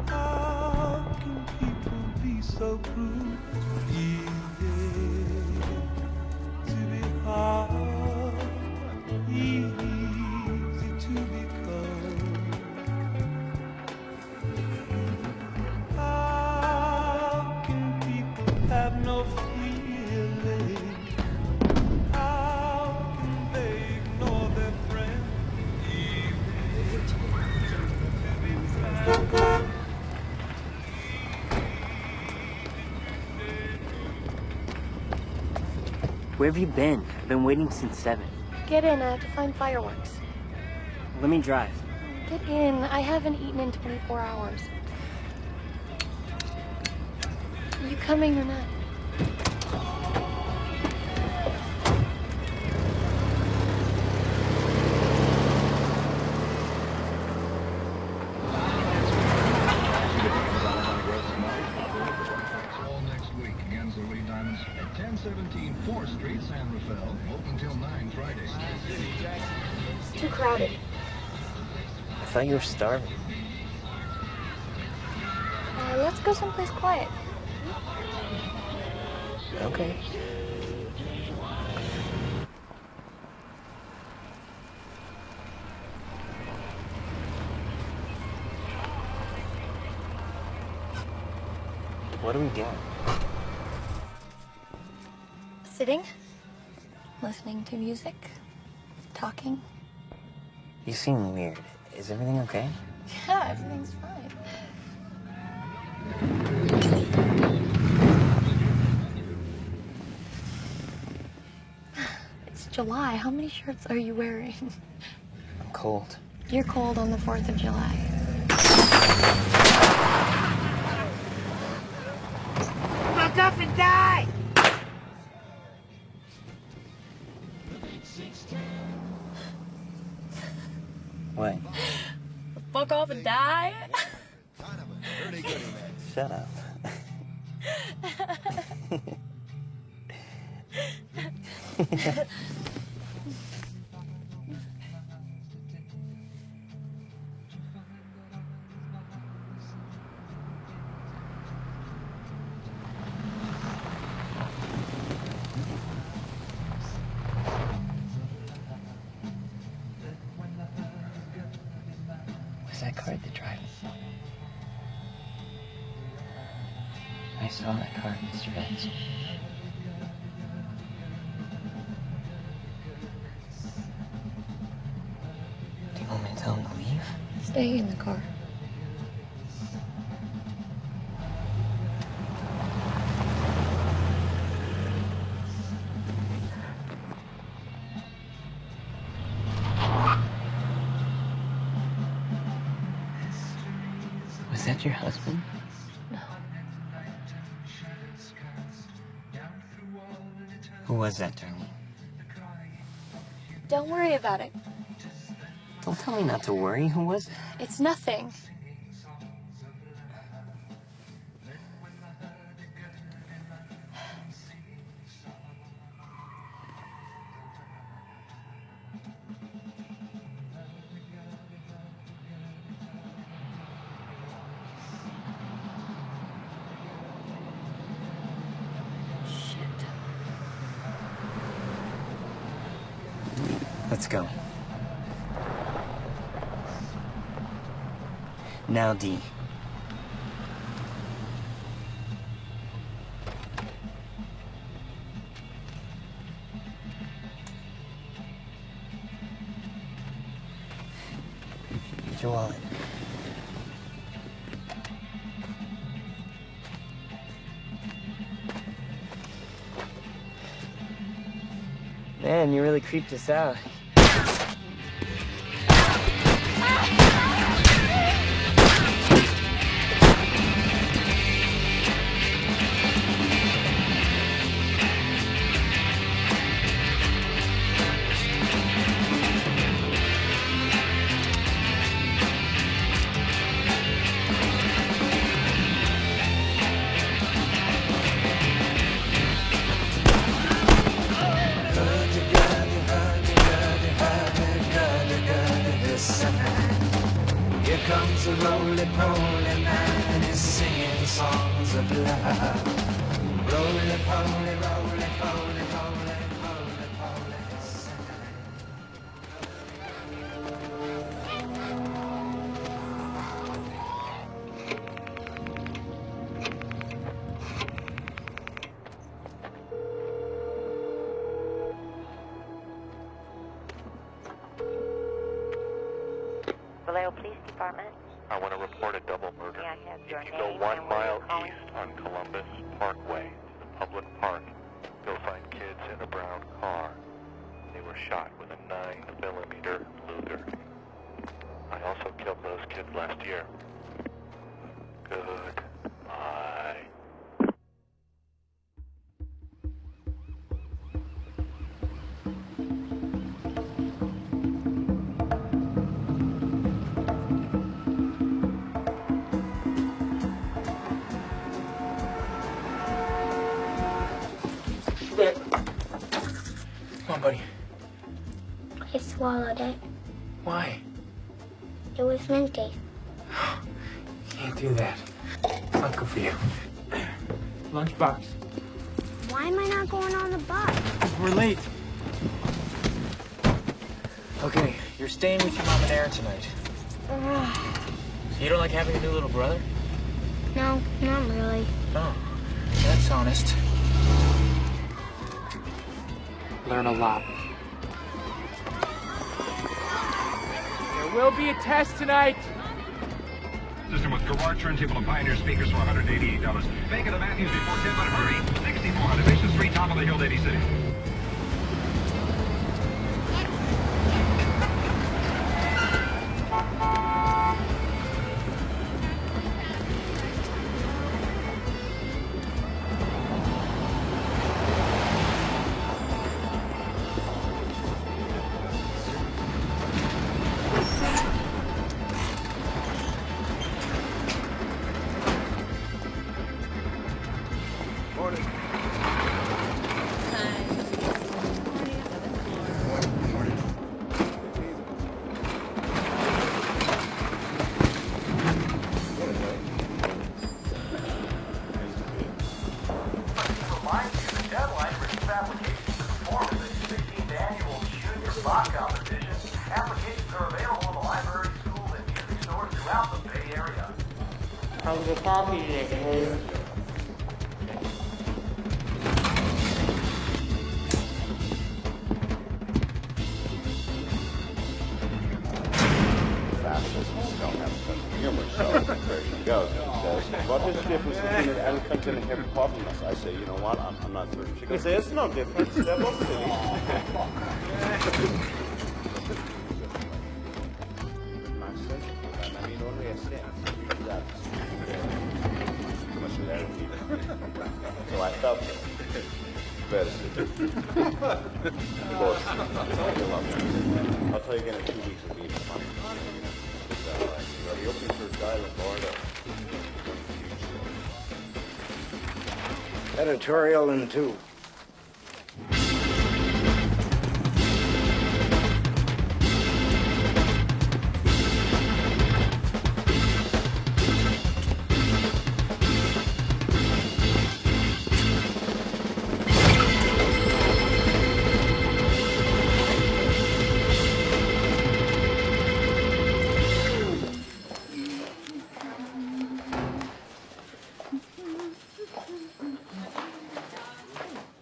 How can people be so cruel? Easy to be hard, easy to be cold. How can people have no feeling? How can they ignore their friends? Easy to be bad. Where have you been? I've been waiting since 7. Get in, I have to find fireworks. Let me drive. Get in, I haven't eaten in 24 hours. Are you coming or not? At 1017 4th Street, San Rafael, open till 9 Fridays. It's too crowded. I thought you were starving. Let's go someplace quiet. Okay. What are we doing? Sitting, listening to music, talking. You seem weird. Is everything okay? Yeah, everything's fine. It's July. How many shirts are you wearing? I'm cold. You're cold on the 4th of July. Fuck off and die! What? Fuck off and die? Shut up. Was that car at the drive? I saw that car, Mr. Vance. Do you want me to tell him to leave? Stay in the car. Was that your husband? No. Who was that, darling? Don't worry about it. Don't tell me not to worry. Who was it? It's nothing. Let's go. Now, D. Get your wallet. Man, you really creeped us out. wheels of love. Roly-poly, roly-poly, roly-poly, poly. Vallejo Police Department. I want to report a double murder. May I have your If you name go 1 and where mile you're calling? east on Columbus Parkway, the public park, you'll find kids in a brown car. They were shot with a 9mm Luger. I also killed those kids last year. Goodbye. Come on, buddy. I swallowed it. Why? It was minty. Can't do that. It's not good for you. Lunchbox. Why am I not going on the bus? We're late. Okay, you're staying with your mom and Aaron tonight. You don't like having a new little brother? No, not really. Oh, that's honest. Learn a lot. There will be a test tonight. System with Garage turntable and Pioneer speakers for $188. Bank of the Matthews before 10, but hurry! 6400 Mission Street, top of the hill, Lady City. How's the coffee today? Fascists don't have a sense of humor, so there she goes. She says, what is the difference between an elephant and a hippopotamus? I say, you know what, I'm not certain. She goes, there's no difference, they're both silly. I mean, only a sense. That's too much hilarity. So I felt it. Better divorce. I'll tell you again in 2 weeks it'll be fun. Are you opening for a style in Florida? Editorial in 2.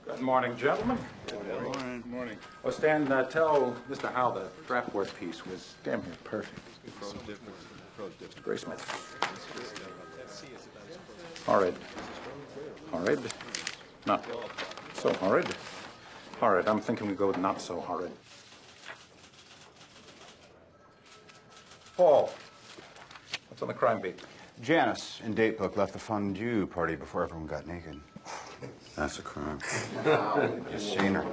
Good morning, gentlemen. Good morning. Well, Stan, tell Mr. Howe the draft work piece was damn near perfect. Gray Smith. Horrid. Horrid? Not so horrid. Horrid. I'm thinking we go with not so horrid. Paul, what's on the crime beat? Janice in Datebook left the fondue party before everyone got naked. That's a crime. Just seen her.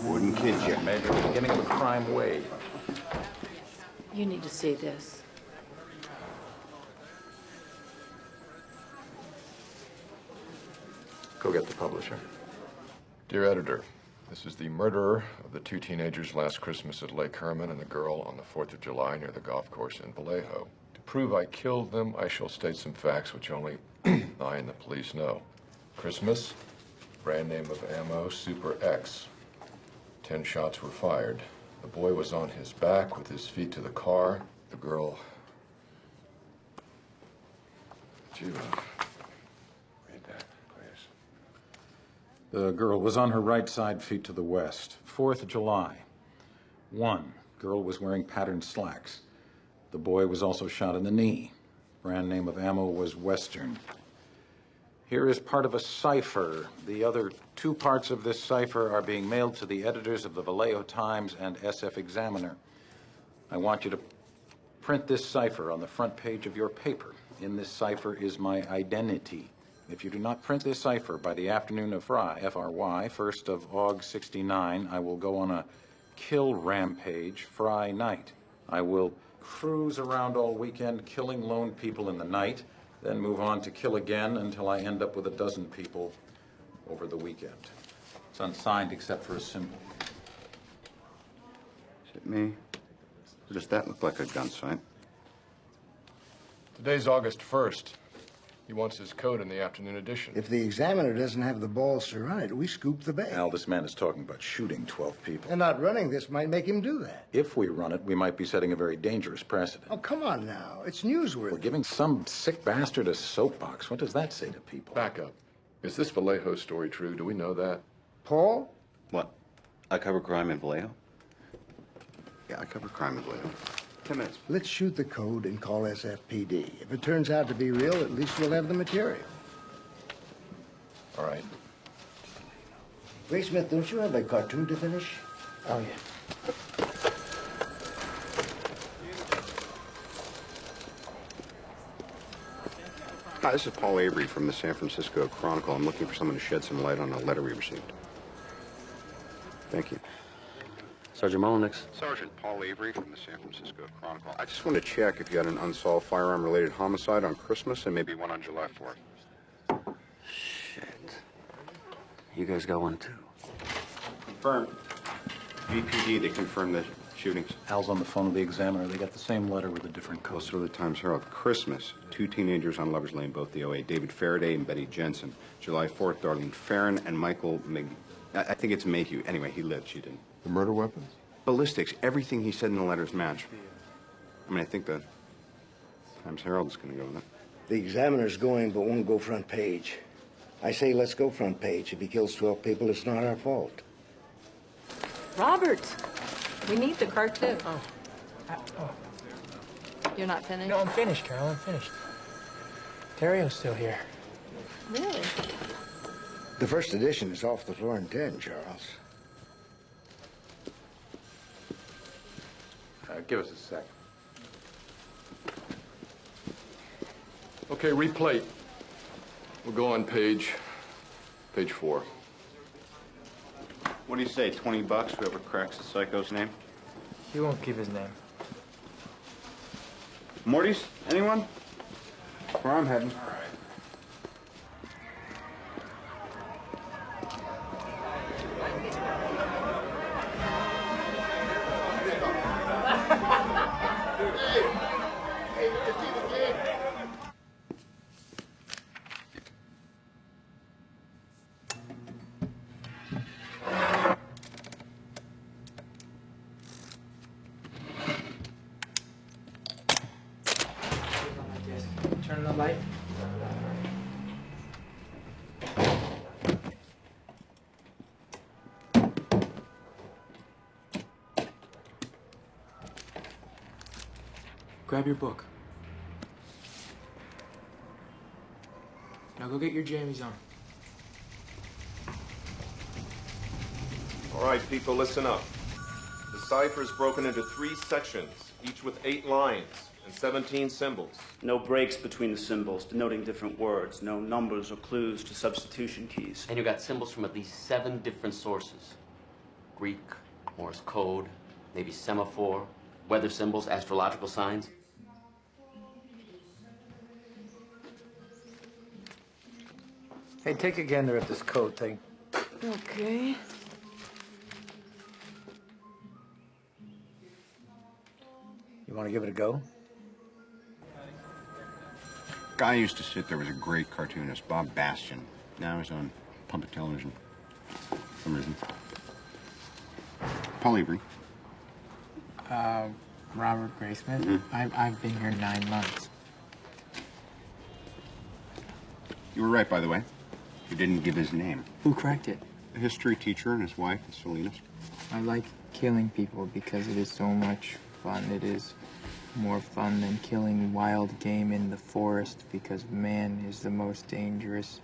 Wouldn't kid you. Maybe the beginning of a crime wave. You need to see this. Go get the publisher. Dear editor, this is the murderer of the 2 teenagers last Christmas at Lake Herman and the girl on the 4th of July near the golf course in Vallejo. To prove I killed them, I shall state some facts which only I and the police know. Christmas, brand name of ammo, Super X. 10 shots were fired. The boy was on his back with his feet to the car. The girl... Would you read that, please? The girl was on her right side, feet to the west. 4th of July. 1. Girl was wearing patterned slacks. The boy was also shot in the knee. Brand name of ammo was Western. Here is part of a cipher. The other 2 parts of this cipher are being mailed to the editors of the Vallejo Times and SF Examiner. I want you to print this cipher on the front page of your paper. In this cipher is my identity. If you do not print this cipher by the afternoon of Fry, F-R-Y, 1st of August 69, I will go on a kill rampage Fry night. I will cruise around all weekend killing lone people in the night, then move on to kill again until I end up with a dozen people over the weekend. It's unsigned except for a symbol. Is it me? Or does that look like a gun sight? Today's August 1st. He wants his code in the afternoon edition. If the Examiner doesn't have the balls to run it, we scoop the bait. Al, this man is talking about shooting 12 people. And not running this might make him do that. If we run it, we might be setting a very dangerous precedent. Oh, come on now. It's newsworthy. We're giving some sick bastard a soapbox. What does that say to people? Back up. Is this Vallejo story true? Do we know that? Paul? What? I cover crime in Vallejo? Yeah, I cover crime in Vallejo. 10 minutes. Let's shoot the code and call SFPD. If it turns out to be real, at least we'll have the material. All right. Ray Smith, don't you have a cartoon to finish? Oh, yeah. Hi, this is Paul Avery from the San Francisco Chronicle. I'm looking for someone to shed some light on a letter we received. Thank you. Sergeant Molnix. Sergeant Paul Avery from the San Francisco Chronicle. I just want to check if you had an unsolved firearm-related homicide on Christmas and maybe one on July 4th. Shit. You guys got one, too. Confirmed. VPD, they confirmed the shootings. Al's on the phone with the Examiner. They got the same letter with a different code. Also, the Times Herald. Christmas, 2 teenagers on Lover's Lane, both the OA. David Faraday and Betty Jensen. July 4th, Darlene Farron and Michael I think it's Mayhew. Anyway, he lived, she didn't. The murder weapons? Ballistics. Everything he said in the letters match. I mean, I think the Times Herald is going to go with it. The Examiner's going, but won't go front page. I say let's go front page. If he kills 12 people, it's not our fault. Robert, we need the cartoon. Oh. You're not finished? No, I'm finished, Carol. I'm finished. Terrio's still here. Really? The first edition is off the floor in 10, Charles. Give us a sec. Okay, replate. We'll go on page 4. What do you say, 20 bucks, whoever cracks the psycho's name? He won't give his name. Morty's? Anyone? Where I'm heading. Turn the light. Grab your book. Now go get your jammies on. All right, people, listen up. The cipher is broken into 3 sections, each with 8 lines and 17 symbols. No breaks between the symbols, denoting different words. No numbers or clues to substitution keys. And you got symbols from at least 7 different sources. Greek, Morse code, maybe semaphore, weather symbols, astrological signs. Hey, take a gander at this code thing. Okay. You want to give it a go? Guy used to sit there was a great cartoonist, Bob Bastian. Now he's on public television for some reason. Paul Avery. Robert Graysmith. I've been here 9 months. You were right, by the way. You didn't give his name. Who cracked it? A history teacher and his wife, Salinas. I like killing people because it is so much fun. It is more fun than killing wild game in the forest because man is the most dangerous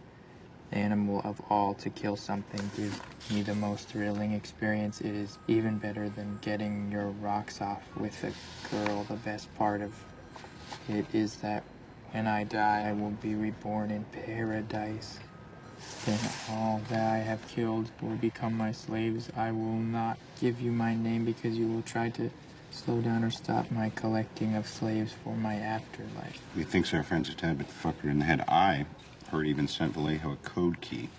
animal of all. To kill something gives me the most thrilling experience. It is even better than getting your rocks off with a girl. The best part of it is that when I die, I will be reborn in paradise. Then all that I have killed will become my slaves. I will not give you my name because you will try to slow down or stop my collecting of slaves for my afterlife. He thinks our friend's a tad bit fucker in the head. I heard he even sent Vallejo a code key.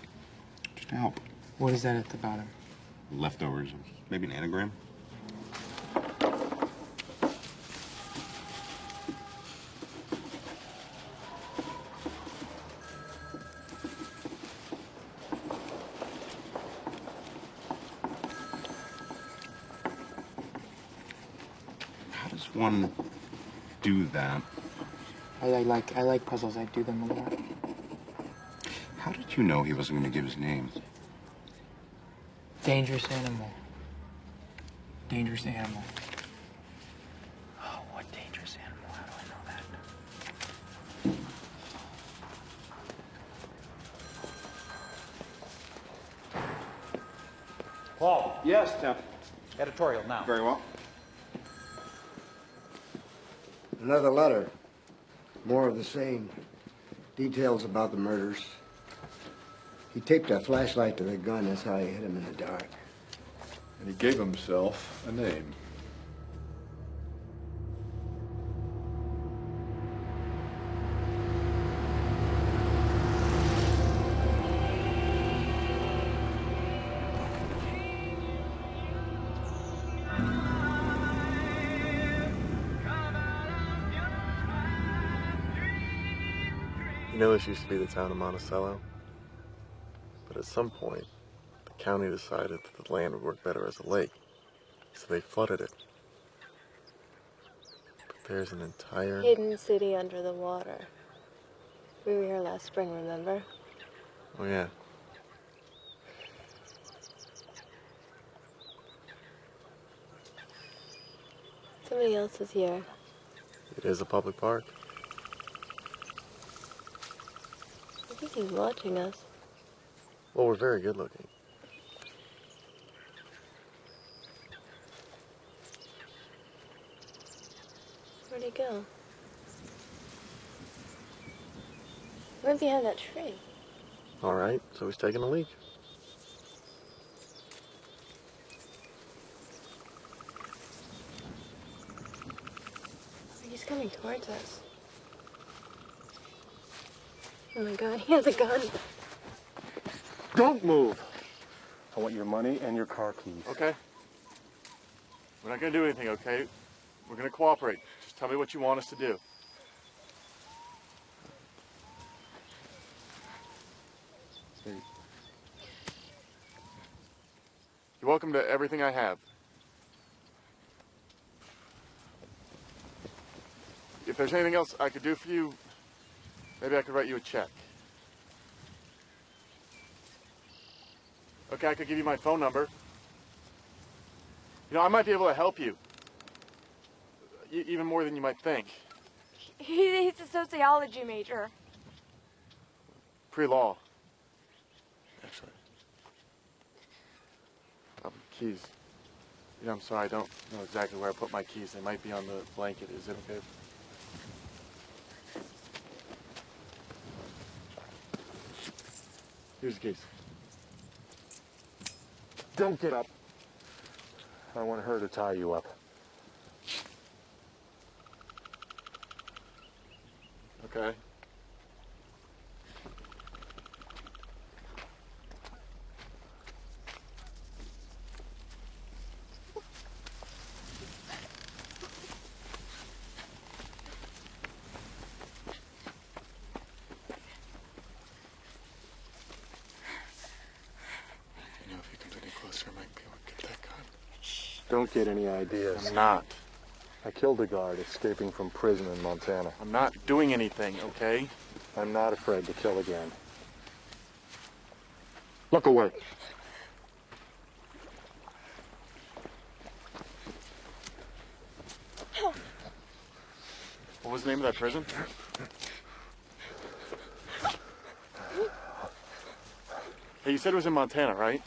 Just to help. What is that at the bottom? Leftovers. Maybe an anagram? One do that. I like puzzles. I do them a lot. How did you know he wasn't going to give his name? Dangerous animal. Dangerous animal. Oh, what dangerous animal? How do I know that? Paul. Yes, Tim. Editorial now. Very well. Another letter. More of the same. Details about the murders. He taped a flashlight to the gun. That's how he hit him in the dark. And he gave himself a name. You know, this used to be the town of Monticello, but at some point, the county decided that the land would work better as a lake, so they flooded it. But there's an entire... Hidden city under the water. We were here last spring, remember? Oh, yeah. Somebody else is here. It is a public park. I think he's watching us. Well, we're very good looking. Where'd he go? He went behind that tree. All right, so he's taking a leak. He's coming towards us. Oh my God, he has a gun. Don't move. I want your money and your car keys. Okay. We're not going to do anything, okay? We're going to cooperate. Just tell me what you want us to do. You're welcome to everything I have. If there's anything else I could do for you, maybe I could write you a check. Okay, I could give you my phone number. You know, I might be able to help you. Even more than you might think. He's a sociology major. Pre-law. Actually. Keys. Yeah, I'm sorry, I don't know exactly where I put my keys. They might be on the blanket. Is it okay? Here's the keys. Don't get up. I want her to tie you up. Okay. Don't get any ideas. I'm not. I killed a guard escaping from prison in Montana. I'm not doing anything, okay? I'm not afraid to kill again. Look away. What was the name of that prison? Hey, you said it was in Montana, right?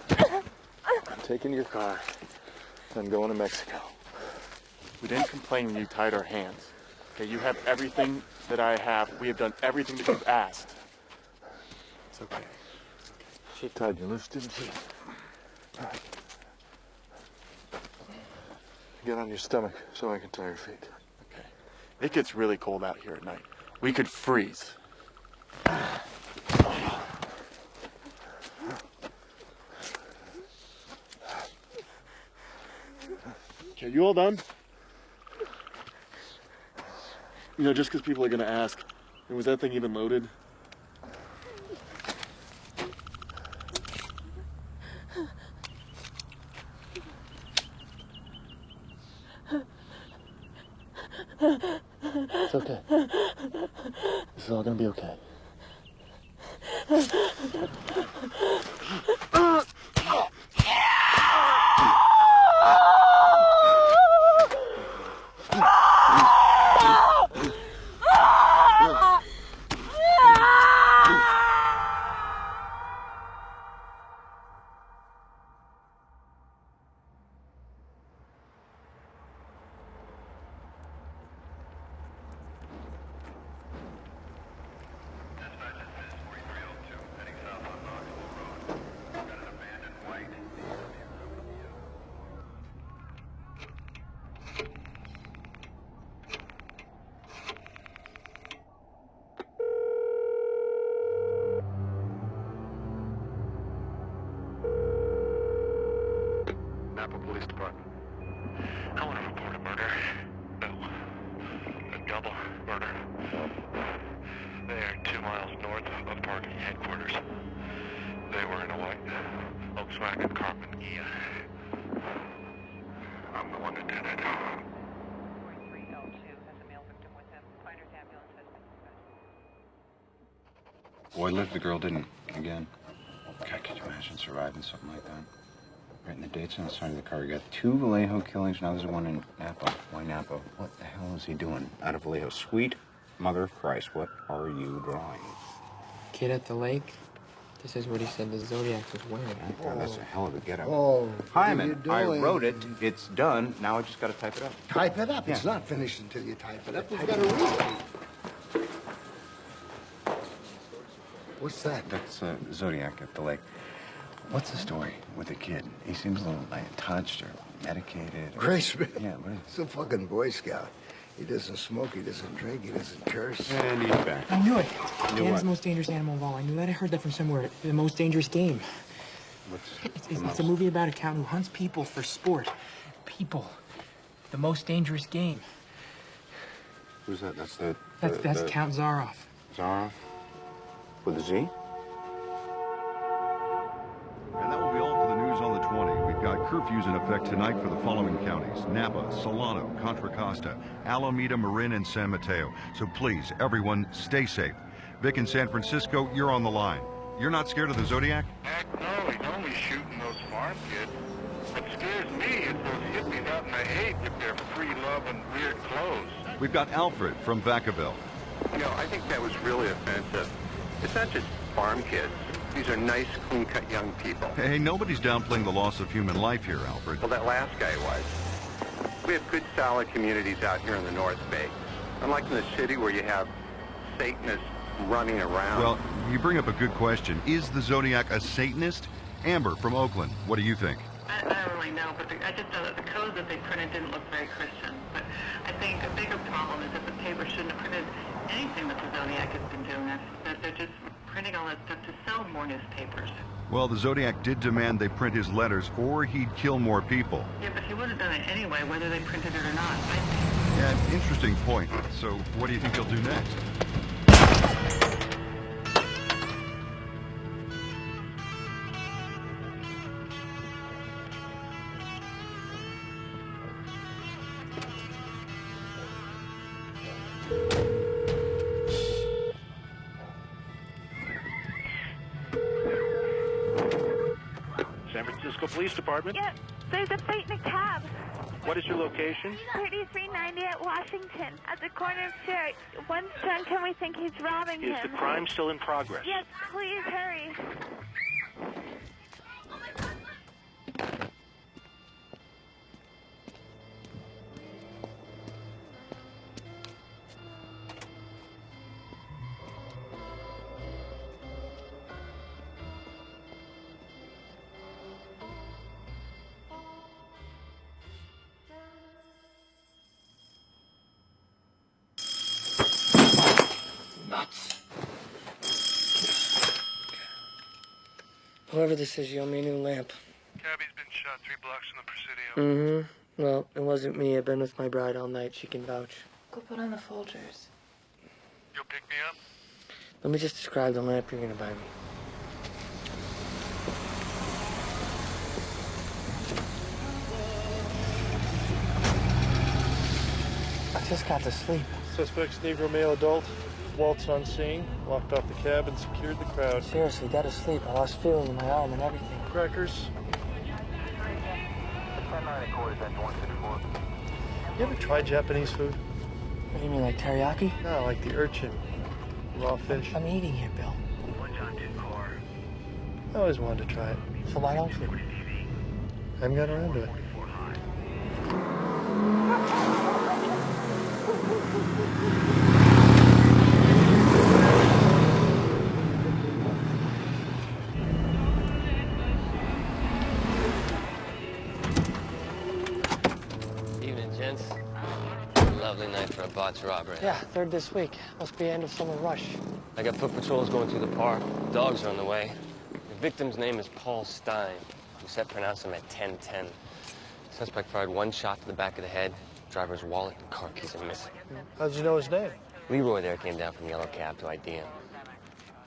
I'm taking your car. I'm going to Mexico. We didn't complain when you tied our hands. Okay, you have everything that I have. We have done everything that you've asked. It's okay. She tied you loose, didn't she? Get on your stomach so I can tie your feet. Okay. It gets really cold out here at night. We could freeze. Okay, you all done? You know, just because people are going to ask, was that thing even loaded? It's okay. This is all gonna be okay. Napa Police Department. I want to report a murder. No, a double murder. They are 2 miles north of parking headquarters. They were in a white Volkswagen Carmen Ghia. I'm the one that did it. 43L2 has a male victim with him. Finder's ambulance has been dispatched. Boy lived, the girl didn't. Again. God, could you imagine surviving something like that? Right in the dates on the side of the car. You got 2 Vallejo killings, now there's one in Napa. Why Napa? What the hell is he doing out of Vallejo? Sweet mother of Christ, what are you drawing? Kid at the lake? This is what he said the Zodiac was wearing. God, that's a hell of a get-up. Oh, Hyman, what are you I doing? wrote it. It's done. Now I just got to type it up. Type it up. Yeah. It's not finished until you type it up. We've got to read it. What's that? That's Zodiac at the lake. What's the story with the kid? He seems a little like touched or medicated. Or... Graceman. Yeah, what is He's a fucking Boy Scout. He doesn't smoke, he doesn't drink, he doesn't curse. And he's back. I knew it. Knew Dan's what? the most dangerous animal of all. I knew that. I heard that from somewhere. The most dangerous game. It's a movie about a count who hunts people for sport. People. The most dangerous game. Who's that? That's the... That's Count Zaroff. Zaroff? With a Z? And that will be all for the news on the 20. We've got curfews in effect tonight for the following counties: Napa, Solano, Contra Costa, Alameda, Marin, and San Mateo. So please, everyone, stay safe. Vic in San Francisco, you're on the line. You're not scared of the Zodiac? Heck no, he's only shooting those farm kids. What scares me is those hippies out in the hay with their free love and weird clothes. We've got Alfred from Vacaville. You know, I think that was really offensive. It's not just farm kids. These are nice, clean-cut young people. Hey, nobody's downplaying the loss of human life here, Alfred. Well, that last guy was. We have good, solid communities out here in the North Bay. Unlike in the city where you have Satanists running around. Well, you bring up a good question. Is the Zodiac a Satanist? Amber from Oakland, what do you think? I don't really know, but I just know that the code that they printed didn't look very Christian. But I think a bigger problem is that the paper shouldn't have printed anything that the Zodiac has been doing. That they're just printing all that stuff to sell more newspapers. Well, the Zodiac did demand they print his letters or he'd kill more people. Yeah, but he would have done it anyway, whether they printed it or not. Yeah, interesting point. So what do you think he'll do next? Cisco Police Department. Yep, there's a fight in a cab. What is your location? 3390 at Washington, at the corner of Cherry. One's drunk and we think he's robbing him. Is the crime still in progress? Yes, please hurry. Whoever this is, you owe me a new lamp. Cabby's been shot 3 blocks from the Presidio. Mm-hmm. Well, it wasn't me. I've been with my bride all night. She can vouch. Go put on the Folgers. You'll pick me up? Let me just describe the lamp you're gonna buy me. I just got to sleep. Suspect's Negro male adult. Waltz on scene, locked off the cab and secured the crowd. Seriously, got to sleep. I lost feeling in my arm and everything. Crackers. You ever tried Japanese food? What do you mean, like teriyaki? No, like the urchin. Raw fish. I'm eating here, Bill. I always wanted to try it. So why don't you? I haven't got around to it. Evening, gents. Lovely night for a botched robbery. Yeah, third this week. Must be end of summer rush. I got foot patrols going through the park. Dogs are on the way. The victim's name is Paul Stein. Lucette pronounced him at 1010. Suspect fired 1 shot to the back of the head. Driver's wallet and car keys are missing. How'd you know his name? Leroy there came down from Yellow Cab to ID him.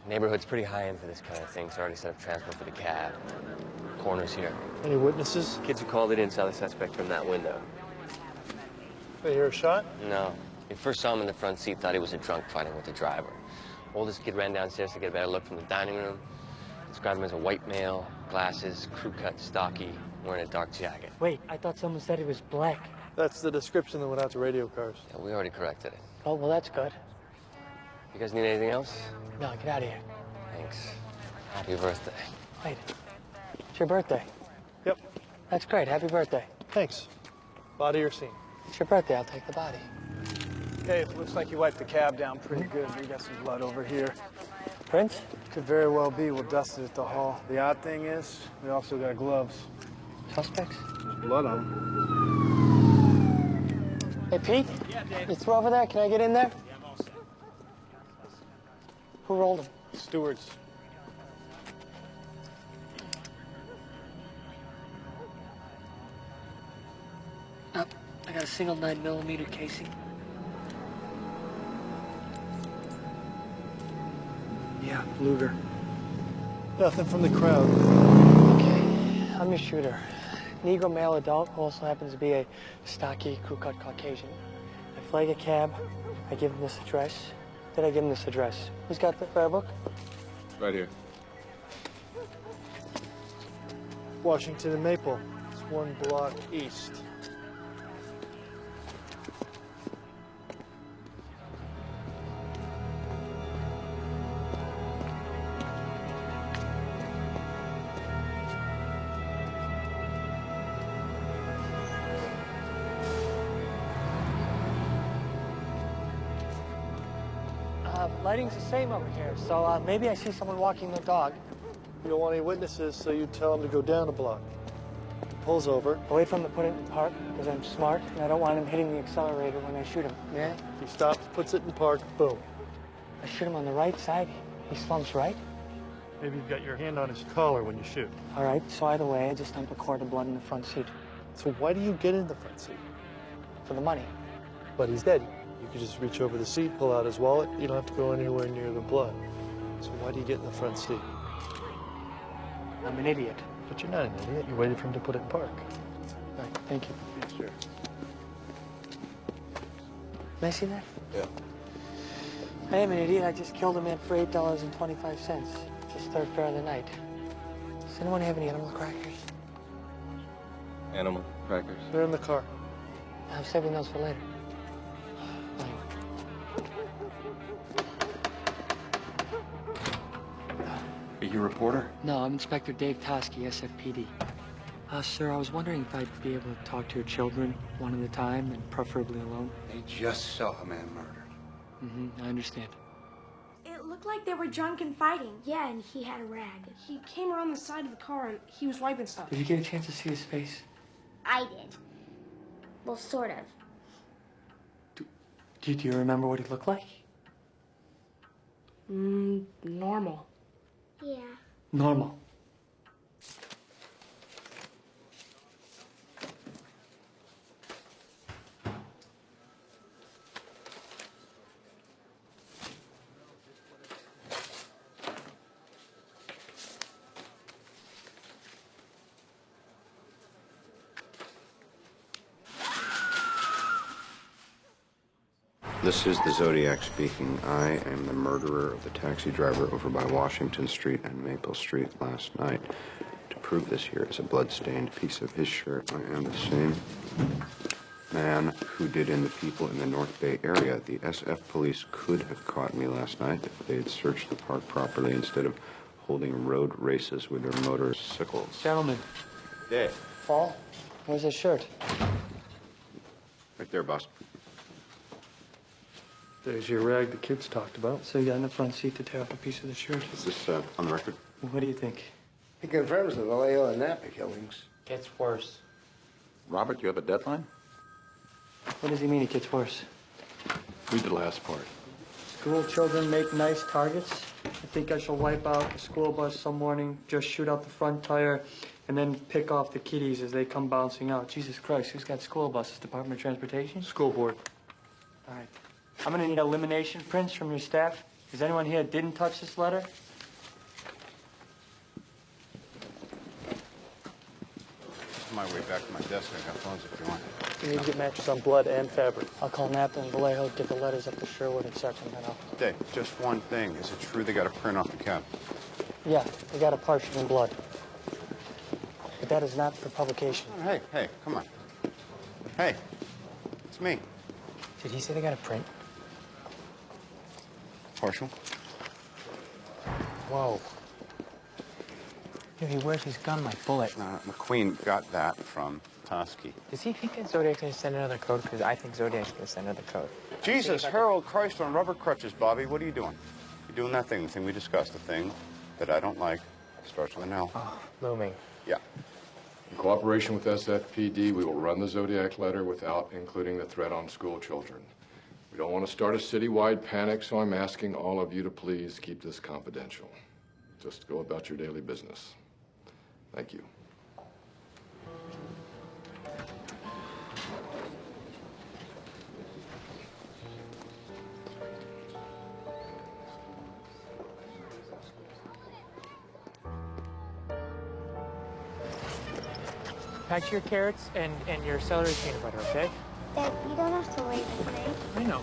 Neighborhood's pretty high end for this kind of thing, so I already set up transport for the cab. Coroner's here. Any witnesses? Kids who called it in saw the suspect from that window. They hear a shot? No. We first saw him in the front seat, thought he was a drunk fighting with the driver. Oldest kid ran downstairs to get a better look from the dining room. Described him as a white male, glasses, crew cut, stocky, wearing a dark jacket. Wait, I thought someone said he was black. That's the description that went out to radio cars. Yeah, we already corrected it. Oh, well, that's good. You guys need anything else? No, get out of here. Thanks. Happy birthday. Wait, it's your birthday. Yep. That's great. Happy birthday. Thanks. Body or scene? It's your birthday. I'll take the body. Hey, it looks like you wiped the cab down pretty good. We got some blood over here. Prince? Could very well be. We'll dust it at the hall. The odd thing is, we also got gloves. Suspects? There's blood on them. Hey, Pete? Yeah, Dave. You through over there? Can I get in there? Yeah, I'm all set. Who rolled him? Stewards. Up. I got a single 9mm casing. Yeah, Luger. Nothing from the crowd. Okay, I'm your shooter. Negro male adult who also happens to be a stocky, crew-cut Caucasian. I flag a cab. I give him this address. Then I give him this address. Who's got the fare book? Right here. Washington and Maple. It's 1 block east. Lighting's the same over here, so maybe I see someone walking their dog. You don't want any witnesses, so you tell him to go down a block. He pulls over. I wait for him to put it in park, because I'm smart, and I don't want him hitting the accelerator when I shoot him. Yeah? He stops, puts it in park, boom. I shoot him on the right side. He slumps right. Maybe you've got your hand on his collar when you shoot. All right, so either way, I just dump a quart of blood in the front seat. So why do you get in the front seat? For the money. But he's dead. You could just reach over the seat, pull out his wallet. You don't have to go anywhere near the blood. So why do you get in the front seat? I'm an idiot. But you're not an idiot. You waited for him to put it in park. All right, thank you. Yeah, sure. Can I see that? Yeah. I am an idiot. I just killed a man for $8.25. It's his third fare of the night. Does anyone have any animal crackers? animal crackers? They're in the car. I'm saving those for later. Are you a reporter? No, I'm Inspector Dave Toski, SFPD. Sir, I was wondering if I'd be able to talk to your children one at a time and preferably alone. They just saw a man murdered. I understand. It looked like they were drunk and fighting. Yeah, and he had a rag. He came around the side of the car and he was wiping stuff. Did you get a chance to see his face? I did. Well, sort of. Do you remember what he looked like? Normal. Yeah. Normal. This is the Zodiac speaking. I am the murderer of the taxi driver over by Washington Street and Maple Street last night. To prove this, here is a blood-stained piece of his shirt. I am the same man who did in the people in the North Bay area. The SF police could have caught me last night if they had searched the park properly instead of holding road races with their motorcycles. Gentlemen. Dave. Paul, where's his shirt? Right there, boss. There's your rag the kids talked about. So you got in the front seat to tear up a piece of the shirt? Is this on the record? What do you think? He confirms the Vallejo and Napa killings. Gets worse. Robert, you have a deadline? What does he mean it gets worse? Read the last part. School children make nice targets. I think I shall wipe out the school bus some morning, just shoot out the front tire, and then pick off the kiddies as they come bouncing out. Jesus Christ, who's got school buses? Department of Transportation? School board. All right. I'm gonna need elimination prints from your staff. Is anyone here that didn't touch this letter? This is my way back to my desk. I got phones if you want. You need to get matches on blood and fabric. I'll call Napa and Vallejo, get the letters up to Sherwood and start them out. Dave, just one thing. Is it true they got a print off the cab? Yeah, they got a partial in blood. But that is not for publication. Oh, hey, come on. Hey, it's me. Did he say they got a print? Partial. Whoa. Dude, he wears his gun like bullet. McQueen got that from Toski. Does he think that Zodiac's gonna send another code? Because I think Zodiac's gonna send another code. Jesus, Harold Christ on rubber crutches, Bobby. What are you doing? You're doing that thing, the thing we discussed, the thing that I don't like. Starts with an L. Oh, looming. Yeah. In cooperation with SFPD, we will run the Zodiac letter without including the threat on school children. We don't want to start a citywide panic, so I'm asking all of you to please keep this confidential. Just go about your daily business. Thank you. Pack your carrots and your celery peanut butter, okay? Dad, you don't have to wait with me. I know.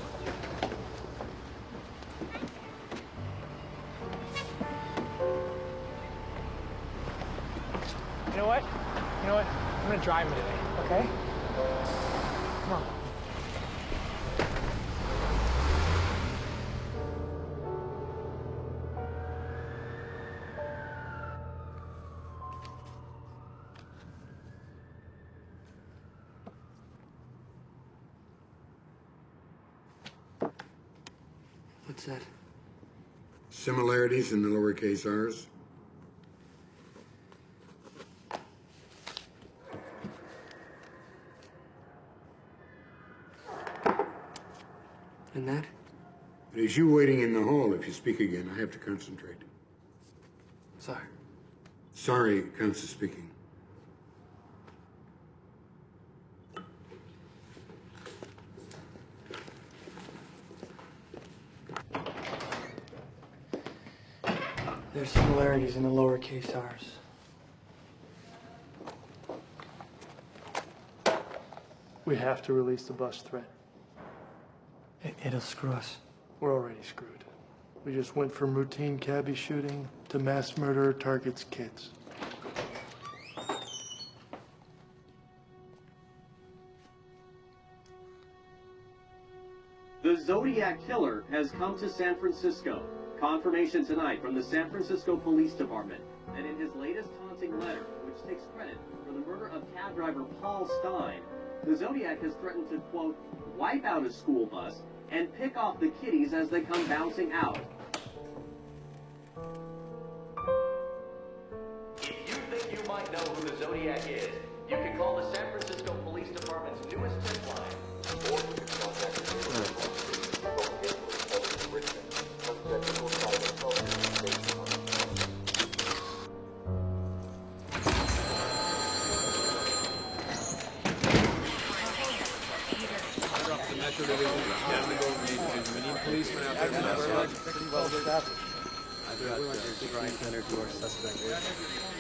You know what? I'm gonna drive him today, okay? Come on. What's that? Similarities in the lowercase r's. And that? It is you waiting in the hall. If you speak again, I have to concentrate. Sorry. Sorry, counts as speaking. There's similarities in the lowercase r's. We have to release the bus threat. It'll screw us. We're already screwed. We just went from routine cabbie shooting to mass murderer targets kids. Zodiac killer has come to San Francisco. Confirmation tonight from the San Francisco Police Department that in his latest taunting letter, which takes credit for the murder of cab driver Paul Stein, the Zodiac has threatened to, quote, wipe out a school bus and pick off the kiddies as they come bouncing out. If you think you might know who the Zodiac is, you can call the San Francisco Police Department's newest tip line, or you can contact the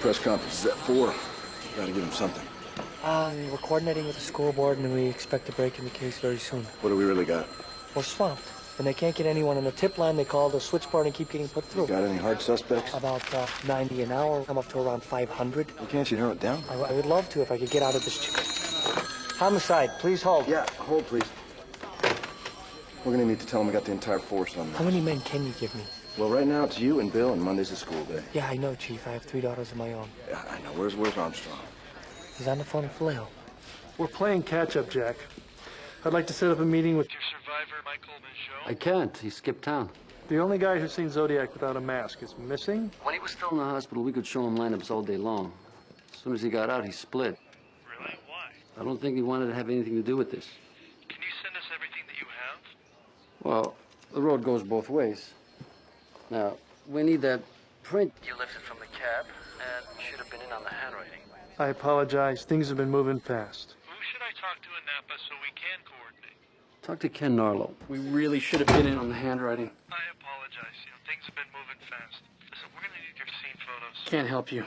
Press conference is at 4. Gotta give him something. We're coordinating with the school board, and we expect to break in the case very soon. What do we really got? We're swamped, and they can't get anyone on the tip line. They call the switchboard and keep getting put through. You got any hard suspects? About 90 an hour. I'm up to around 500. Well, can't you narrow it down? I would love to if I could get out of this. Homicide, please hold. Yeah, hold, please. We're gonna need to tell them we got the entire force on this. How many men can you give me? Well, right now it's you and Bill, and Monday's a school day. Yeah, I know, Chief. I have 3 daughters of my own. Yeah, I know. Where's Armstrong? He's on the phone with Vallejo. We're playing catch-up, Jack. I'd like to set up a meeting with your survivor, Michael Michaud. I can't. He skipped town. The only guy who's seen Zodiac without a mask is missing. When he was still in the hospital, we could show him lineups all day long. As soon as he got out, he split. Really? Why? I don't think he wanted to have anything to do with this. Can you send us everything that you have? Well, the road goes both ways. Now, we need that print you lifted from the cab, and should have been in on the handwriting. I apologize. Things have been moving fast. Who should I talk to in Napa so we can coordinate? Talk to Ken Narlow. We really should have been in on the handwriting. I apologize. Things have been moving fast. Listen, we're going to need your scene photos. Can't help you.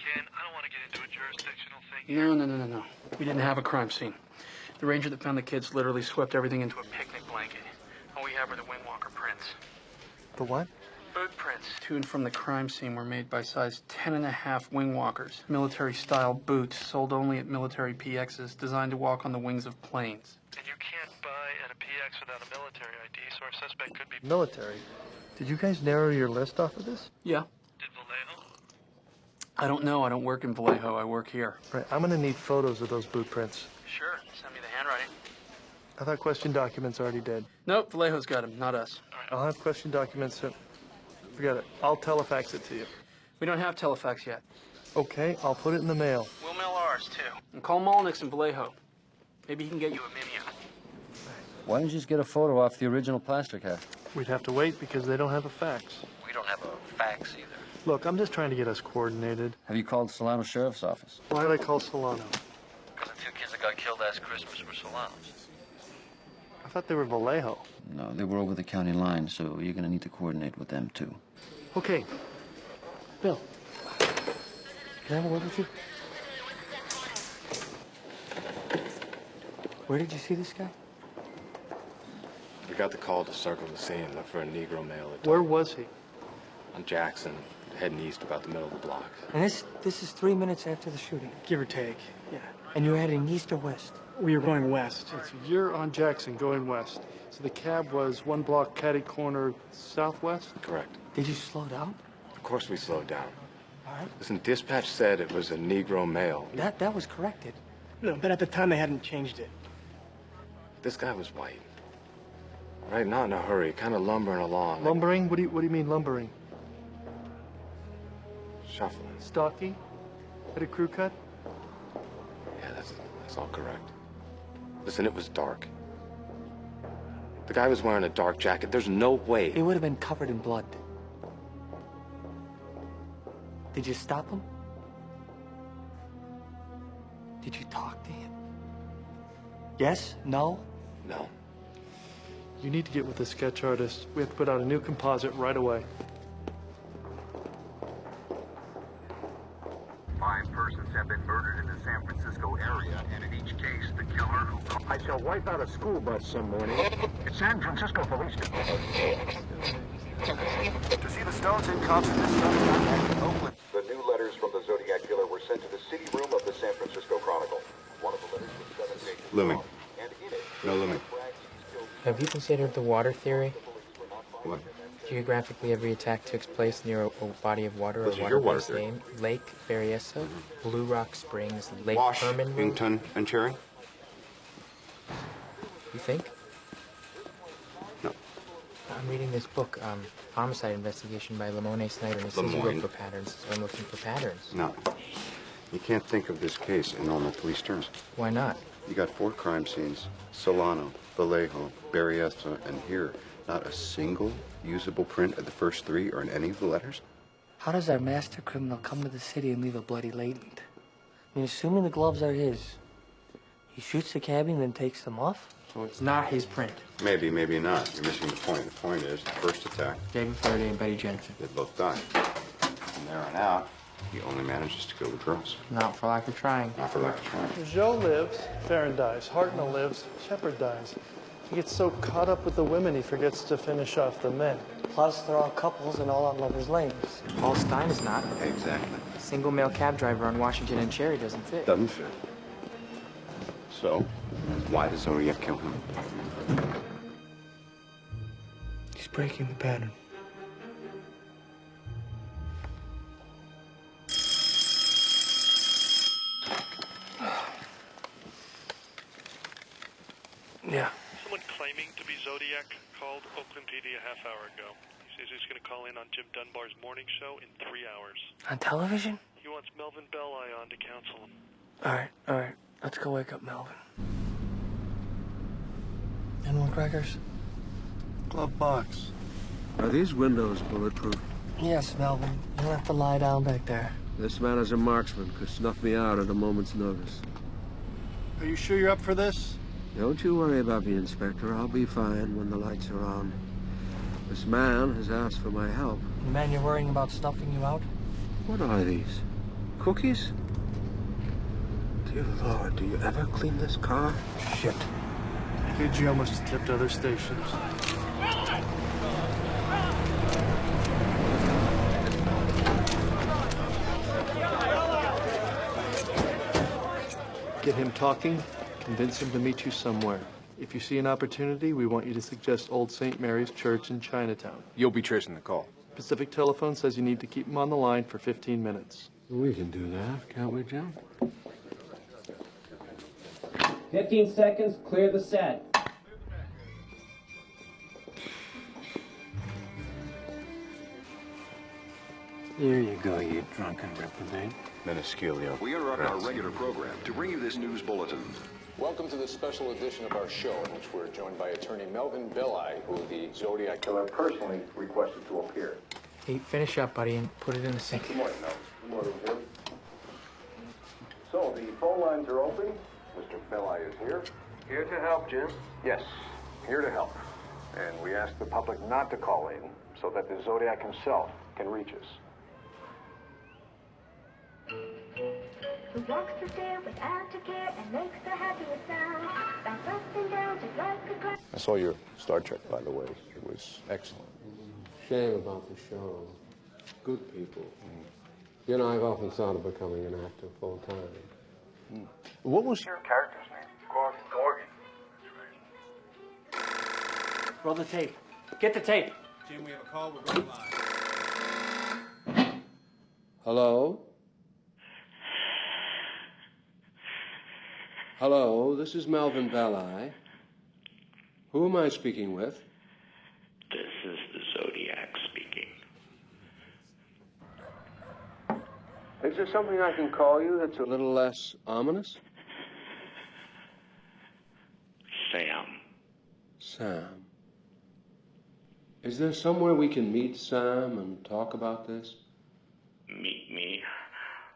Ken, I don't want to get into a jurisdictional thing. No. We didn't have a crime scene. The ranger that found the kids literally swept everything into a picnic blanket. All we have are the wingwalker prints. The what? Boot prints to and from the crime scene were made by size 10.5 wingwalkers. Military-style boots sold only at military PXs designed to walk on the wings of planes. And you can't buy at a PX without a military ID, so our suspect could be... Military? Did you guys narrow your list off of this? Yeah. Did Vallejo? I don't know. I don't work in Vallejo. I work here. Right, I'm gonna need photos of those boot prints. Sure. Send me the handwriting. I thought question documents already did. Nope, Vallejo's got them, not us. I'll have question documents soon. Forget it. I'll telefax it to you. We don't have telefax yet. Okay, I'll put it in the mail. We'll mail ours, too. And call Molnick's in Vallejo. Maybe he can get you a Mimeo. Why don't you just get a photo off the original plaster cast? We'd have to wait because they don't have a fax. We don't have a fax either. Look, I'm just trying to get us coordinated. Have you called Solano Sheriff's Office? Why did I call Solano? Because the 2 kids that got killed last Christmas were Solanos. I thought they were Vallejo. No, they were over the county line, so you're going to need to coordinate with them, too. Okay. Bill, can I have a word with you? Where did you see this guy? We got the call to circle the scene, look for a Negro male. Where was he? On Jackson, heading east about the middle of the block. And this is 3 minutes after the shooting. Give or take, yeah. And you're heading east or west? We are going west. So you're on Jackson, going west. So the cab was 1 block catty corner southwest? Correct. Did you slow down? Of course we slowed down. All right. Listen, dispatch said it was a Negro male. That was corrected. No, but at the time they hadn't changed it. This guy was white. Right, not in a hurry, kind of lumbering along. Lumbering? What do you mean lumbering? Shuffling. Stocky? Had a crew cut? Yeah, that's all correct. Listen, it was dark. The guy was wearing a dark jacket. There's no way. It would have been covered in blood. Did you stop him? Did you talk to him? Yes? No? No. You need to get with the sketch artist. We have to put out a new composite right away. 5 persons have been murdered in the San Francisco area, and in each case, the killer who... I shall wipe out a school bus some morning. San Francisco Police Department. To see the Stones in concert this summer, contact Oakland. The new letters from the Zodiac killer were sent to the city room of the San Francisco Chronicle. One of the letters was 7 pages Louis. long, and in it... No, Louis. Have Have you considered the water theory? What? Geographically, every attack takes place near a body of water What's or your water water-based theory? name. Lake Berryessa, Blue Rock Springs, Lake Herman. Washington and Cherry? You think? No. I'm reading this book, Homicide Investigation by Lamone Snyder, and it says you look for patterns, so I'm looking for patterns. No. You can't think of this case in normal police terms. Why not? You got 4 crime scenes: Solano, Vallejo, Berryessa, and here. Not a single usable print of the first 3 or in any of the letters? How does our master criminal come to the city and leave a bloody latent? I mean, assuming the gloves are his, he shoots the cabbie and then takes them off? So it's not his print. Maybe, maybe not. You're missing the point. The point is, the first attack, David Faraday and Betty Jensen. they both died. From there on out, he only manages to kill the girls. Not for lack of trying. Not for lack of trying. Joe lives, Farron dies, Hartnell lives, Shepard dies. He gets so caught up with the women he forgets to finish off the men. Plus, they're all couples and all on lovers' lanes. Paul Stein is not. Exactly. Single male cab driver on Washington and Cherry doesn't fit. Doesn't fit. So, why does Zodiac kill him? He's breaking the pattern. Yeah. Someone claiming to be Zodiac called Oakland PD a half hour ago. He says he's going to call in on Jim Dunbar's morning show in 3 hours. On television? He wants Melvin Belli on to counsel him. All right. Let's go wake up Melvin. And more crackers? Glove box. Are these windows bulletproof? Yes, Melvin. You don't have to lie down back there. This man is a marksman, could snuff me out at a moment's notice. Are you sure you're up for this? Don't you worry about me, Inspector. I'll be fine when the lights are on. This man has asked for my help. The man you're worrying about snuffing you out? What are these? Cookies? Dear Lord, do you ever clean this car? Shit. KGO must have tipped other stations. Get him talking, convince him to meet you somewhere. If you see an opportunity, we want you to suggest Old St. Mary's Church in Chinatown. You'll be tracing the call. Pacific Telephone says you need to keep him on the line for 15 minutes. We can do that, can't we, Jim? 15 seconds, clear the set. Here you go, you drunken reprobate. Minusculio. We interrupt our regular program to bring you this news bulletin. Welcome to this special edition of our show, in which we're joined by attorney Melvin Belli, who the Zodiac killer personally requested to appear. Hey, finish up, buddy, and put it in the sink. Good morning, Melvin. Good morning, Jim. So, the phone lines are open. Mr. Belli is here. Here to help, Jim. Yes, here to help. And we ask the public not to call in so that the Zodiac himself can reach us. Who walks the stair without a care and makes the happiest sound. Bounce up and down just like a cloud. I saw your Star Trek, by the way. It was excellent. Shame about the show. Good people. You know, I've often thought of becoming an actor full time. What was your character's name? Gorgie. Roll the tape. Get the tape. Jim, we have a call. We're going live. Hello? Hello, this is Melvin Belli. Who am I speaking with? This is the Zodiac speaking. Is there something I can call you that's a little less ominous? Sam. Sam. Is there somewhere we can meet Sam and talk about this? Meet me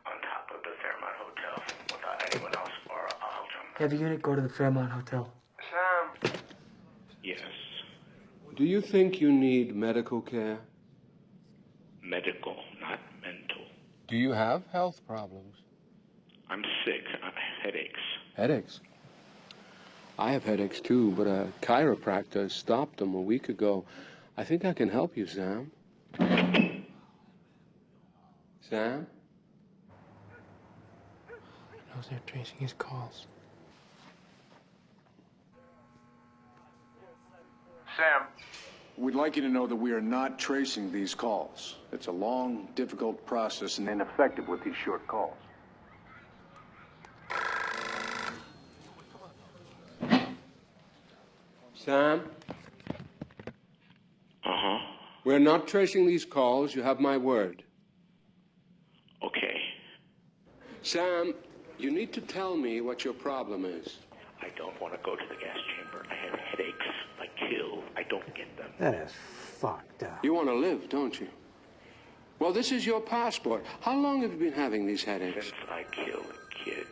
on top of the Fairmont Hotel without anyone else, or I'll jump. Have a unit go to the Fairmont Hotel. Sam. Yes. Do you think you need medical care? Medical, not mental. Do you have health problems? I'm sick. I have headaches. Headaches? I have headaches too, but a chiropractor stopped them a week ago. I think I can help you, Sam. Sam? He knows they're tracing his calls. Sam. We'd like you to know that we are not tracing these calls. It's a long, difficult process and ineffective with these short calls. Sam? Uh-huh. We're not tracing these calls. You have my word. Okay. Sam, you need to tell me what your problem is. I don't want to go to the gas chamber. I have headaches. I kill. I don't get them. That is fucked up. You want to live, don't you? Well, this is your passport. How long have you been having these headaches? Since I killed a kid.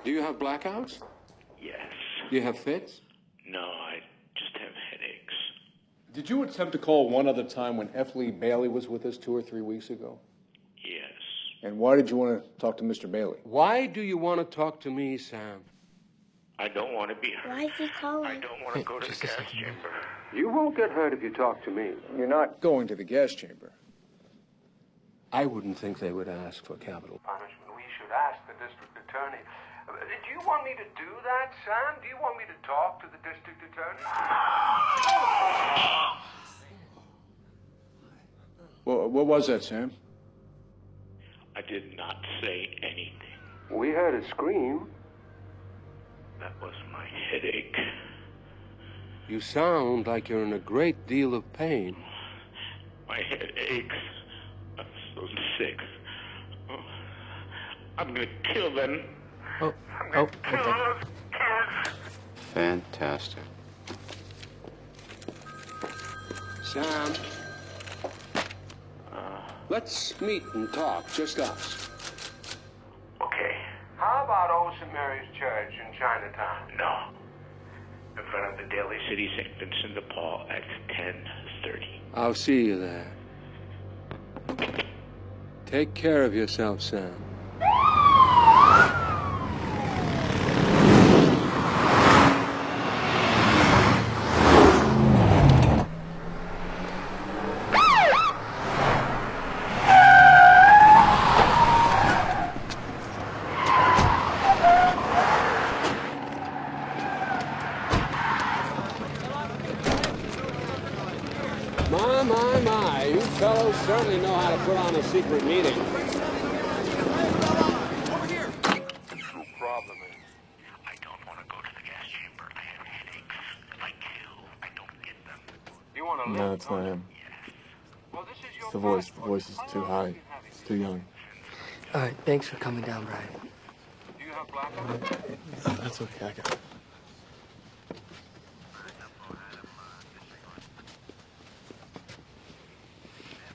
Do you have blackouts? Yes. Do you have fits? No, I just have headaches. Did you attempt to call one other time when F. Lee Bailey was with us 2 or 3 weeks ago? Yes. And why did you want to talk to Mr. Bailey? Why do you want to talk to me, Sam? I don't want to be hurt. Why is he calling? I don't want to go to the gas chamber. You won't get hurt if you talk to me. You're not going to the gas chamber. I wouldn't think they would ask for capital punishment. We should ask the district attorney. Do you want me to do that, Sam? Do you want me to talk to the district attorney? Well, what was that, Sam? I did not say anything. We heard a scream. That was my headache. You sound like you're in a great deal of pain. My head aches. I'm so sick. Oh, I'm gonna kill them. Kill those kids. Fantastic. Sam, let's meet and talk, just us. Okay. How about Old St. Mary's Church in Chinatown? No. In front of the Daly City St. Vincent de Paul at 10:30. I'll see you there. Take care of yourself, Sam. My, you fellows certainly know how to put on a secret meeting. The true problem is, I don't want to go to the gas chamber. I have headaches. If I kill, I don't get them. you want to live. No, it's not him. Well, this is your It's the voice. The passport. voice is too high. It's too young. All right, thanks for coming down, Brian. Do you have blackout? That's okay, I got it.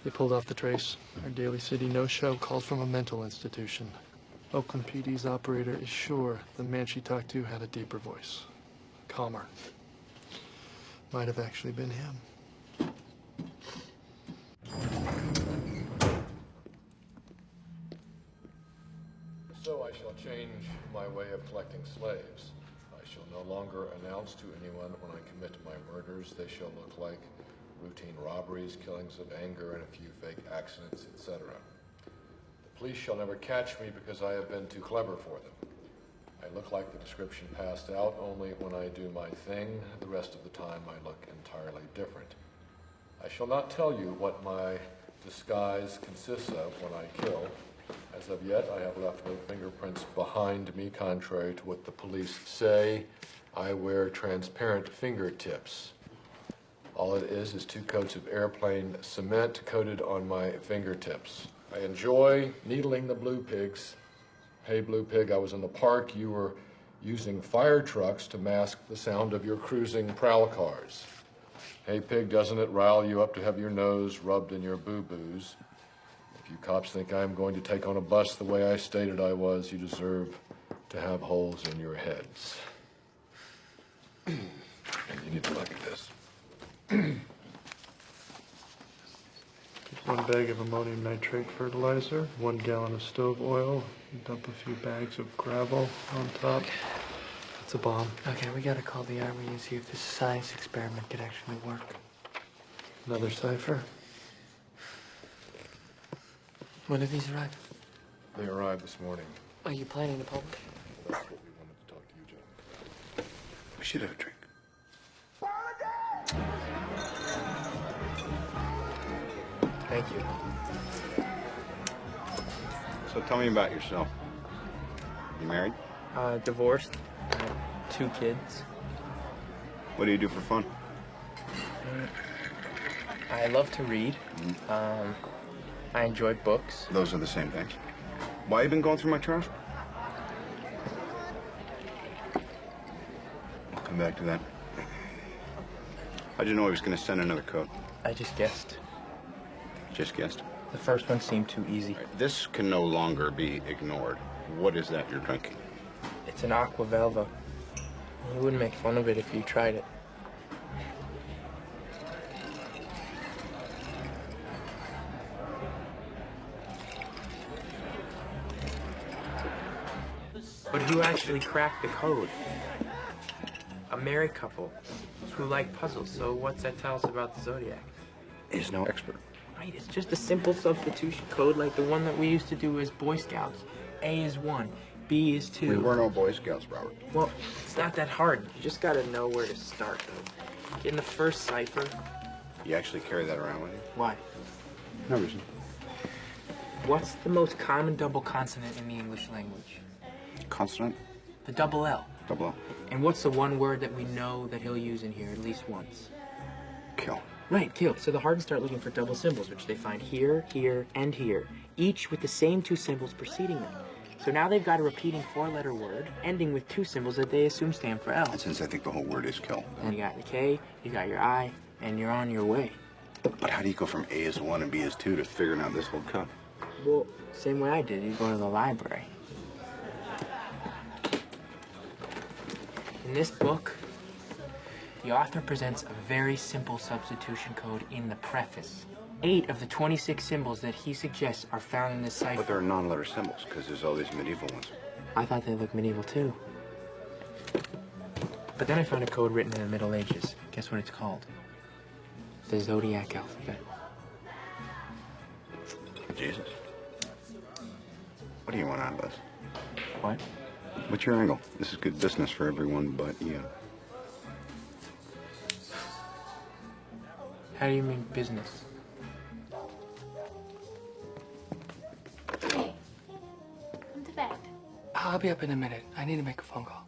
They pulled off the trace. Our Daly City no-show called from a mental institution. Oakland PD's operator is sure the man she talked to had a deeper voice. Calmer. Might have actually been him. So I shall change my way of collecting slaves. I shall no longer announce to anyone when I commit my murders. They shall look like routine robberies, killings of anger, and a few fake accidents, etc. The police shall never catch me because I have been too clever for them. I look like the description passed out only when I do my thing. The rest of the time I look entirely different. I shall not tell you what my disguise consists of when I kill. As of yet, I have left no fingerprints behind me, contrary to what the police say. I wear transparent fingertips. All it is 2 coats of airplane cement coated on my fingertips. I enjoy needling the blue pigs. Hey, blue pig, I was in the park. You were using fire trucks to mask the sound of your cruising prowl cars. Hey, pig, doesn't it rile you up to have your nose rubbed in your boo-boos? If you cops think I'm going to take on a bus the way I stated I was, you deserve to have holes in your heads. And you need to look at this. One bag of ammonium nitrate fertilizer, 1 gallon of stove oil, dump a few bags of gravel on top. It's a bomb. Okay, we gotta call the army and see if this science experiment could actually work. Another cipher. When did these arrive? They arrived this morning. Are you planning to publish? That's what we wanted to talk to you, Joe. We should have a drink. Holiday! Thank you. So tell me about yourself. You married? Divorced. I have 2 kids. What do you do for fun? I love to read. I enjoy books. Those are the same things. Why you been going through my trash? I'll come back to that. How'd you know he was going to send another code? I just guessed. Just guessed? The first one seemed too easy. Right, this can no longer be ignored. What is that you're drinking? It's an Aqua Velva. You wouldn't make fun of it if you tried it. But who actually cracked the code? A married couple who like puzzles. So what's that tell us about the Zodiac? He's no expert. Right, it's just a simple substitution code like the one that we used to do as Boy Scouts. A is 1, B is 2. We were no Boy Scouts, Robert. Well, it's not that hard. You just gotta know where to start, though. Get in the first cipher. You actually carry that around with you? Why? No reason. What's the most common double consonant in the English language? Consonant? The double L. Double L. And what's the one word that we know that he'll use in here at least once? Kill. Right, kill. So the Hardens start looking for double symbols, which they find here, here, and here, each with the same 2 symbols preceding them. So now they've got a repeating 4-letter word, ending with 2 symbols that they assume stand for L. And since I think the whole word is kill. And you got the K, you got your I, and you're on your way. But how do you go from A is 1 and B is 2 to figuring out this whole code? Well, same way I did. You go to the library. In this book, the author presents a very simple substitution code in the preface. 8 of the 26 symbols that he suggests are found in this cipher. But they're non-letter symbols, because there's all these medieval ones. I thought they looked medieval, too. But then I found a code written in the Middle Ages. Guess what it's called? The Zodiac alphabet. Jesus. What do you want out of this? What? What's your angle? This is good business for everyone but you. How do you mean business? Hey, come to bed. I'll be up in a minute. I need to make a phone call.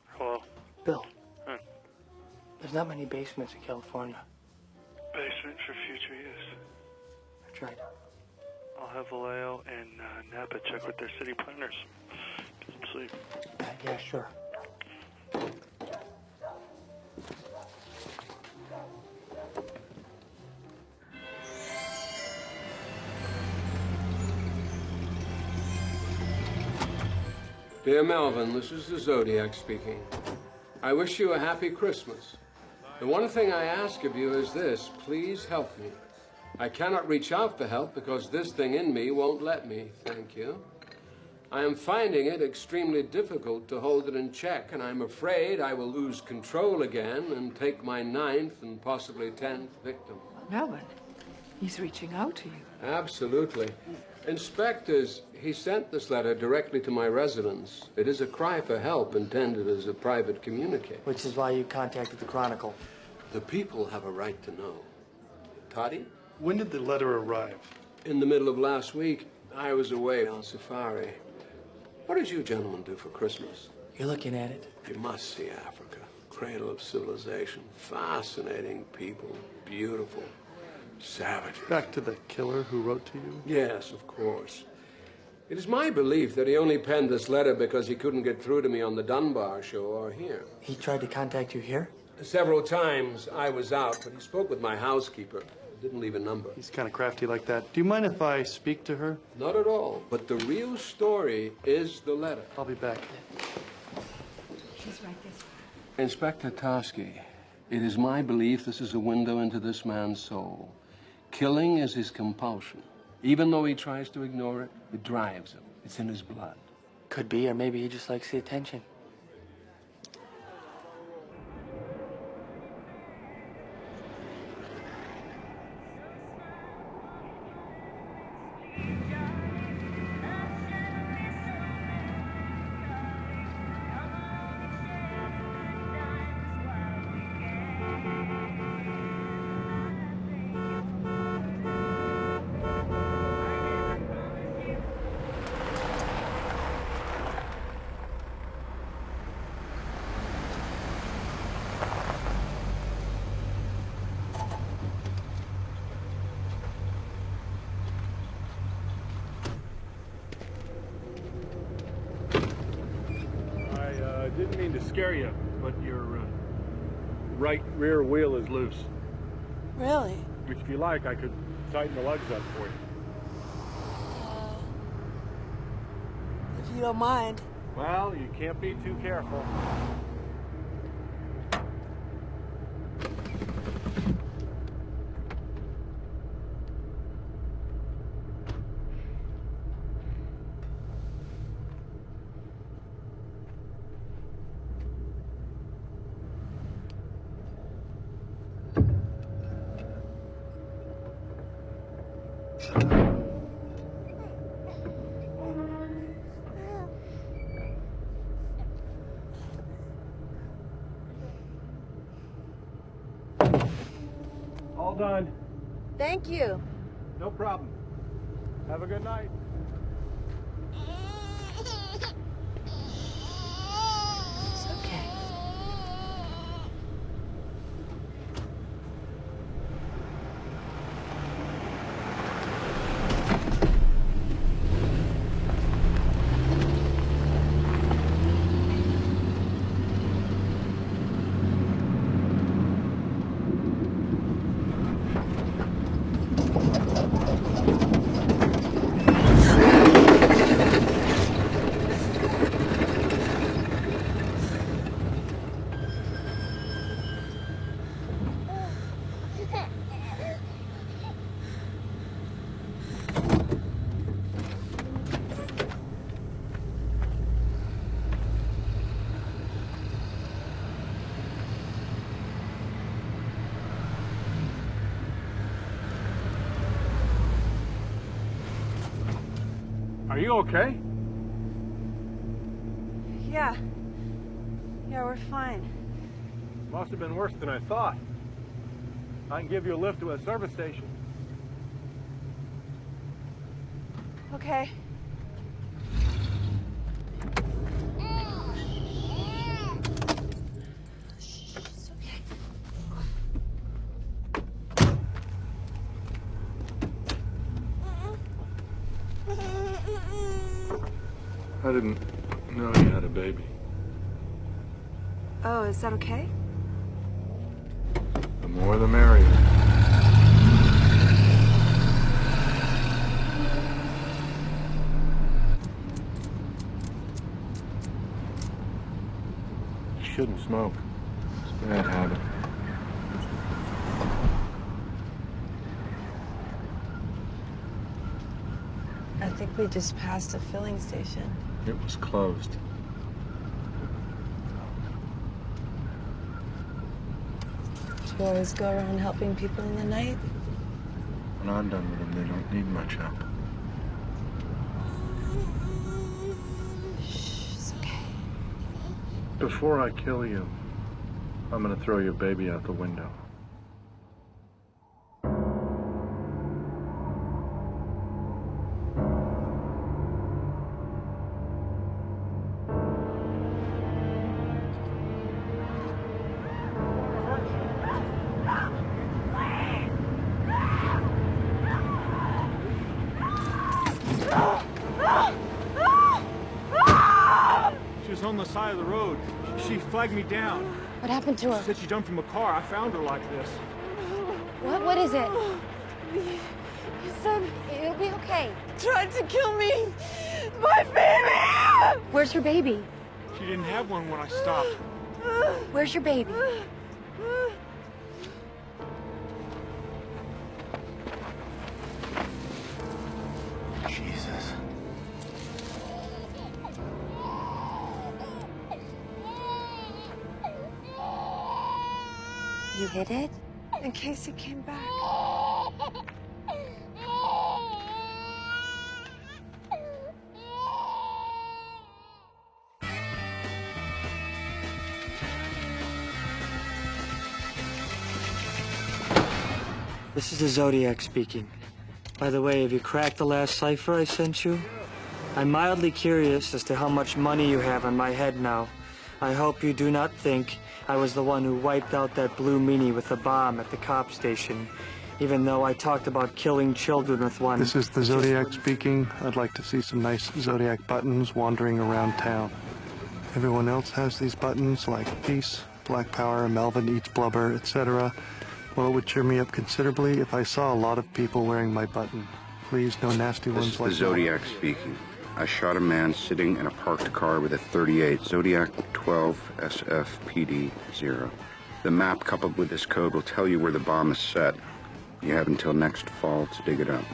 Hello? Bill. Huh. There's not many basements in California. Basement for future use. That's right. I'll have Vallejo and Napa check with their city planners. Get some sleep. Yeah, sure. Dear Melvin, this is the Zodiac speaking. I wish you a happy Christmas. The one thing I ask of you is this: please help me. I cannot reach out for help because this thing in me won't let me, thank you. I am finding it extremely difficult to hold it in check, and I'm afraid I will lose control again and take my 9th and possibly 10th victim. Melvin, he's reaching out to you. Absolutely. Inspectors, he sent this letter directly to my residence. It is a cry for help intended as a private communique. Which is why you contacted the Chronicle. The people have a right to know. Toddy? When did the letter arrive? In the middle of last week. I was away on safari. What did you gentlemen do for Christmas? You're looking at it. You must see Africa. Cradle of civilization. Fascinating people. Beautiful. Savages. Back to the killer who wrote to you? Yes, of course. It is my belief that he only penned this letter because he couldn't get through to me on the Dunbar show or here. He tried to contact you here? Several times I was out, but he spoke with my housekeeper. Didn't leave a number. He's kind of crafty like that. Do you mind if I speak to her? Not at all. But the real story is the letter. I'll be back. She's right this way. Inspector Toski, it is my belief this is a window into this man's soul. Killing is his compulsion. Even though he tries to ignore it, it drives him. It's in his blood. Could be, or maybe he just likes the attention. Didn't mean to scare you, but your right rear wheel is loose. Really? Which, if you like, I could tighten the lugs up for you. If you don't mind. Well, you can't be too careful. All done. Thank you. No problem. Have a good night. It's okay. Are you okay? Yeah. Yeah, we're fine. Must have been worse than I thought. I can give you a lift to a service station. Okay. It's okay. I didn't know you had a baby. Oh, is that okay? The more the merrier. You shouldn't smoke. It's a bad habit. I think we just passed a filling station. It was closed. Do you always go around helping people in the night? When I'm done with them, they don't need much help. Shh, it's okay. Before I kill you, I'm gonna throw your baby out the window. She was on the side of the road. She flagged me down. What happened to her? She said she jumped from a car. I found her like this. What is it? Your son It'll be okay. tried to kill me. My baby! Where's your baby? She didn't have one when I stopped. Where's your baby? Jesus. You hid it? In case he came back. This is the Zodiac speaking. By the way, have you cracked the last cipher I sent you? I'm mildly curious as to how much money you have on my head now. I hope you do not think I was the one who wiped out that blue meanie with a bomb at the cop station, even though I talked about killing children with one. This is the Zodiac speaking. I'd like to see some nice Zodiac buttons wandering around town. Everyone else has these buttons like peace, black power, Melvin eats blubber, etc. Well, it would cheer me up considerably if I saw a lot of people wearing my button. Please, no nasty ones like that. This is the Zodiac speaking. I shot a man sitting in a parked car with a .38, Zodiac 12 SFPD 0. The map coupled with this code will tell you where the bomb is set. You have until next fall to dig it up.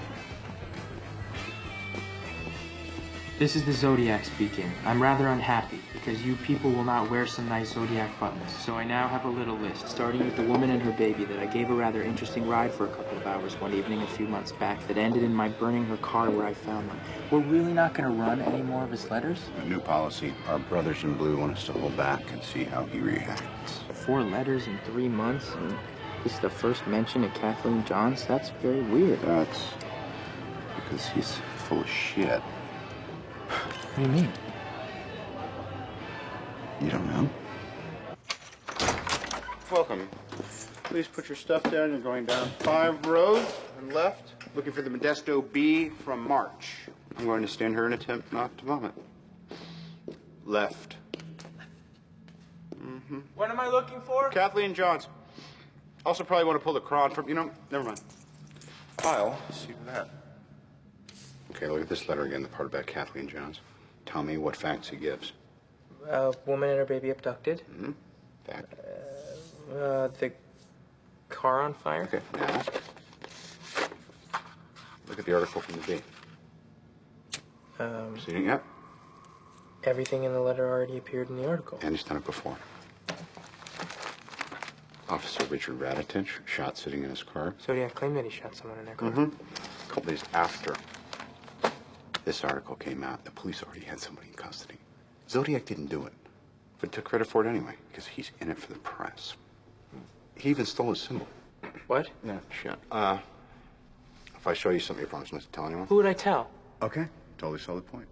This is the Zodiac speaking. I'm rather unhappy because you people will not wear some nice Zodiac buttons. So I now have a little list, starting with the woman and her baby that I gave a rather interesting ride for a couple of hours one evening a few months back that ended in my burning her car where I found them. We're really not going to run any more of his letters? A new policy. Our brothers in blue want us to hold back and see how he reacts. 4 letters in 3 months, and this is the first mention of Kathleen Johns? That's very weird. That's because he's full of shit. What do you mean? You don't know? Welcome. Please put your stuff down. You're going down 5 rows and left, looking for the Modesto B from March. I'm going to stand her and attempt not to vomit. Left. What am I looking for? Kathleen Johns. Also probably want to pull the cron from, never mind. I'll see to that. Okay, look at this letter again, the part about Kathleen Johns. Tell me what facts he gives. A woman and her baby abducted. Mm-hmm. Fact. The car on fire. Okay, now, look at the article from the B. Seen it yet? Everything in the letter already appeared in the article. And he's done it before. Officer Richard Raditich, shot sitting in his car. Zodiac claimed that he shot someone in their car. A couple days after this article came out, the police already had somebody in custody. Zodiac didn't do it, but took credit for it anyway, because he's in it for the press. He even stole his symbol. What? Yeah, shit. If I show you something, you promise not to tell anyone? Who would I tell? Okay, totally solid point.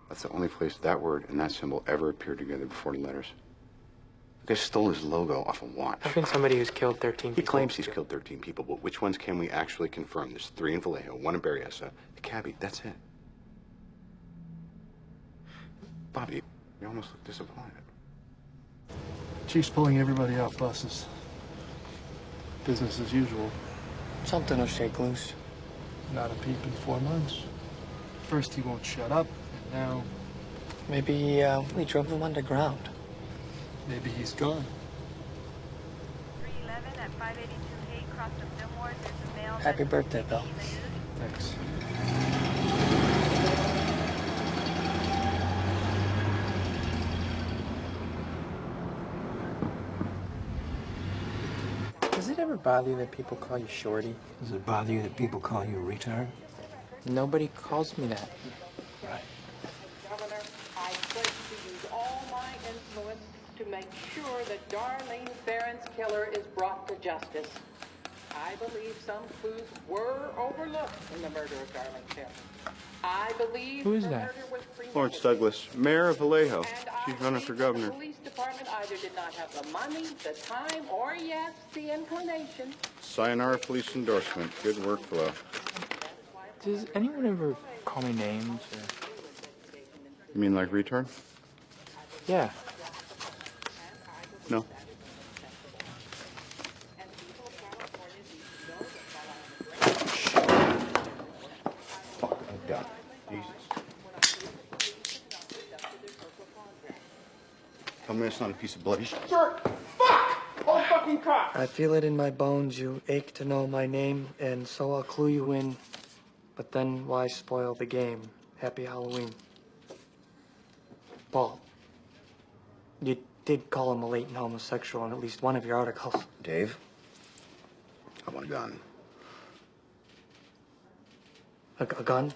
That's the only place that word and that symbol ever appeared together before the letters. The guy stole his logo off a watch. How can somebody who's killed 13 people... He claims he's killed 13 people, but which ones can we actually confirm? There's 3 in Vallejo, 1 in Berryessa, a cabbie, that's it. Bobby, you almost look disappointed. Chief's pulling everybody off buses. Business as usual. Something will shake loose. Not a peep in 4 months. First he won't shut up, and now... Maybe we drove him underground. Maybe he's gone. 311 at 582 Hay, cross of Fillmore. There's a male... Happy birthday, Bill. Thanks. Does it ever bother you that people call you Shorty? Does it bother you that people call you a retard? Nobody calls me that. Right. Governor, I pledge to use all my influence to make sure that Darlene Farron's killer is brought to justice. I believe some clues were overlooked in the murder of Darlene Farron. I believe Who is her that? murder was premeditated. Florence Douglas, mayor of Vallejo. She's running for governor. The police department either did not have the money, the time, or yes, the inclination. Sayonara police endorsement. Good workflow. Does anyone ever call me names? Or... You mean like retard? Yeah. No. Tell me it's not a piece of bloody shit. Sir, fuck! All fucking cops! I feel it in my bones. You ache to know my name, and so I'll clue you in. But then why spoil the game? Happy Halloween. Paul, you did call him a latent homosexual in at least one of your articles. Dave, I want a gun. A gun?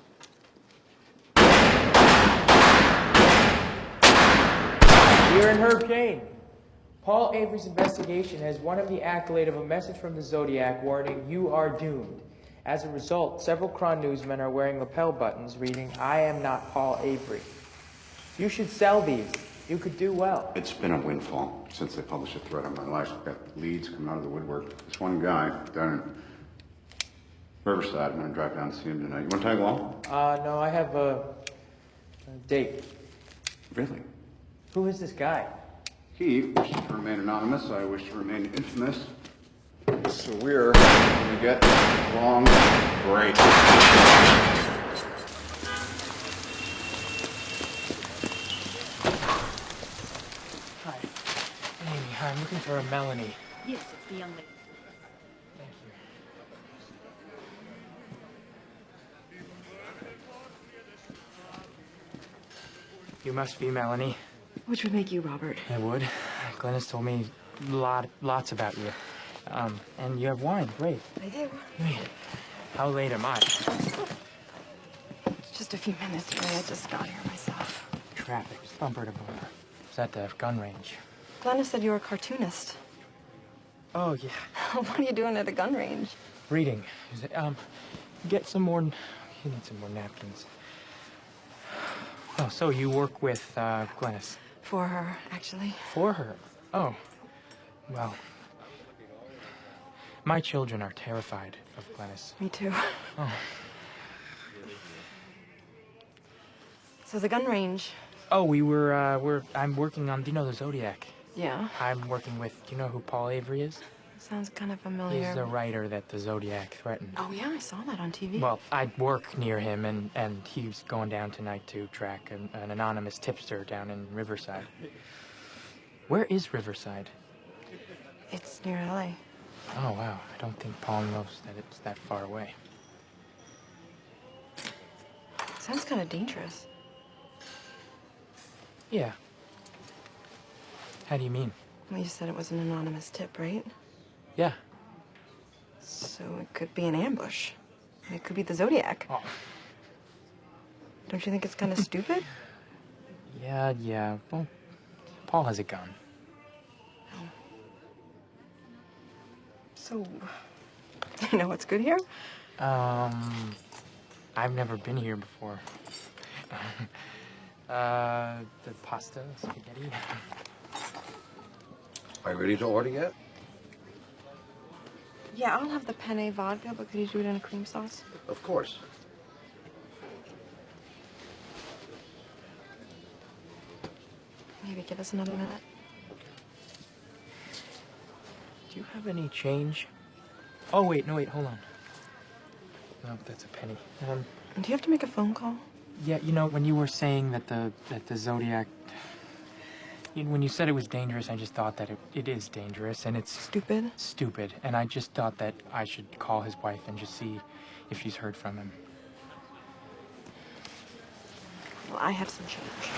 You're in Herb Kane. Paul Avery's investigation has won him the accolade of a message from the Zodiac warning, "You are doomed." As a result, several Cron newsmen are wearing lapel buttons reading, "I am not Paul Avery." You should sell these. You could do well. It's been a windfall since they published a threat on my life. I've got leads coming out of the woodwork. This one guy down in Riverside. I'm gonna drive down to see him tonight. You wanna tag along? No, I have a date. Really? Who is this guy? He wishes to remain anonymous. I wish to remain infamous. So we're gonna get along great. Hi. Amy, hi. I'm looking for a Melanie. Yes, it's the young lady. Thank you. You must be Melanie. Which would make you Robert. I would. Glennis told me lots about you. And you have wine. Great. I do. Wait, how late am I? It's just a few minutes, really. I just got here myself. Traffic, bumper to bumper. Is that the gun range? Glennis said you were a cartoonist. Oh, yeah. What are you doing at a gun range? Reading. Get some more... You need some more napkins. Oh, so you work with, Glennis? For her, actually. For her? Oh. Well... My children are terrified of Glennis. Me too. Oh. So the gun range. Oh, I'm working on, do you know the Zodiac? Yeah. I'm working with, do you know who Paul Avery is? Sounds kind of familiar. He's the writer that the Zodiac threatened. Oh, yeah, I saw that on TV. Well, I work near him, and he's going down tonight to track an anonymous tipster down in Riverside. Where is Riverside? It's near LA. Oh, wow. I don't think Paul knows that it's that far away. Sounds kind of dangerous. Yeah. How do you mean? Well, you said it was an anonymous tip, right? Yeah. So it could be an ambush. It could be the Zodiac. Oh. Don't you think it's kind of stupid? Yeah. Well, Paul has a gun. So, you know what's good here? I've never been here before. The pasta, spaghetti. Are you ready to order yet? Yeah, I'll have the penne vodka, but could you do it in a cream sauce? Of course. Maybe give us another minute. Do you have any change? Oh, wait, hold on. No, that's a penny. Do you have to make a phone call? Yeah, you know, when you were saying that the Zodiac... When you said it was dangerous, I just thought that it is dangerous, and it's... Stupid? Stupid, and I just thought that I should call his wife and just see if she's heard from him. Well, I have some change.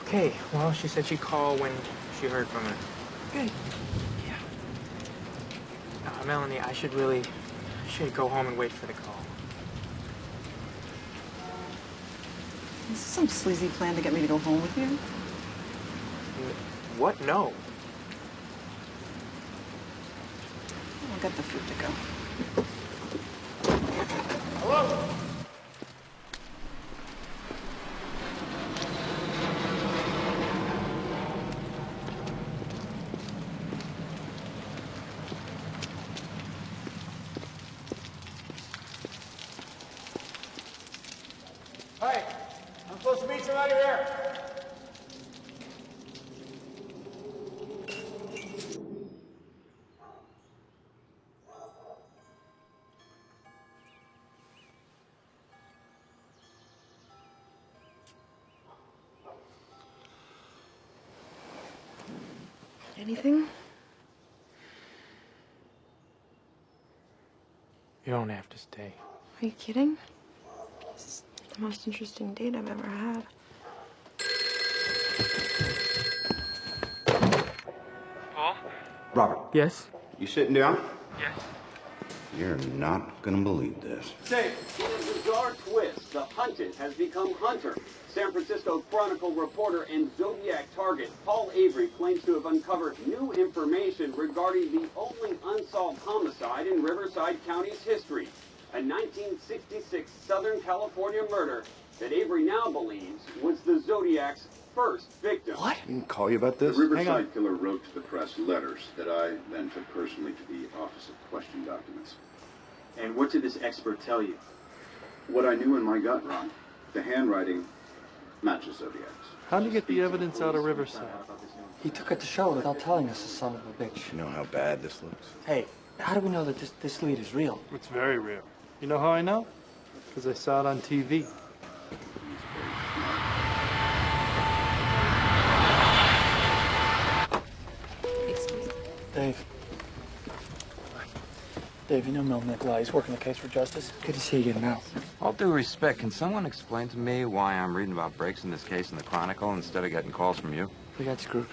Okay, well, she said she'd call when she heard from her. Good. Yeah. Melanie, I should go home and wait for the call. Is this some sleazy plan to get me to go home with you? What? No. I'll get the food to go. Hello? Hey, I'm supposed to meet somebody here. Anything? You don't have to stay. Are you kidding? This is the most interesting date I've ever had. Paul? Robert. Yes? You sitting down? Yes. You're not gonna believe this. Say, where's the dark twist. The hunted has become hunter. San Francisco Chronicle reporter and Zodiac target Paul Avery claims to have uncovered new information regarding the only unsolved homicide in Riverside County's history. A 1966 Southern California murder that Avery now believes was the Zodiac's first victim. What? I can call you about this? The Riverside killer wrote to the press letters that I then took personally to the Office of Question documents. And what did this expert tell you? What I knew in my gut, Ron. The handwriting matches Zodiac's. How'd you get the evidence out of Riverside? He took it to show without telling us, the son of a bitch. You know how bad this looks? Hey, how do we know that this lead is real? It's very real. You know how I know? Because I saw it on TV. Dave. Dave, you know Mel Nikolai. He's working the case for justice. Good to see you again, Mel. All due respect, can someone explain to me why I'm reading about breaks in this case in the Chronicle instead of getting calls from you? We got screwed.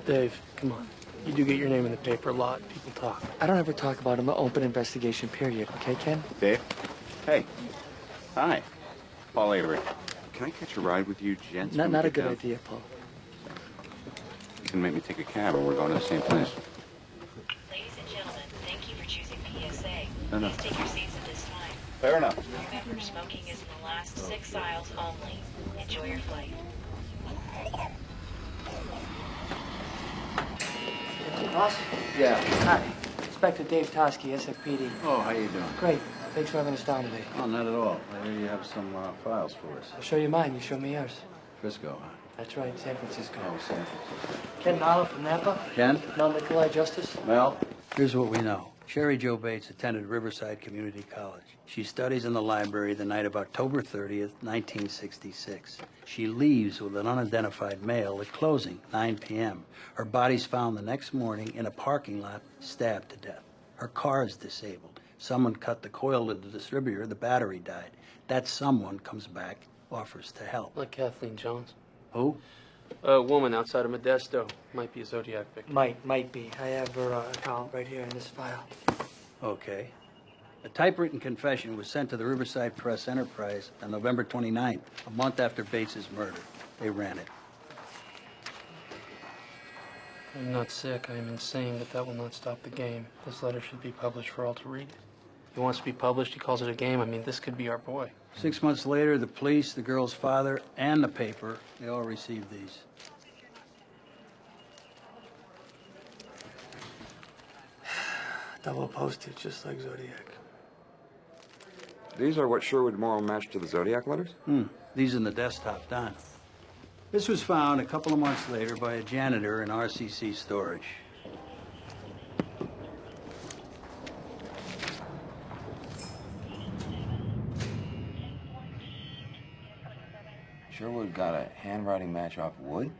Dave, come on. You do get your name in the paper a lot. People talk. I don't ever talk about an open investigation, period. Okay, Ken? Dave? Hey. Hi. Paul Avery. Can I catch a ride with you, gents? Not a good idea, Paul. You can make me take a cab and we're going to the same place. Ladies and gentlemen, thank you for choosing PSA. No. Please take your seats at this time. Fair enough. Remember, smoking is in the last 6 aisles only. Enjoy your flight. Boss? Yeah. Hi. Inspector Dave Tosky, SFPD. Oh, how you doing? Great. Thanks for having us down today. Oh, not at all. I hear you have some files for us. I'll show you mine. You show me yours. Frisco, huh? That's right, San Francisco. Oh, San Francisco. Ken Nala from Napa. Ken? Mel Nikolai Justice. Mel? Here's what we know. Sherry Jo Bates attended Riverside Community College. She studies in the library the night of October 30th, 1966. She leaves with an unidentified male at closing, 9 p.m. Her body's found the next morning in a parking lot, stabbed to death. Her car is disabled. Someone cut the coil of the distributor, the battery died. That someone comes back, offers to help. Like Kathleen Jones. Who? A woman outside of Modesto. Might be a Zodiac victim. Might be. I have her account right here in this file. Okay. A typewritten confession was sent to the Riverside Press Enterprise on November 29th, a month after Bates's murder. They ran it. I'm not sick, I am insane, but that will not stop the game. This letter should be published for all to read. He wants to be published, he calls it a game. I mean, this could be our boy. 6 months later, the police, the girl's father, and the paper, they all received these. Double posted, just like Zodiac. These are what Sherwood Morrow matched to the Zodiac letters? These in the desktop, Don. This was found a couple of months later by a janitor in RCC storage. Sherwood got a handwriting match off wood?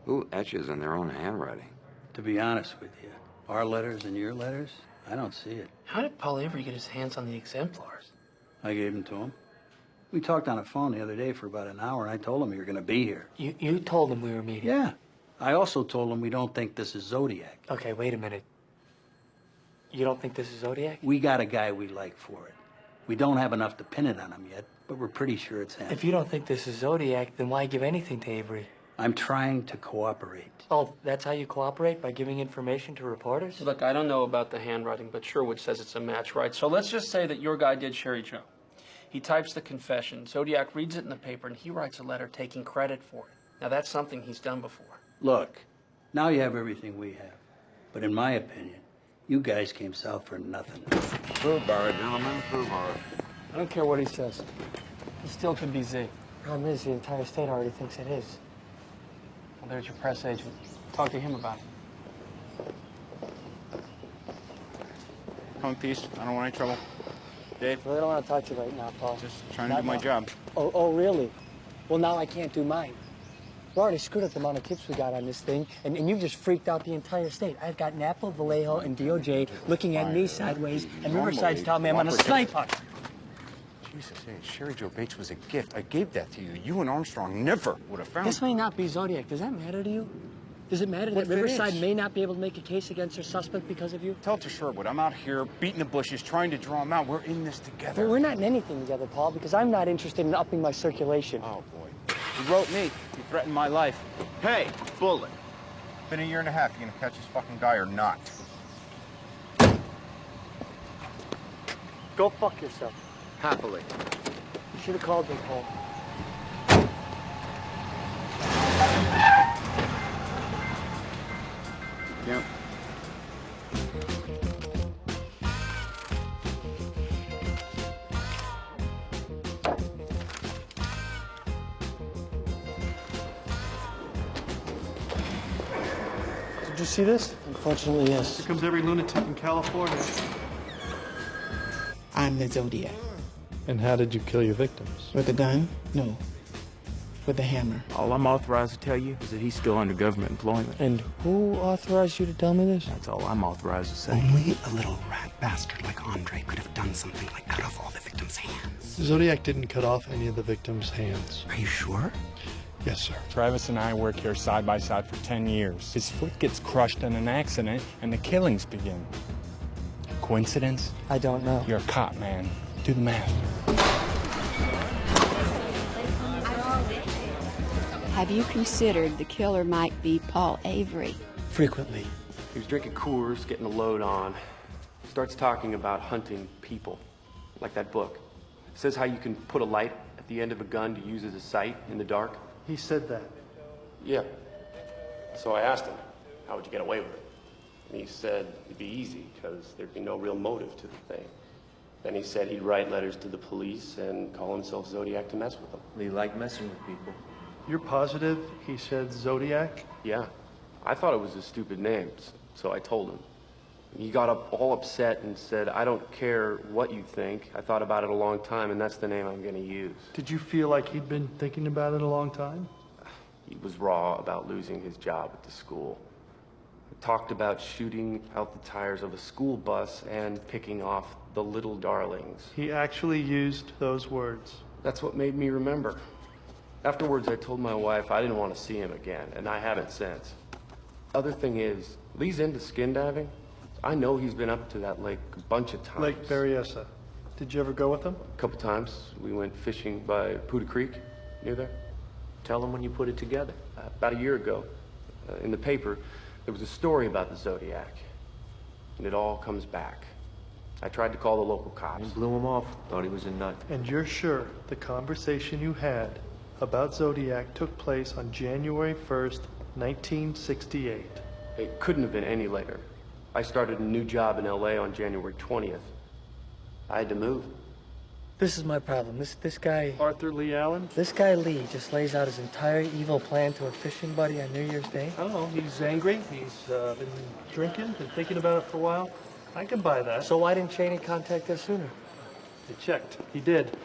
Who etches in their own handwriting? To be honest with you, our letters and your letters, I don't see it. How did Paul Avery get his hands on the exemplars? I gave them to him. We talked on the phone the other day for about an hour, and I told him you were going to be here. You told him we were meeting? Yeah. I also told him we don't think this is Zodiac. Okay, wait a minute. You don't think this is Zodiac? We got a guy we like for it. We don't have enough to pin it on him yet, but we're pretty sure it's him. If you don't think this is Zodiac, then why give anything to Avery? I'm trying to cooperate. Oh, that's how you cooperate? By giving information to reporters? Look, I don't know about the handwriting, but Sherwood says it's a match, right? So let's just say that your guy did Sherry Jo. He types the confession, Zodiac reads it in the paper, and he writes a letter taking credit for it. Now, that's something he's done before. Look, now you have everything we have. But in my opinion, you guys came south for nothing. Prove bar, gentlemen, prove bar. I don't care what he says. He still could be Z. Problem is, the entire state already thinks it is. Well, there's your press agent. Talk to him about it. Come in peace. I don't want any trouble. Dave? I really don't want to talk to you right now, Paul. Just trying to do my job. Oh, really? Well, now I can't do mine. We already screwed up the amount of tips we got on this thing, and you've just freaked out the entire state. I've got Napa, Vallejo, and DOJ looking at me sideways, and Riverside's telling me I'm on a sniper. Jesus, hey, Sherry Jo Bates was a gift. I gave that to you. You and Armstrong never would have found This may not be Zodiac. Does that matter to you? Does it matter What that if it Riverside is? may not be able to make a case against their suspect because of you? Tell it to Sherwood. I'm out here beating the bushes, trying to draw him out. We're in this together. Well, we're not in anything together, Paul, because I'm not interested in upping my circulation. Oh, boy. You wrote me. You threatened my life. Hey, Bullet. Been a year and a half. You gonna catch this fucking guy or not? Go fuck yourself. Happily. You should have called me, Paul. Yep. Did you see this? Unfortunately, yes. Here comes every lunatic in California. I'm the Zodiac. And how did you kill your victims? With a gun? No. With a hammer. All I'm authorized to tell you is that he's still under government employment. And who authorized you to tell me this? That's all I'm authorized to say. Only a little rat bastard like Andre could have done something like cut off all the victims' hands. Zodiac didn't cut off any of the victims' hands. Are you sure? Yes, sir. Travis and I work here side by side for 10 years. His foot gets crushed in an accident, and the killings begin. Coincidence? I don't know. You're a cop, man. Do the math. Have you considered the killer might be Paul Avery? Frequently. He was drinking Coors, getting a load on. Starts talking about hunting people, like that book. Says how you can put a light at the end of a gun to use as a sight in the dark. He said that. Yeah. So I asked him, how would you get away with it? And he said it'd be easy, because there'd be no real motive to the thing. Then he said he'd write letters to the police and call himself Zodiac to mess with them. He liked messing with people. You're positive he said Zodiac? Yeah. I thought it was a stupid name, so I told him. He got up all upset and said, I don't care what you think. I thought about it a long time, and that's the name I'm going to use. Did you feel like he'd been thinking about it a long time? He was raw about losing his job at the school. He talked about shooting out the tires of a school bus and picking off the little darlings. He actually used those words. That's what made me remember. Afterwards, I told my wife I didn't want to see him again, and I haven't since. Other thing is, Lee's into skin diving. I know he's been up to that lake a bunch of times. Lake Berryessa. Did you ever go with him? A couple times. We went fishing by Poudre Creek, near there. Tell him when you put it together. About a year ago, in the paper, there was a story about the Zodiac. And it all comes back. I tried to call the local cops. You blew him off. Thought he was a nut. And you're sure the conversation you had about Zodiac took place on January 1st, 1968? It couldn't have been any later. I started a new job in LA on January 20th. I had to move. This is my problem. This guy... Arthur Lee Allen? This guy Lee just lays out his entire evil plan to a fishing buddy on New Year's Day. I don't know. He's angry. He's been drinking and thinking about it for a while. I can buy that. So why didn't Cheney contact us sooner? They checked. He did.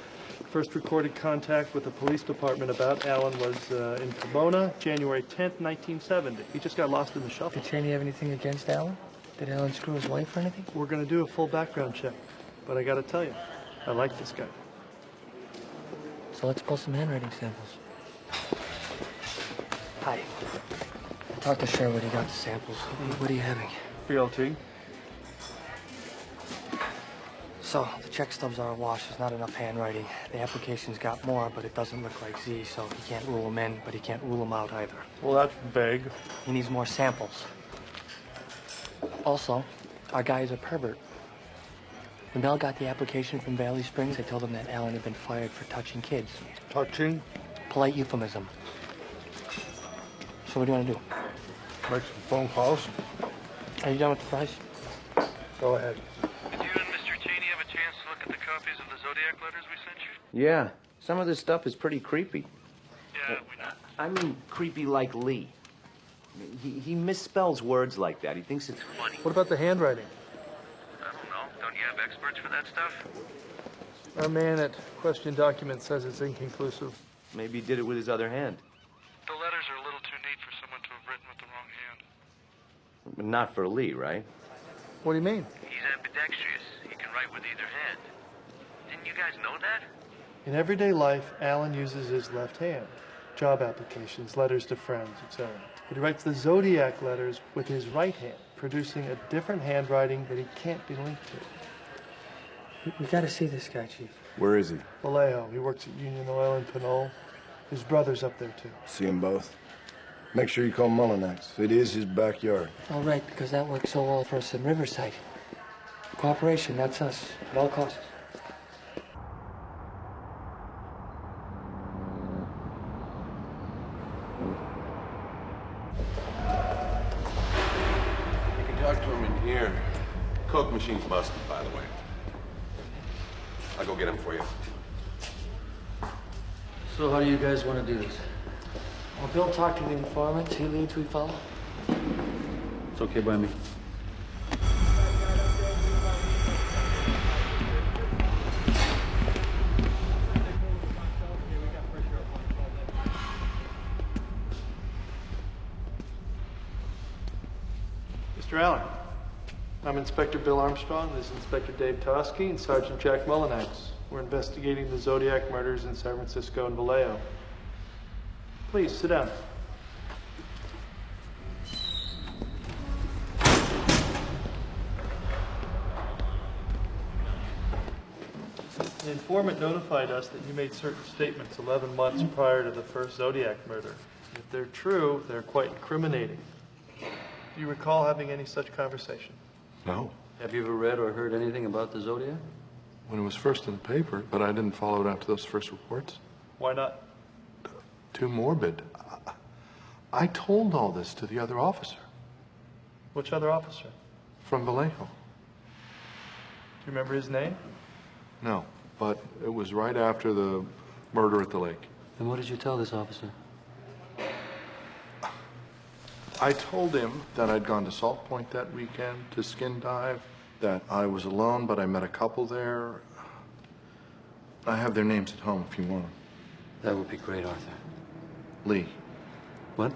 First recorded contact with the police department about Allen was in Pomona, January 10th, 1970. He just got lost in the shuffle. Did Cheney have anything against Allen? Did Allen screw his wife or anything? We're going to do a full background check. But I got to tell you, I like this guy. So let's pull some handwriting samples. Hi. I talked to Sherwood. He got the samples. What are you having? BLT. So, the check stubs are awash. There's not enough handwriting. The application's got more, but it doesn't look like Z, so he can't rule them in, but he can't rule them out either. Well, that's vague. He needs more samples. Also, our guy is a pervert. When Mel got the application from Valley Springs, I told him that Allen had been fired for touching kids. Touching? Polite euphemism. So what do you want to do? Make some phone calls. Are you done with the fries? Go ahead. Did you and Mr. Cheney have a chance to look at the copies of the Zodiac letters we sent you? Yeah, some of this stuff is pretty creepy. Yeah, we know. I mean, creepy like Lee. He misspells words like that. He thinks it's funny. What about the handwriting? I don't know. Don't you have experts for that stuff? Our man at Question Document says it's inconclusive. Maybe he did it with his other hand. The letters are a little too neat for someone to have written with the wrong hand. But not for Lee, right? What do you mean? He's ambidextrous. He can write with either hand. Didn't you guys know that? In everyday life, Allen uses his left hand. job applications, letters to friends, etc. But he writes the Zodiac letters with his right hand, producing a different handwriting that he can't be linked to. We gotta see this guy, Chief. Where is he? Vallejo. He works at Union Oil in Pinole. His brother's up there, too. See them both. Make sure you call Mullinax. It is his backyard. All right, because that works so well for us in Riverside. Cooperation, that's us, at all costs. You can talk to him in here. Coke machine's busted, by the way. I'll go get him for you. So how do you guys want to do this? Well, Bill talked to the informant. He leads, we follow. It's okay by me. Mr. Allen, I'm Inspector Bill Armstrong. This is Inspector Dave Tosky and Sergeant Jack Mullinax. We're investigating the Zodiac murders in San Francisco and Vallejo. Please, sit down. The informant notified us that you made certain statements 11 months prior to the first Zodiac murder. If they're true, they're quite incriminating. Do you recall having any such conversation? No. Have you ever read or heard anything about the Zodiac? When it was first in the paper, but I didn't follow it after those first reports. Why not? Too morbid. I told all this to the other officer. Which other officer? From Vallejo. Do you remember his name? No, but it was right after the murder at the lake. And what did you tell this officer? I told him that I'd gone to Salt Point that weekend to skin dive, that I was alone, but I met a couple there. I have their names at home if you want them. That would be great, Arthur. Lee. What?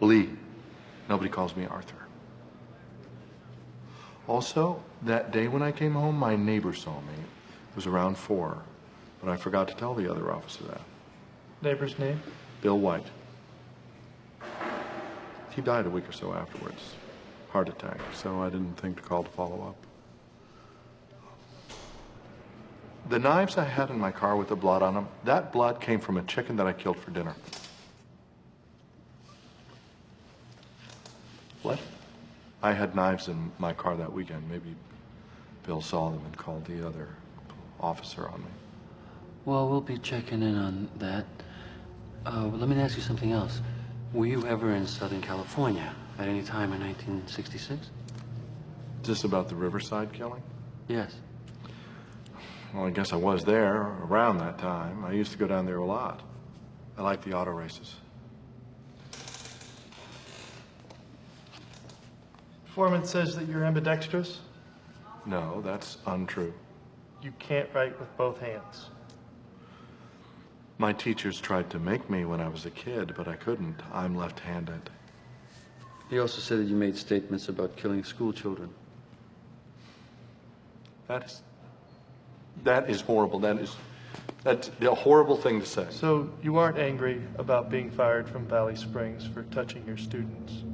Lee. Nobody calls me Arthur. Also, that day when I came home, my neighbor saw me. It was around 4, but I forgot to tell the other officer that. Neighbor's name? Bill White. He died a week or so afterwards. Heart attack, so I didn't think to call to follow up. The knives I had in my car with the blood on them, that blood came from a chicken that I killed for dinner. What? I had knives in my car that weekend. Maybe Bill saw them and called the other officer on me. Well, we'll be checking in on that. Let me ask you something else. Were you ever in Southern California at any time in 1966? Is this about the Riverside killing? Yes. Well, I guess I was there around that time. I used to go down there a lot. I like the auto races. Foreman says that you're ambidextrous. No, that's untrue. You can't write with both hands. My teachers tried to make me when I was a kid, but I couldn't. I'm left-handed. He also said that you made statements about killing school children. That is horrible. That's a horrible thing to say. So you aren't angry about being fired from Valley Springs for touching your students?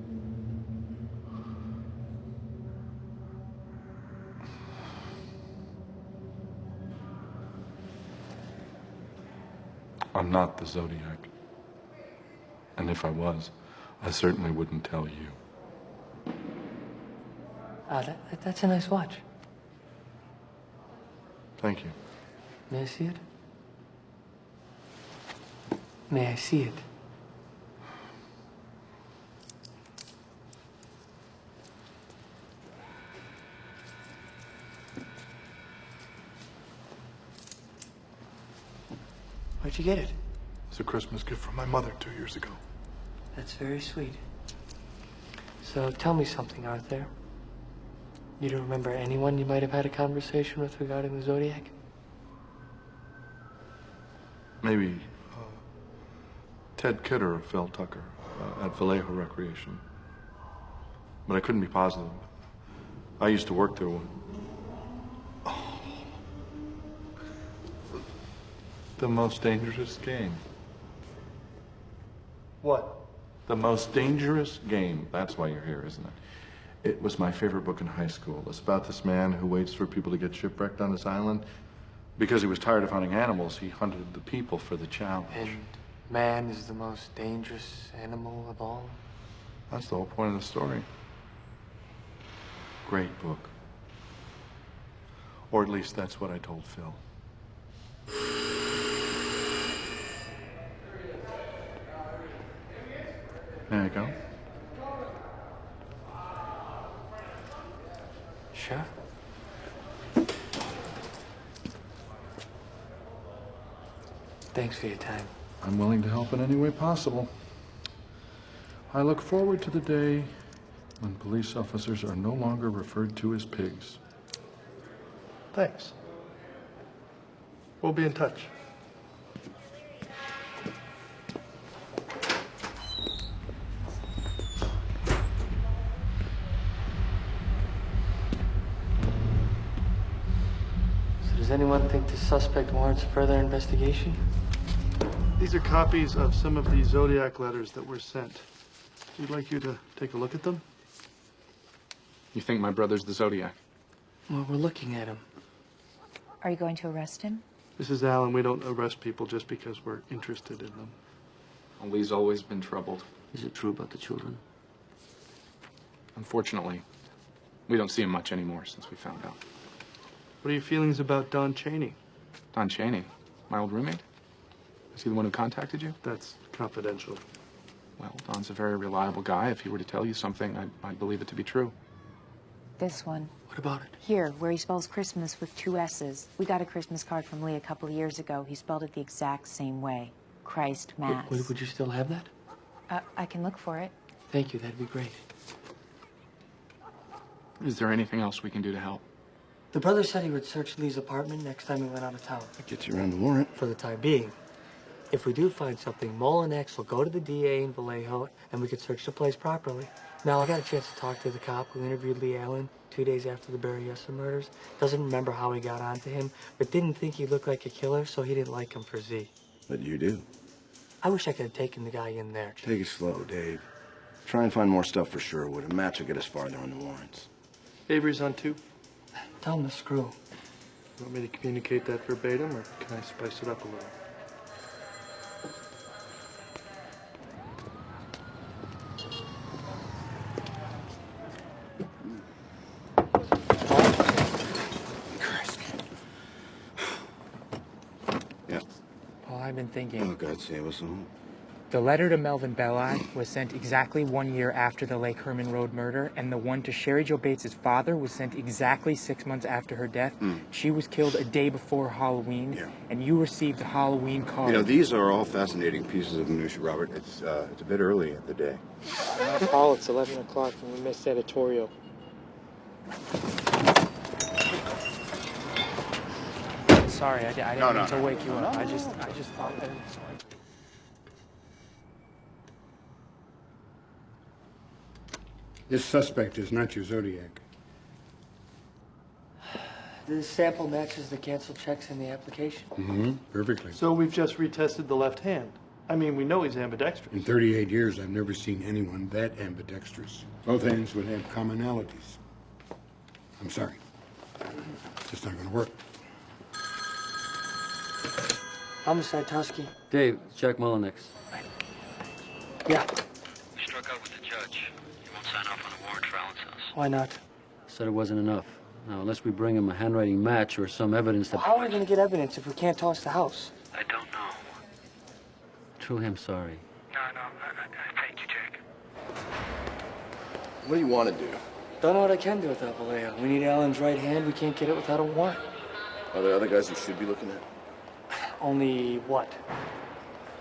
I'm not the Zodiac. And if I was, I certainly wouldn't tell you. That's a nice watch. Thank you. May I see it? May I see it? Where'd you get it? It's a Christmas gift from my mother 2 years ago. That's very sweet. So tell me something, Arthur. You don't remember anyone you might have had a conversation with regarding the Zodiac? Maybe Ted Kidder or Phil Tucker at Vallejo Recreation. But I couldn't be positive. I used to work there. The most dangerous game. What? The Most Dangerous Game. That's why you're here, isn't it? It was my favorite book in high school. It's about this man who waits for people to get shipwrecked on his island. Because he was tired of hunting animals, he hunted the people for the challenge. And man is the most dangerous animal of all? That's the whole point of the story. Great book. Or at least that's what I told Phil. There you go. Sure. Thanks for your time. I'm willing to help in any way possible. I look forward to the day when police officers are no longer referred to as pigs. Thanks. We'll be in touch. So does anyone think the suspect warrants further investigation? These are copies of some of the Zodiac letters that were sent. We'd like you to take a look at them. You think my brother's the Zodiac? Well, we're looking at him. Are you going to arrest him? Mrs. Allen, we don't arrest people just because we're interested in them. Well, Lee's always been troubled. Is it true about the children? Unfortunately, we don't see him much anymore since we found out. What are your feelings about Don Chaney? Don Chaney? My old roommate? Is he the one who contacted you? That's confidential. Well, Don's a very reliable guy. If he were to tell you something, I'd believe it to be true. This one. What about it? Here, where he spells Christmas with 2 S's. We got a Christmas card from Lee a couple of years ago. He spelled it the exact same way. Christ Mass. Would you still have that? I can look for it. Thank you, that'd be great. Is there anything else we can do to help? The brother said he would search Lee's apartment next time he went out of town. That gets you around the warrant. For the time being. If we do find something, Mole and X will go to the DA in Vallejo, and we could search the place properly. Now, I got a chance to talk to the cop who interviewed Lee Allen 2 days after the Berryessa murders. Doesn't remember how he got onto him, but didn't think he looked like a killer, so he didn't like him for Z. But you do. I wish I could have taken the guy in there. Take it slow, Dave. Try and find more stuff for Sherwood. A match will get us farther on the warrants. Avery's on 2. Tell him to screw. You want me to communicate that verbatim, or can I spice it up a little? Paul, I've been thinking. Oh, God save us all. The letter to Melvin Belli was sent exactly 1 year after the Lake Herman Road murder, and the one to Sherry Jo Bates' father was sent exactly 6 months after her death. She was killed a day before Halloween, and you received a Halloween card. You know, these are all fascinating pieces of minutia, Robert. It's a bit early in the day. Paul, it's 11 o'clock and we missed editorial. Sorry, I didn't mean to wake you up. I just thought that. This suspect is not your Zodiac. The sample matches the canceled checks in the application. Mm-hmm. Perfectly. So we've just retested the left hand. I mean, we know he's ambidextrous. In 38 years, I've never seen anyone that ambidextrous. Both hands would have commonalities. I'm sorry. It's just not going to work. Homicide, Tusky. Dave, check Mullenix. Yeah. We struck out with the judge. He won't sign off on a warrant for Allen's house. Why not? Said it wasn't enough. Now, unless we bring him a handwriting match or some evidence that... How are we going to get evidence if we can't toss the house? I don't know. True him sorry. No, I thank you, Jake. What do you want to do? Don't know what I can do without Vallejo. We need Allen's right hand. We can't get it without a warrant. Are there other guys we should be looking at? Only what?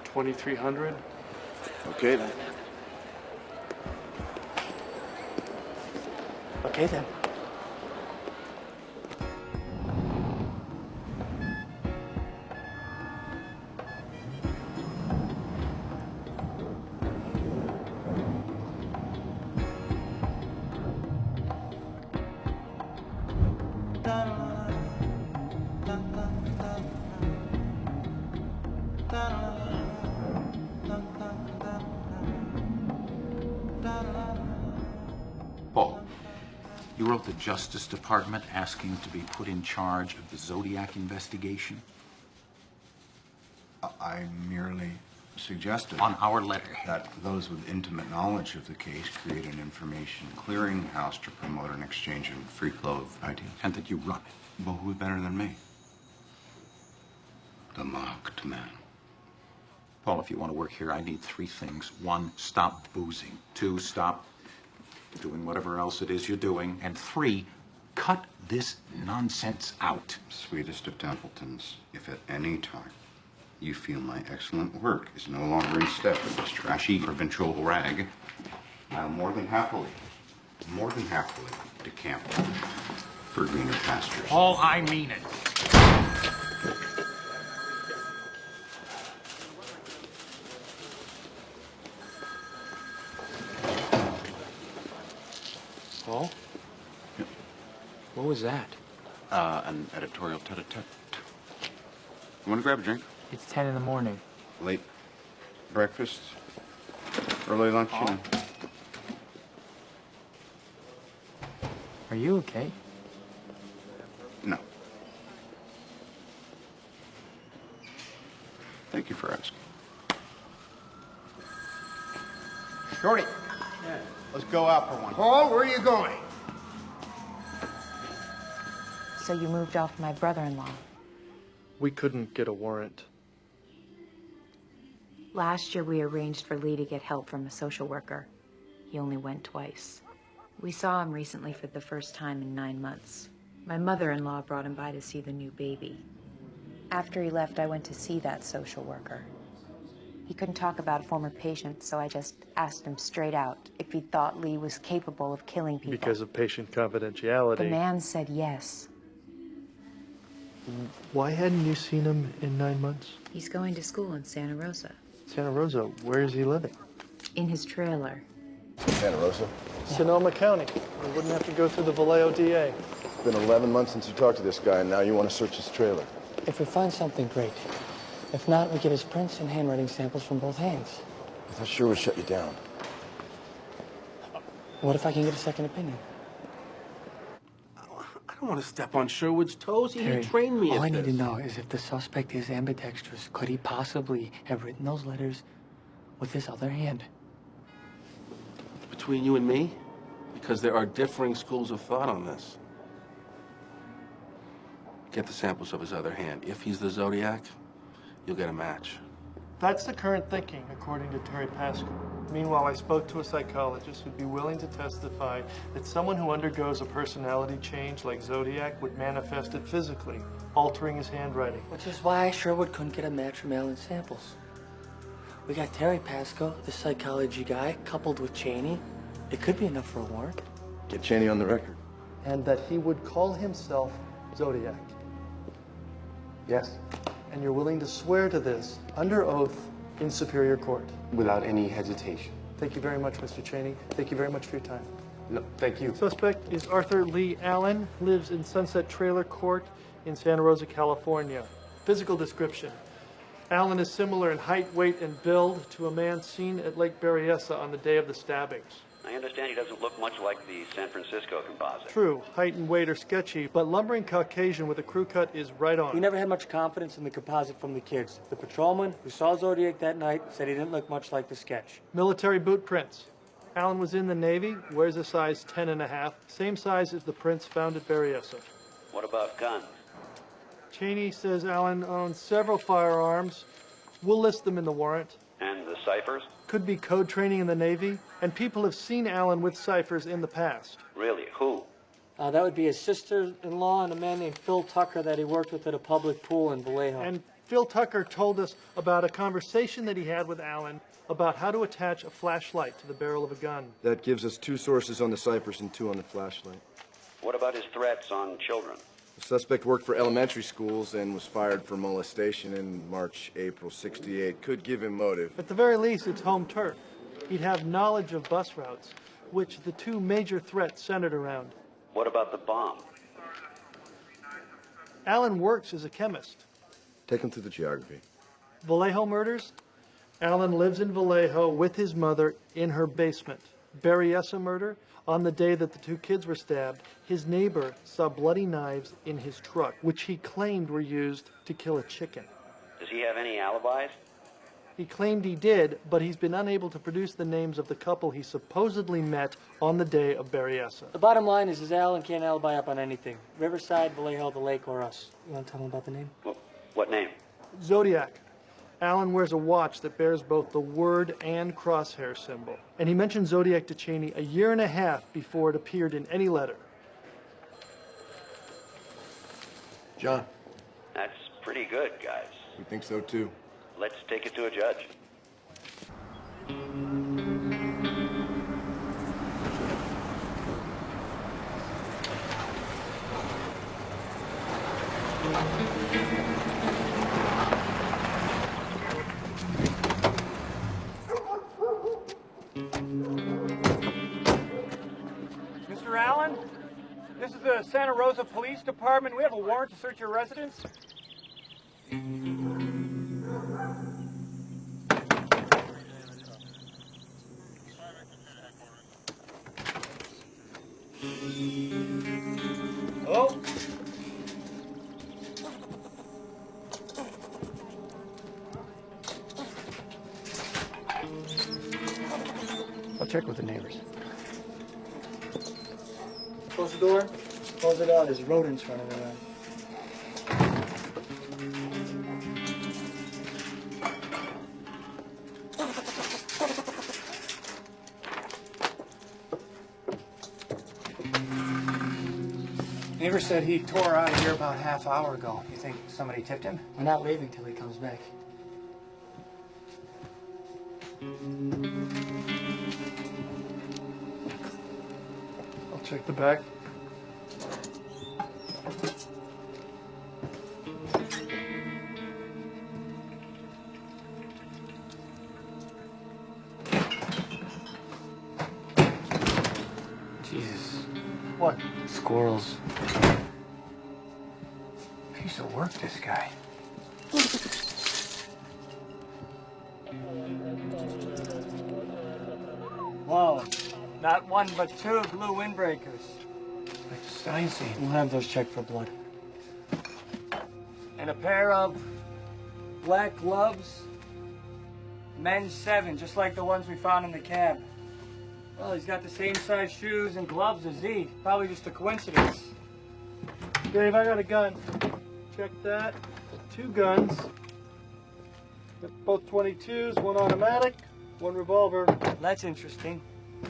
2,300? Okay, then. Okay, then. You wrote the Justice Department asking to be put in charge of the Zodiac investigation? I merely suggested on our letter that those with intimate knowledge of the case create an information clearinghouse to promote an exchange of free flow of ideas. and that you run it. Well, who's better than me? The marked man. Paul, if you want to work here, I need 3 things. 1, stop boozing. 2, stop doing whatever else it is you're doing. And 3, cut this nonsense out. Sweetest of Templetons, if at any time you feel my excellent work is no longer in step with this trashy provincial rag, I'll more than happily decamp for greener pastures. Paul, I mean it. Paul? Yep. What was that? An editorial tete-a-tete. You want to grab a drink? It's 10 in the morning. Late breakfast, early lunch, you know. Are you okay? No. Thank you for asking. Shorty. Yeah. Let's go out for one. Paul, where are you going? So you moved off my brother-in-law. We couldn't get a warrant. Last year, we arranged for Lee to get help from a social worker. He only went twice. We saw him recently for the first time in 9 months. My mother-in-law brought him by to see the new baby. After he left, I went to see that social worker. He couldn't talk about a former patient, so I just asked him straight out if he thought Lee was capable of killing people. Because of patient confidentiality. The man said yes. Why hadn't you seen him in 9 months? He's going to school in Santa Rosa. Santa Rosa, where is he living? In his trailer. Santa Rosa? Sonoma County. We wouldn't have to go through the Vallejo DA. It's been 11 months since you talked to this guy, and now you want to search his trailer. If we find something, great. If not, we get his prints and handwriting samples from both hands. I thought sure would shut you down. What if I can get a second opinion? I don't want to step on Sherwood's toes. He Terry, trained me all I at need to this. know is if the suspect is ambidextrous, could he possibly have written those letters with his other hand? Between you and me? Because there are differing schools of thought on this. Get the samples of his other hand. If he's the Zodiac, you'll get a match. That's the current thinking, according to Terry Pascal. Meanwhile, I spoke to a psychologist who'd be willing to testify that someone who undergoes a personality change like Zodiac would manifest it physically, altering his handwriting. Which is why Sherwood couldn't get a match from Allen's samples. We got Terry Pascal, the psychology guy, coupled with Cheney. It could be enough for a warrant. Get Cheney on the record. And that he would call himself Zodiac. Yes. And you're willing to swear to this under oath in Superior Court. Without any hesitation. Thank you very much, Mr. Cheney. Thank you very much for your time. No, thank you. Suspect is Arthur Lee Allen, lives in Sunset Trailer Court in Santa Rosa, California. Physical description. Allen is similar in height, weight, and build to a man seen at Lake Berryessa on the day of the stabbings. I understand he doesn't look much like the San Francisco composite. True, height and weight are sketchy, but lumbering Caucasian with a crew cut is right on. We never had much confidence in the composite from the kids. The patrolman who saw Zodiac that night said he didn't look much like the sketch. Military boot prints. Allen was in the Navy, wears a size 10.5, same size as the prints found at Berryessa. What about guns? Cheney says Allen owns several firearms. We'll list them in the warrant. And the ciphers? Could be code training in the Navy, and people have seen Allen with ciphers in the past. Really? Who? That would be his sister-in-law and a man named Phil Tucker that he worked with at a public pool in Vallejo. And Phil Tucker told us about a conversation that he had with Allen about how to attach a flashlight to the barrel of a gun. That gives us 2 sources on the ciphers and 2 on the flashlight. What about his threats on children? The suspect worked for elementary schools and was fired for molestation in March, April '68. Could give him motive. At the very least, it's home turf. He'd have knowledge of bus routes, which the 2 major threats centered around. What about the bomb? Allen works as a chemist. Take him through the geography. Vallejo murders? Allen lives in Vallejo with his mother in her basement. Berryessa murder, on the day that the two kids were stabbed, his neighbor saw bloody knives in his truck, which he claimed were used to kill a chicken. Does he have any alibis? He claimed he did, but he's been unable to produce the names of the couple he supposedly met on the day of Berryessa. The bottom line is Alan can't alibi up on anything. Riverside, Vallejo, the lake, or us. You want to tell him about the name? What name? Zodiac. Alan wears a watch that bears both the word and crosshair symbol. And he mentioned Zodiac to Cheney a year and a half before it appeared in any letter. John. That's pretty good, guys. We think so too. Let's take it to a judge. Mr. Allen, this is the Santa Rosa Police Department. We have a warrant to search your residence. Oh. I'll check with the neighbors. Close the door. Close it out. There's rodents running around. Neighbor said he tore out of here about half hour ago. You think somebody tipped him? We're not leaving till he comes back. I'll check the back. Jesus. What? Squirrels. Piece of work, this guy. Whoa. Not one, but two blue windbreakers. Like the study scene. We'll have those checked for blood. And a pair of black gloves. Men's 7, just like the ones we found in the cab. Well, he's got the same size shoes and gloves as Z. Probably just a coincidence. Dave, I got a gun. Check that. 2 guns. Got both 22s, 1 automatic, 1 revolver. That's interesting.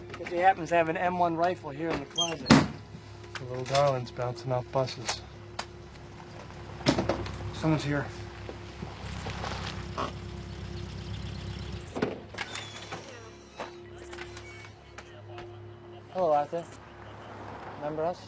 Because he happens to have an M1 rifle here in the closet. The little darling's bouncing off buses. Someone's here. Hello, Arthur. Remember us?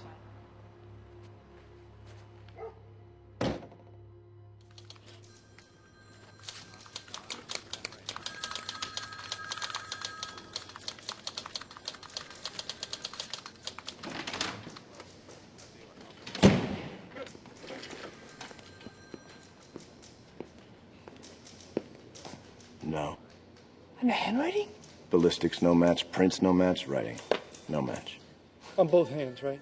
No. And the handwriting? Ballistics, no match. Prints, no match. Writing, no match. On both hands, right?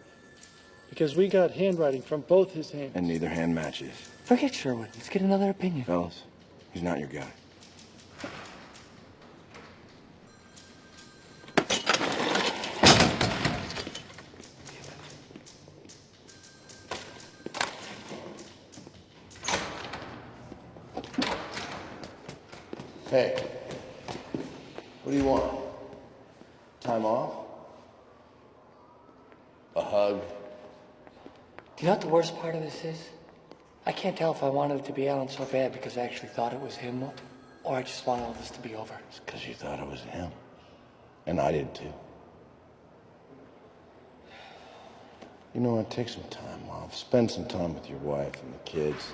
Because we got handwriting from both his hands. And neither hand matches. Forget Sherwood. Let's get another opinion. Fellas, he's not your guy. Hey, what do you want? Time off? A hug? Do you know what the worst part of this is? I can't tell if I wanted it to be Alan so bad because I actually thought it was him, or I just want all this to be over. It's because you thought it was him. And I did too. You know what? Take some time off. Spend some time with your wife and the kids.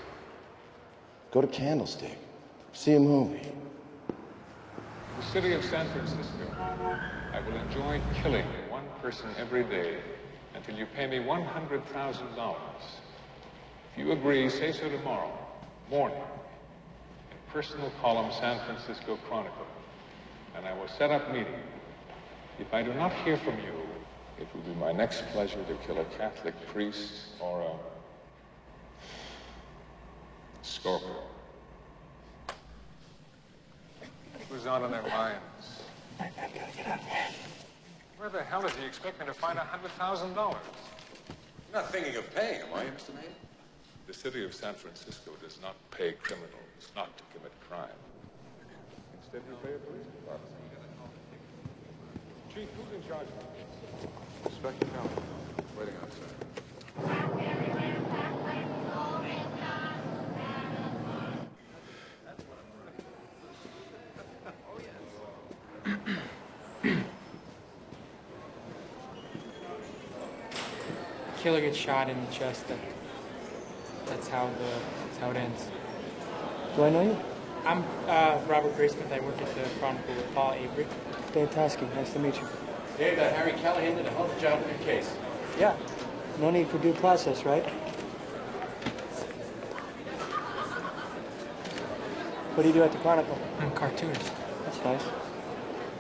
Go to Candlestick. See a movie. The city of San Francisco. I will enjoy killing one person every day until you pay me $100,000. If you agree, say so tomorrow morning in personal column San Francisco Chronicle, and I will set up meeting. If I do not hear from you, it will be my next pleasure to kill a Catholic priest or a scorpion. Who's on in their minds? I gotta get out of here. Where the hell does he expect me to find $100,000? You're not thinking of paying him, are you, Mr. Maine? The city of San Francisco does not pay criminals not to commit crime. Instead, we pay a police department. Chief, who's in charge? Inspector Kelly, waiting outside. Killer gets shot in the chest. That's how it ends. Do I know you? I'm Robert Graysmith. I work at the Chronicle with Paul Avery. Fantastic. Nice to meet you. Dave, Harry Callahan did a hell of a job in your case. Yeah. No need for due process, right? What do you do at the Chronicle? I'm a cartoonist. That's nice.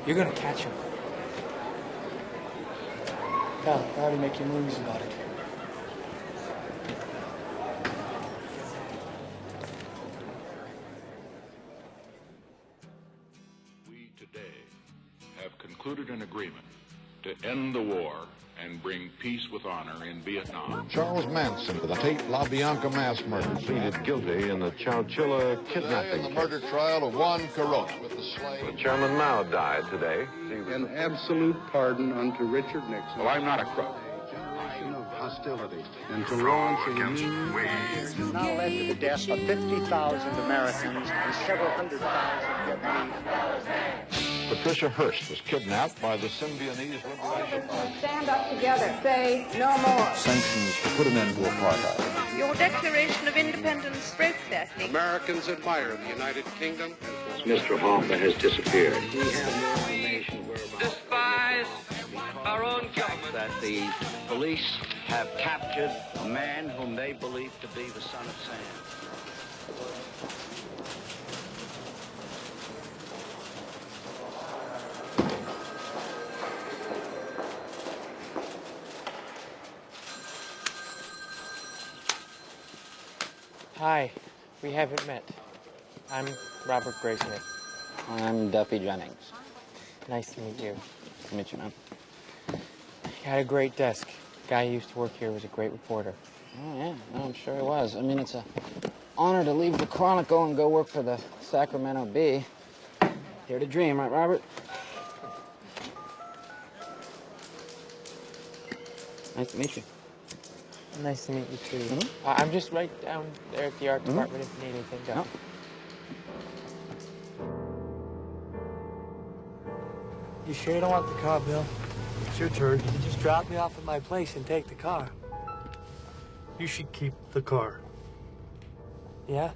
You're gonna catch him. Cal, I already make you movies about it. We today have concluded an agreement to end the war and bring peace with honor in Vietnam. Charles Manson for the Tate LaBianca mass murder. Pleaded guilty in the Chowchilla kidnapping The murder trial of Juan Corona with the slave. Chairman Mao died today. An absolute pardon unto Richard Nixon. Well, I'm not a crook. Of hostility and to launch a new has now led to the death of 50,000 Americans and several hundred thousand Vietnamese. Patricia Hearst was kidnapped by the Symbionese Liberation Army. Stand up together. Say no more. Sanctions to put an end to apartheid. Your Declaration of Independence broke that thing. Americans admire the United Kingdom. Mr. Hoffman has disappeared. We have no information Despise our own government. that the police have captured a man whom they believe to be the son of Sam. Hi, we haven't met. I'm Robert Graysmith. I'm Duffy Jennings. Nice to meet you. Nice to meet you, man. You had a great desk. Guy who used to work here was a great reporter. Oh, yeah, no, I'm sure he was. I mean, it's an honor to leave the Chronicle and go work for the Sacramento Bee. Dare to dream, right, Robert? Nice to meet you. Nice to meet you, too. I'm just right down there at the art department if you need anything done. No. You sure you don't want the car, Bill? It's your turn. You just drop me off at my place and take the car. You should keep the car. Yeah?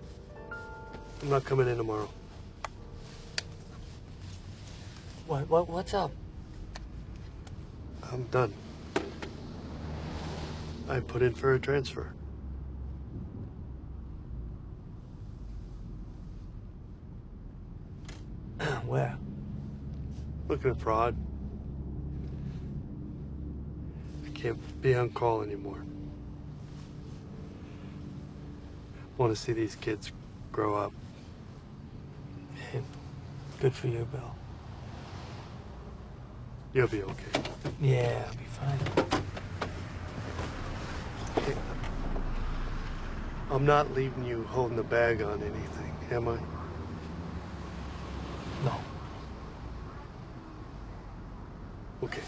I'm not coming in tomorrow. What's up? I'm done. I put in for a transfer. Where? Looking at fraud. I can't be on call anymore. Want to see these kids grow up. Good for you, Bill. You'll be okay. Yeah, I'll be fine. I'm not leaving you holding the bag on anything, am I? No. Okay.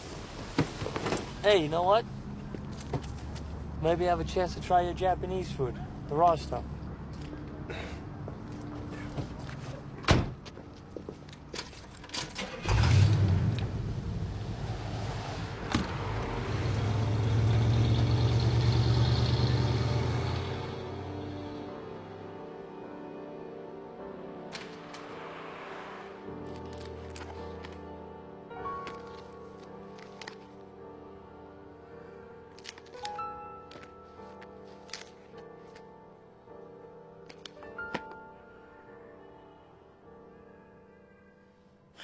Hey, you know what? Maybe I have a chance to try your Japanese food. The raw stuff.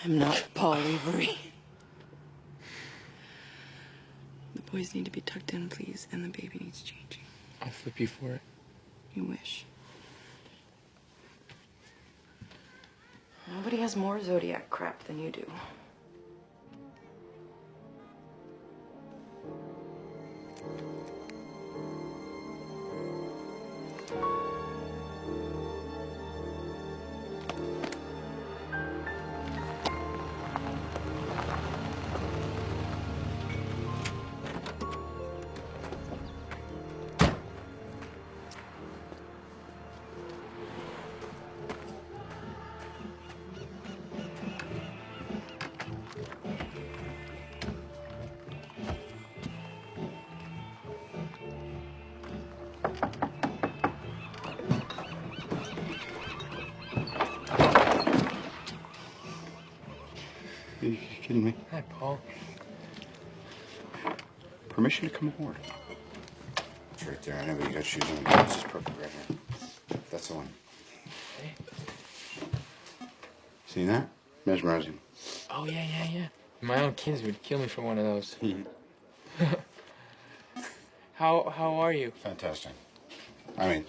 I'm not Paul Avery. The boys need to be tucked in, please, and the baby needs changing. I'll flip you for it. You wish. Nobody has more Zodiac crap than you do. Are you kidding me? Hi, Paul. Permission to come aboard. It's right there. I know, but you got shoes on. This is perfect right here. That's the one. Hey. See that? Mesmerizing. Oh, yeah. My own kids would kill me for one of those. How are you? Fantastic. I mean,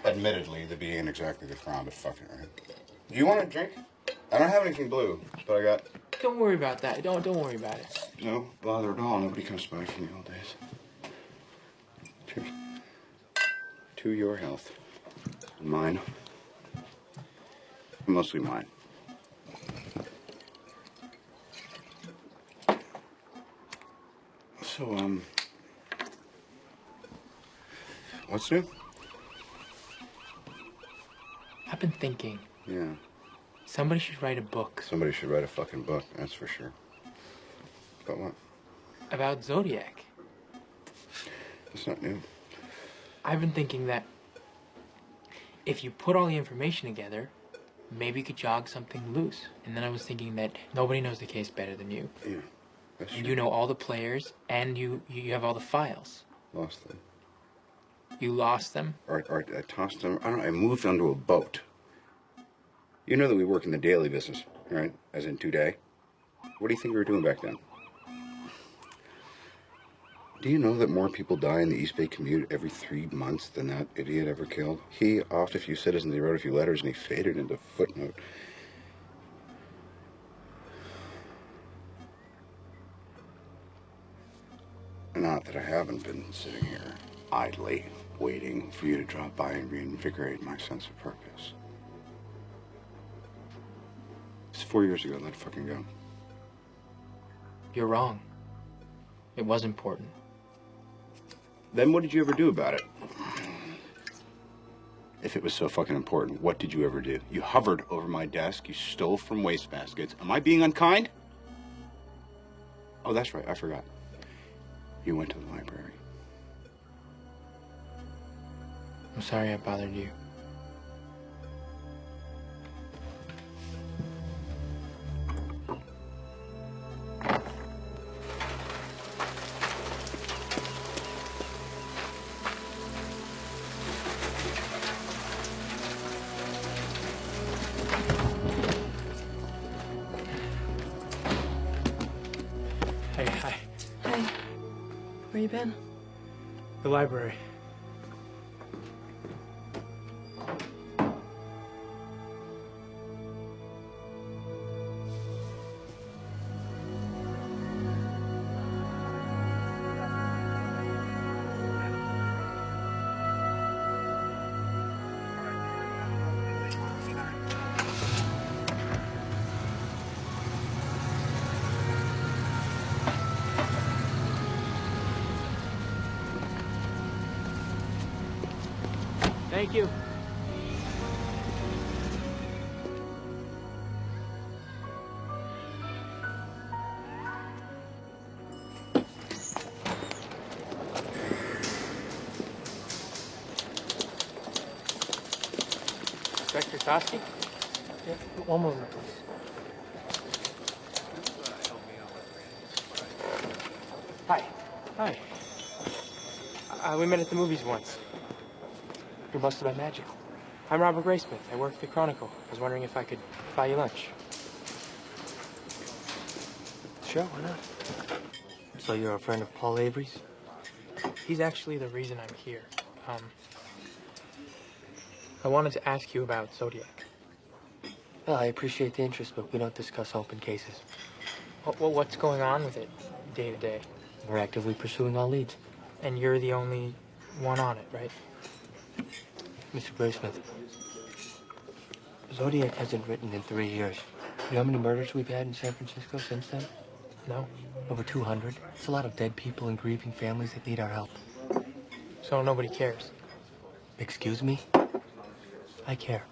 admittedly, the bee ain't exactly the crown, but fuck it, right? Do you want a drink? I don't have anything blue, but I got... Don't worry about that. Don't worry about it. No bother at all. Nobody comes by from the old days. Cheers. To your health. Mine. Mostly mine. So, what's new? I've been thinking. Yeah. Somebody should write a book. Somebody should write a fucking book, that's for sure. About what? About Zodiac. It's not new. I've been thinking that if you put all the information together, maybe you could jog something loose. And then I was thinking that nobody knows the case better than you. Yeah, that's And true. you know all the players, and you have all the files. Lost them. You lost them? Or I tossed them. I don't know, I moved onto a boat. You know that we work in the daily business, right? As in today. What do you think we were doing back then? Do you know that more people die in the East Bay commute every 3 months than that idiot ever killed? He offed a few citizens, he wrote a few letters, and he faded into footnote. Not that I haven't been sitting here idly, waiting for you to drop by and reinvigorate my sense of purpose. It's 4 years ago, let it fucking go. You're wrong. It was important. Then what did you ever do about it? If it was so fucking important, what did you ever do? You hovered over my desk, you stole from wastebaskets. Am I being unkind? Oh, that's right, I forgot. You went to the library. I'm sorry I bothered you. Hey, hi. Hey. Where you been? The library. Thank you. Inspector Toski? Yeah, one moment, please. Hi. Hi. We met at the movies once. You're busted by magic. I'm Robert Graysmith. I work at the Chronicle. I was wondering if I could buy you lunch. Sure, why not? So you're a friend of Paul Avery's? He's actually the reason I'm here. I wanted to ask you about Zodiac. Well, I appreciate the interest, but we don't discuss open cases. Well, what's going on with it day to day? We're actively pursuing all leads. And you're the only one on it, right? Mr. Graysmith, Zodiac hasn't written in 3 years. You know how many murders we've had in San Francisco since then? No. Over 200. It's a lot of dead people and grieving families that need our help. So nobody cares? Excuse me? I care.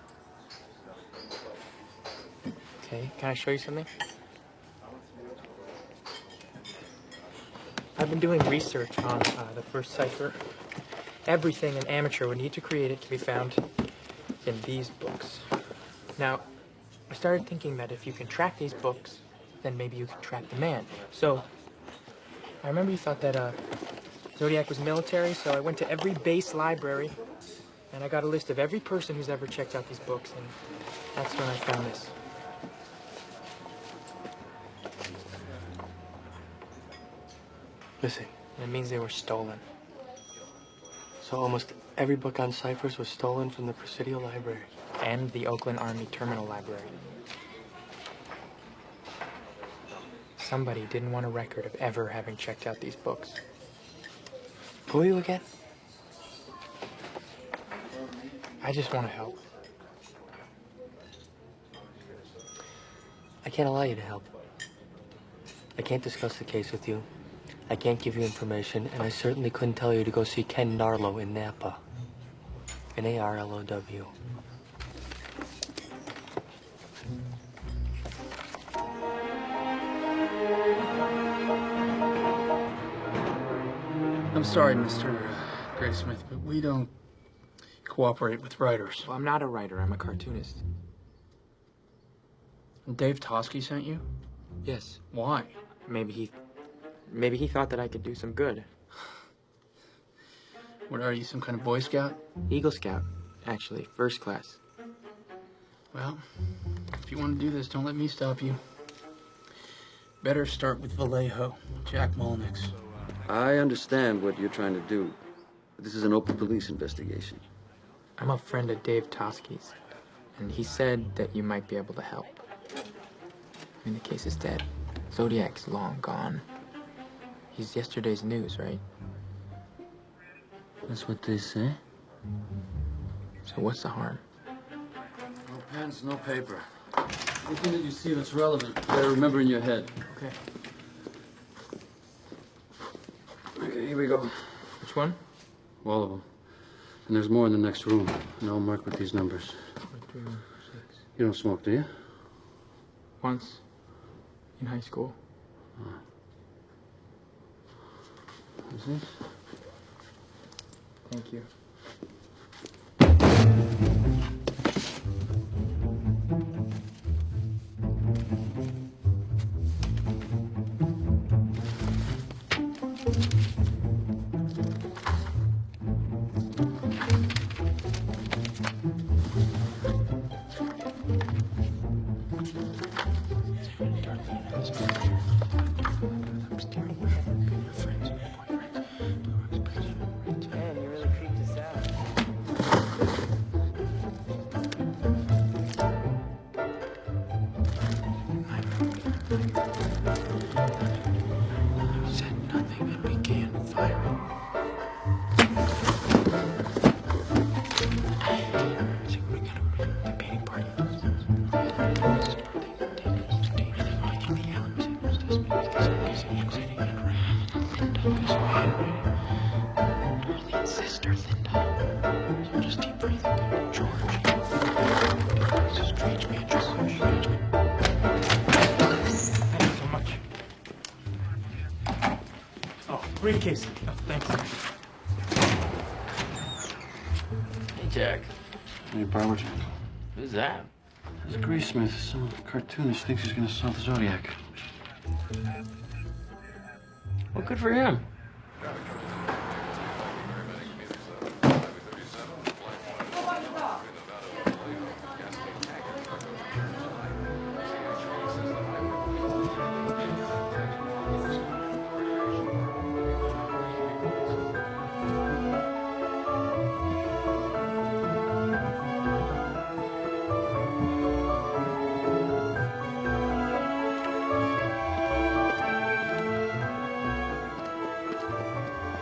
Okay, can I show you something? I've been doing research on the first cipher. Everything an amateur would need to create it can be found in these books. Now, I started thinking that if you can track these books, then maybe you can track the man. So, I remember you thought that Zodiac was military, so I went to every base library, and I got a list of every person who's ever checked out these books, and that's when I found this. Listen. And it means they were stolen. So almost every book on ciphers was stolen from the Presidio Library. And the Oakland Army Terminal Library. Somebody didn't want a record of ever having checked out these books. Who are you again? I just want to help. I can't allow you to help. I can't discuss the case with you. I can't give you information, and I certainly couldn't tell you to go see Ken Narlow in Napa. Narlow. I'm sorry, Mr. Graysmith, but we don't cooperate with writers. Well, I'm not a writer. I'm a cartoonist. And Dave Tosky sent you? Yes. Why? Maybe he thought that I could do some good. What are you, some kind of Boy Scout? Eagle Scout, actually, first class. Well, if you want to do this, don't let me stop you. Better start with Vallejo, Jack Mullenix. I understand what you're trying to do, but this is an open police investigation. I'm a friend of Dave Tosky's, and he said that you might be able to help. I mean, the case is dead. Zodiac's long gone. He's yesterday's news, right? That's what they say. So what's the harm? No pens, no paper. Anything that you see that's relevant, you better remember in your head. Okay. Okay, here we go. Which one? All of them. And there's more in the next room. And I'll mark with these numbers. 3, 6. You don't smoke, do you? Once. In high school. What's this? Thank you. Briefcase. Oh, thanks. Hey, Jack. Hey, Barbara. Who's that? It's Graysmith. Some cartoonist thinks he's gonna solve the Zodiac. Well, good for him.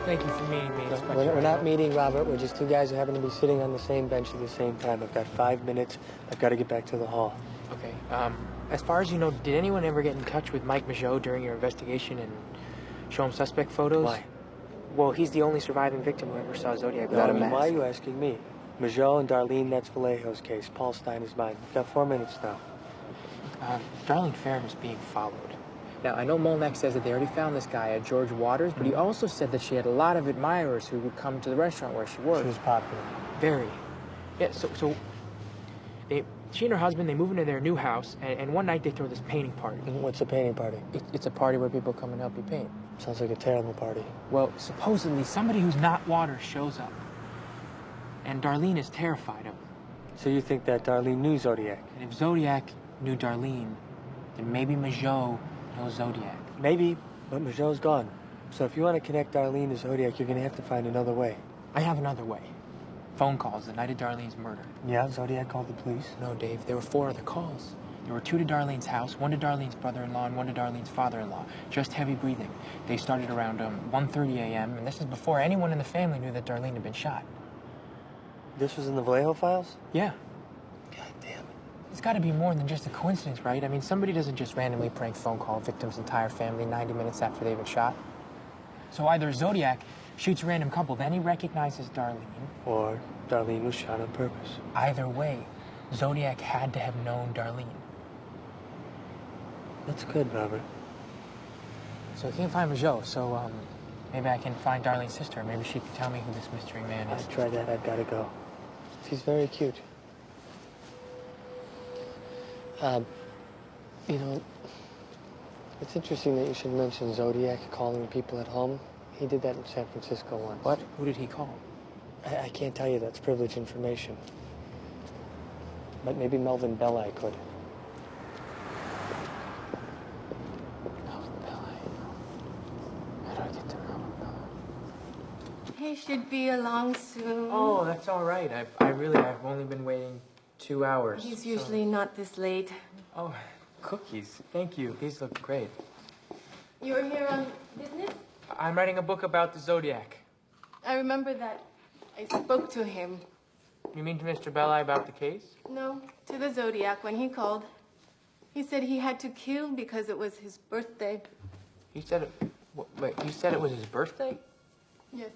Thank you for meeting me. No, we're not meeting, Robert. We're just two guys who happen to be sitting on the same bench at the same time. I've got 5 minutes. I've got to get back to the hall. Okay. As far as you know, did anyone ever get in touch with Mike Majot during your investigation and show him suspect photos? Why? Well, he's the only surviving victim who ever saw Zodiac without a mask. Why are you asking me? Majot and Darlene, that's Vallejo's case. Paul Stein is mine. We've got 4 minutes now. Darlene Farron is being followed. Now, I know Molnack says that they already found this guy, George Waters, but he also said that she had a lot of admirers who would come to the restaurant where she worked. She was popular. Very. Yeah, so she and her husband, they move into their new house, and one night they throw this painting party. What's a painting party? It's a party where people come and help you paint. Sounds like a terrible party. Well, supposedly somebody who's not Waters shows up, and Darlene is terrified of him. So you think that Darlene knew Zodiac? And if Zodiac knew Darlene, then maybe Majot knows Zodiac. Maybe, but Majot's gone. So if you want to connect Darlene to Zodiac, you're going to have to find another way. I have another way. Phone calls the night of Darlene's murder. Yeah, Zodiac called the police? No, Dave, there were 4 other calls. There were 2 to Darlene's house, 1 to Darlene's brother-in-law, and 1 to Darlene's father-in-law. Just heavy breathing. They started around 1:30 a.m., and this is before anyone in the family knew that Darlene had been shot. This was in the Vallejo files? Yeah. God damn it. It's got to be more than just a coincidence, right? I mean, somebody doesn't just randomly prank phone call a victim's entire family 90 minutes after they've been shot. So either Zodiac shoots a random couple, then he recognizes Darlene. Or Darlene was shot on purpose. Either way, Zodiac had to have known Darlene. That's good, Robert. So I can't find Majot, so maybe I can find Darlene's sister. Maybe she can tell me who this mystery man is. I'll try that. I've got to go. She's very cute. You know, it's interesting that you should mention Zodiac calling people at home. He did that in San Francisco once. What? Who did he call? I can't tell you. That's privileged information. But maybe Melvin Belli could. Melvin Belli. How do I get to Melvin Belli? He should be along soon. Oh, that's all right. I've only been waiting 2 hours. He's usually not this late. Oh, cookies. Thank you. These look great. You're here on business? I'm writing a book about the Zodiac. I remember that I spoke to him. You mean to Mr. Belli about the case? No, to the Zodiac when he called. He said he had to kill because it was his birthday. He said it... Wait, he said it was his birthday? Yes.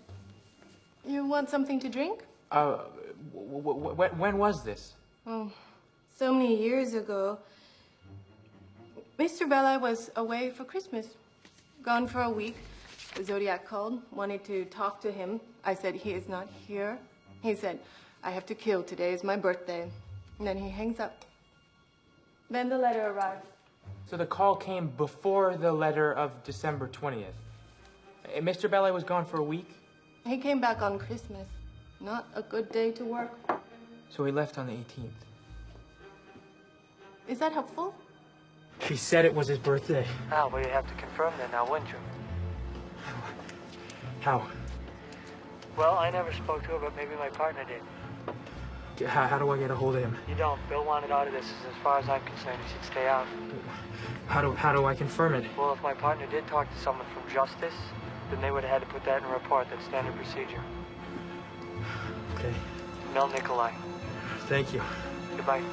You want something to drink? When was this? Oh, so many years ago. Mr. Belli was away for Christmas. Gone for a week. The Zodiac called, wanted to talk to him. I said, he is not here. He said, I have to kill. Today is my birthday. And then he hangs up. Then the letter arrived. So the call came before the letter of December 20th. Mr. Belli was gone for a week? He came back on Christmas. Not a good day to work. So he left on the 18th. Is that helpful? He said it was his birthday. Al, well, you have to confirm that now, wouldn't you? How? Well, I never spoke to her, but maybe my partner did. How do I get a hold of him? You don't. Bill wanted out of this. As far as I'm concerned, he should stay out. How do I confirm it? Well, if my partner did talk to someone from Justice, then they would have had to put that in a report. That's standard procedure. Okay. Mel Nikolai. Thank you. Goodbye.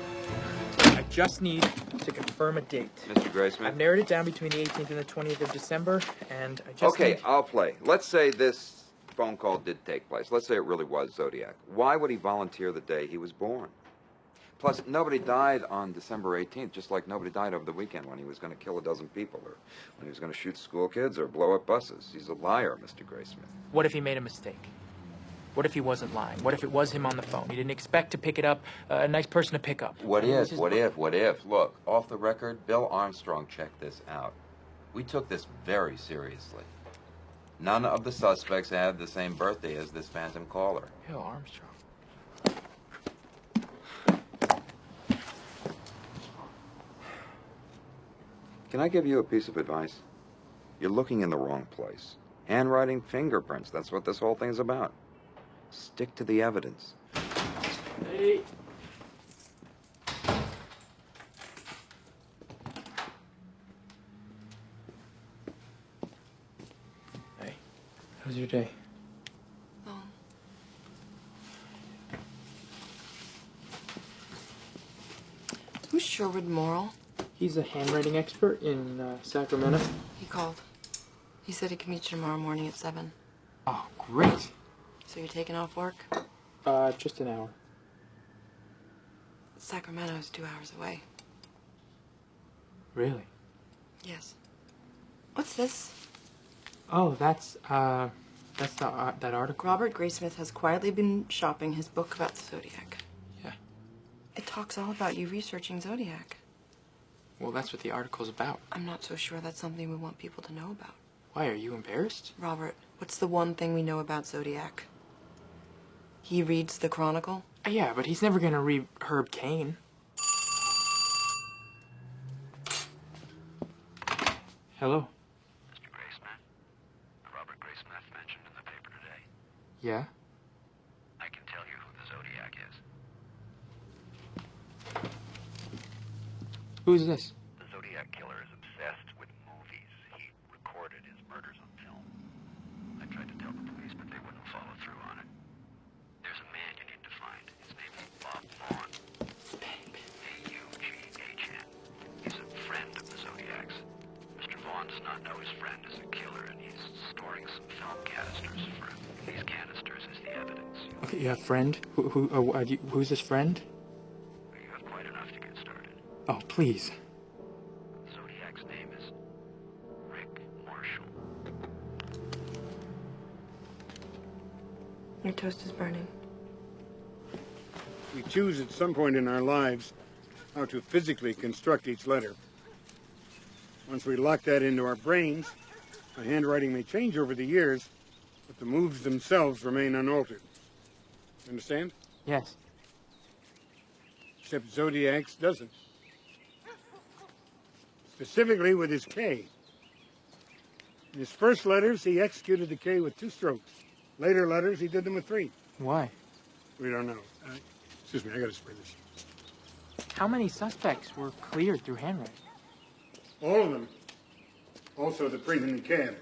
I just need to confirm a date. Mr. Graysmith? I've narrowed it down between the 18th and the 20th of December, and I just Okay, need... I'll play. Let's say this phone call did take place. Let's say it really was Zodiac. Why would he volunteer the day he was born? Plus, nobody died on December 18th, just like nobody died over the weekend when he was going to kill a dozen people, or when he was going to shoot school kids or blow up buses. He's a liar, Mr. Graysmith. What if he made a mistake? What if he wasn't lying? What if it was him on the phone? He didn't expect to pick it up, a nice person to pick up. What if? Look, off the record, Bill Armstrong checked this out. We took this very seriously. None of the suspects had the same birthday as this phantom caller. Bill Armstrong. Can I give you a piece of advice? You're looking in the wrong place. Handwriting, fingerprints, that's what this whole thing's about. Stick to the evidence. Hey. Hey, how's your day? Sherwood Morrill? He's a handwriting expert in Sacramento. He called. He said he can meet you tomorrow morning at 7. Oh, great. So you're taking off work? Just an hour. Sacramento's 2 hours away. Really? Yes. What's this? Oh, that's that article. Robert Graysmith has quietly been shopping his book about the Zodiac. Yeah. It talks all about you researching Zodiac. Well, that's what the article's about. I'm not so sure that's something we want people to know about. Why, are you embarrassed? Robert, what's the one thing we know about Zodiac? He reads the Chronicle? Yeah, but he's never gonna read Herb Cain. Hello? Mr. Graysmith? Robert Graysmith mentioned in the paper today. Yeah? I can tell you who the Zodiac is. Who's this? The Zodiac killer is obsessed with movies. He recorded his murders on film. I tried to tell the police, but they wouldn't follow through on it. There's a man you need to find. His name is Bob Vaughn. A-U-G-H-N. He's a friend of the Zodiac's. Mr. Vaughn does not know his friend is a killer, and he's storing some film canisters for him. These canisters is the evidence. Okay, you have a friend? Who's this friend? You have quite enough to get started. Oh, please. Zodiac's name is Rick Marshall. Your toast is burning. We choose at some point in our lives how to physically construct each letter. Once we lock that into our brains, our handwriting may change over the years, but the moves themselves remain unaltered. Understand? Yes. Except Zodiac's doesn't. Specifically with his K. In his first letters, he executed the K with 2 strokes. Later letters, he did them with 3. Why? We don't know. Excuse me, I gotta spray this. How many suspects were cleared through handwriting? All of them. Also the print in the cab.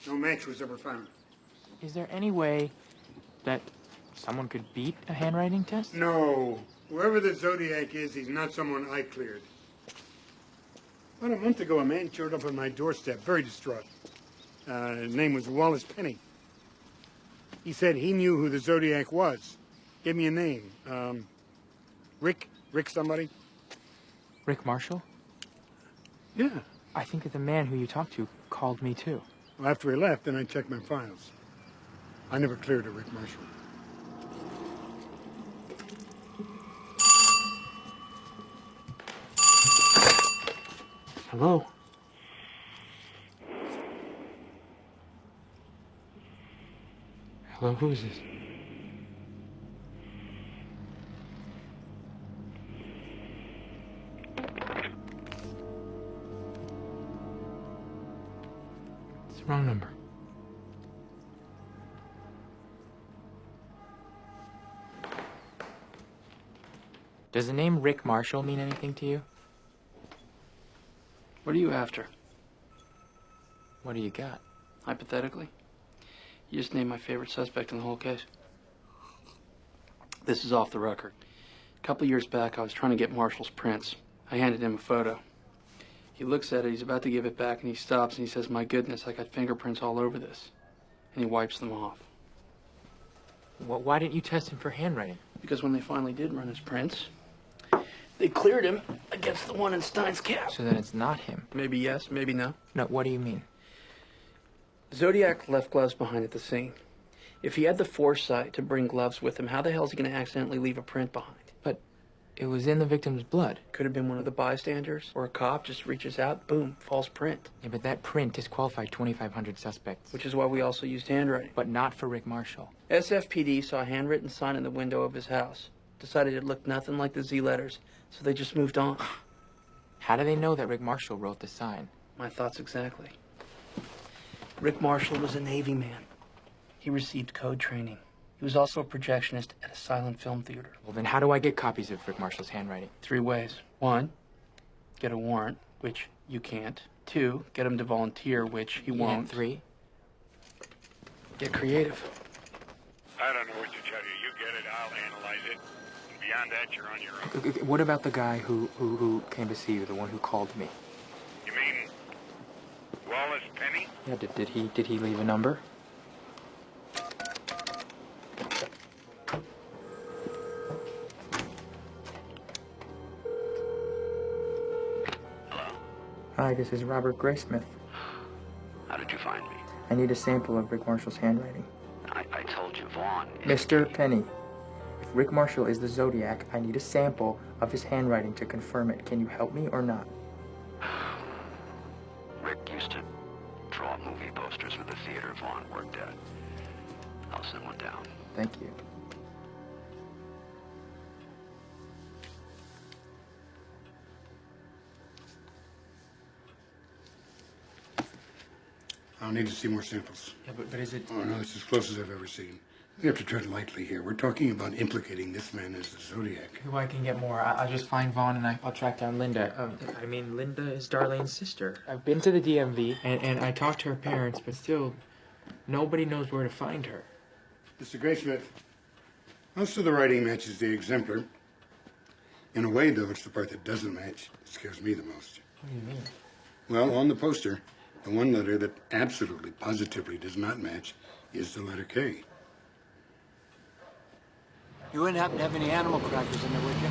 No match was ever found. Is there any way that someone could beat a handwriting test? No. Whoever the Zodiac is, he's not someone I cleared. About a month ago, a man showed up on my doorstep, very distraught. His name was Wallace Penny. He said he knew who the Zodiac was. Gave me a name. Rick somebody? Rick Marshall? Yeah. I think that the man who you talked to called me too. Well, after he left, then I checked my files. I never cleared a Rick Marshall. Hello? Hello, who is this? It's the wrong number. Does the name Rick Marshall mean anything to you? What are you after? What do you got? Hypothetically? You just named my favorite suspect in the whole case. This is off the record. A couple years back, I was trying to get Marshall's prints. I handed him a photo. He looks at it, he's about to give it back, and he stops and he says, "My goodness, I got fingerprints all over this." And he wipes them off. Well, why didn't you test him for handwriting? Because when they finally did run his prints, they cleared him against the one in Stein's cap. So then it's not him. Maybe yes, maybe no. No, what do you mean? Zodiac left gloves behind at the scene. If he had the foresight to bring gloves with him, how the hell is he going to accidentally leave a print behind? But it was in the victim's blood. Could have been one of the bystanders, or a cop just reaches out, boom, false print. Yeah, but that print disqualified 2,500 suspects. Which is why we also used handwriting. But not for Rick Marshall. SFPD saw a handwritten sign in the window of his house. Decided it looked nothing like the Z letters, so they just moved on. How do they know that Rick Marshall wrote the sign? My thoughts exactly. Rick Marshall was a Navy man. He received code training. He was also a projectionist at a silent film theater. Well, then how do I get copies of Rick Marshall's handwriting? 3 ways. 1, get a warrant, which you can't. 2, get him to volunteer, which he won't. And 3? Get creative. I don't know what to tell you. You get it, I'll analyze it. And Beyond that, you're on your own. What about the guy who came to see you, the one who called me? You mean Wallace Penny? Yeah, did he leave a number? Hi, this is Robert Graysmith. How did you find me? I need a sample of Rick Marshall's handwriting. I told you, Vaughn. Mr. Penny, if Rick Marshall is the Zodiac, I need a sample of his handwriting to confirm it. Can you help me or not? Rick used to draw movie posters for the theater Vaughn worked at. I'll send one down. Thank you. I'll need to see more samples. Yeah, but is it... Oh, no, it's as close as I've ever seen. You have to tread lightly here. We're talking about implicating this man as the Zodiac. Who I can get more. I'll just find Vaughn and I'll track down Linda. I mean, Linda is Darlene's sister. I've been to the DMV and I talked to her parents, but still, nobody knows where to find her. Mr. Graysmith, most of the writing matches the exemplar. In a way, though, it's the part that doesn't match that scares me the most. What do you mean? Well, on the poster, the one letter that absolutely, positively does not match is the letter K. You wouldn't happen to have any animal crackers in there, would you?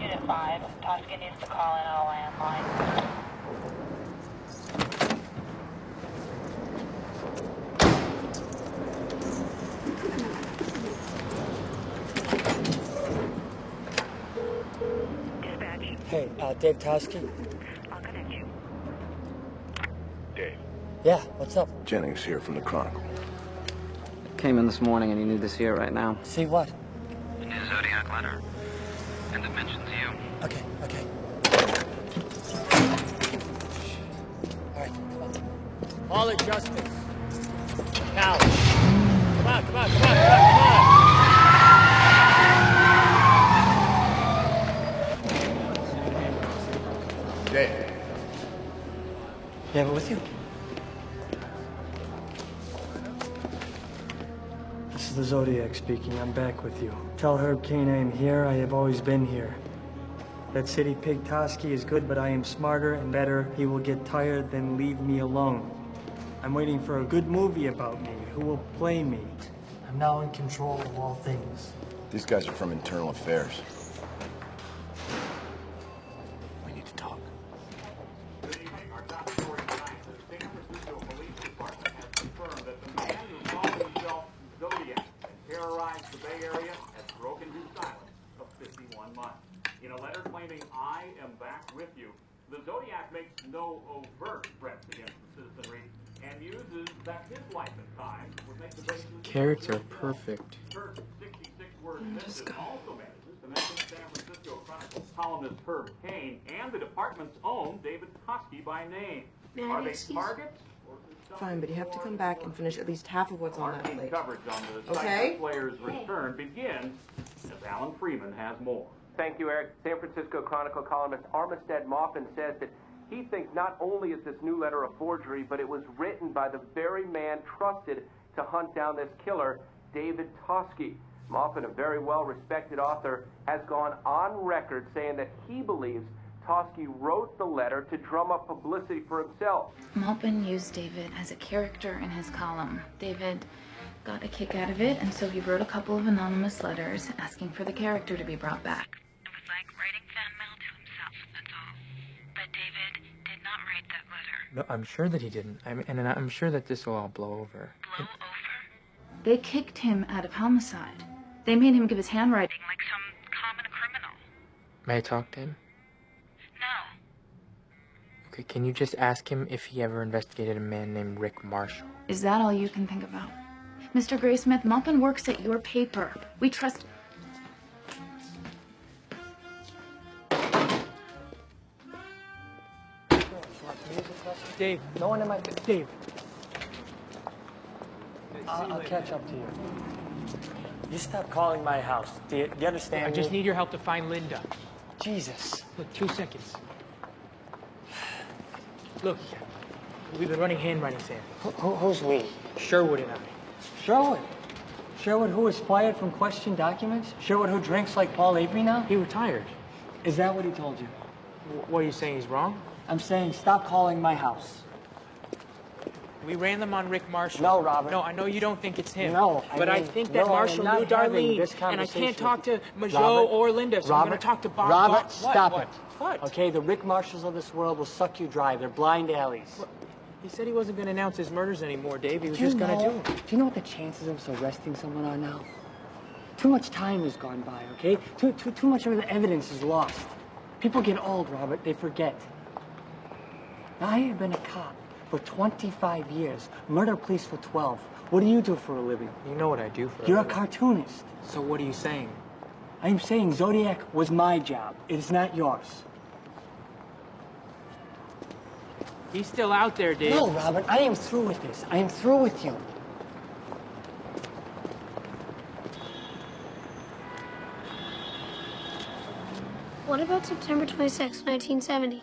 Unit 5, Tosca needs to call in a landline. Dispatch. Hey, Dave Tosky? I'll connect you. Dave. Yeah, what's up? Jennings here from the Chronicle. Came in this morning and you need to see it right now. See what? The new Zodiac letter. And it mentions you. Okay. All right, come on. All at justice. Now. Come on. Dave. You have it with you? This is the Zodiac speaking. I'm back with you. Tell Herb Cain I am here. I have always been here. That city pig Tosky is good, but I am smarter and better. He will get tired, then leave me alone. I'm waiting for a good movie about me. Who will play me? I'm now in control of all things. These guys are from Internal Affairs. We need to talk. Good evening. Our top story tonight. The San Francisco Police Department has confirmed that the man who called himself Zodiac and terrorized the Bay Area has broken his silence of 51 months. In a letter claiming, "I am back with you," the Zodiac makes no overt threats against the citizenry and uses that his life and time would make the basis. Carrots are perfect. First 66-word message also manages to mention San Francisco Chronicle columnist Herb Cain and the department's own David Tosky by name. Are they targets? Fine, but you have to come back and finish at least half of what's on that plate. Coverage on the Okay? player's return begins as Alan Freeman has more. Thank you, Eric. San Francisco Chronicle columnist Armistead Maupin says that he thinks not only is this new letter a forgery, but it was written by the very man trusted to hunt down this killer, David Tosky. Maupin, a very well-respected author, has gone on record saying that he believes Tosky wrote the letter to drum up publicity for himself. Maupin used David as a character in his column. David got a kick out of it, and so he wrote a couple of anonymous letters asking for the character to be brought back. It was like writing fan mail to himself, that's all. But David did not write that letter. No, I'm sure that he didn't. And I'm sure that this will all blow over. Blow over? They kicked him out of homicide. They made him give his handwriting Like some common criminal. May I talk to him? No. Okay, can you just ask him if he ever investigated a man named Rick Marshall? Is that all you can think about? Mr. Graysmith, Maupin works at your paper. We trust... Dave, no one in my... Dave. I'll catch up to you. You stop calling my house. Do you understand I just me? need your help to find Linda. Jesus. Look, 2 seconds. Look, we've been running handwriting samples. Who's we? Sherwood and I. Sherwood? Sherwood, who was fired from question documents? Sherwood, who drinks like Paul Avery now? He retired. Is that what he told you? What are you saying? He's wrong? I'm saying stop calling my house. We ran them on Rick Marshall. No, Robert. No, I know you don't think it's him. No, but I think that Marshall knew Darlene, and I can't talk to Majot or Linda, so I'm going to talk to Bob. Robert, stop it. What? Okay, the Rick Marshalls of this world will suck you dry. They're blind alleys. What? He said he wasn't going to announce his murders anymore, Dave. He was just going to do them. Do you know what the chances of us arresting someone are now? Too much time has gone by, okay? Too much of the evidence is lost. People get old, Robert. They forget. Now, I have been a cop for 25 years. Murder police for 12. What do you do for a living? You know what I do for a You're living. a cartoonist. So what are you saying? I'm saying Zodiac was my job. It is not yours. He's still out there, Dave. No, Robert, I am through with this. I am through with you. What about September 26, 1970?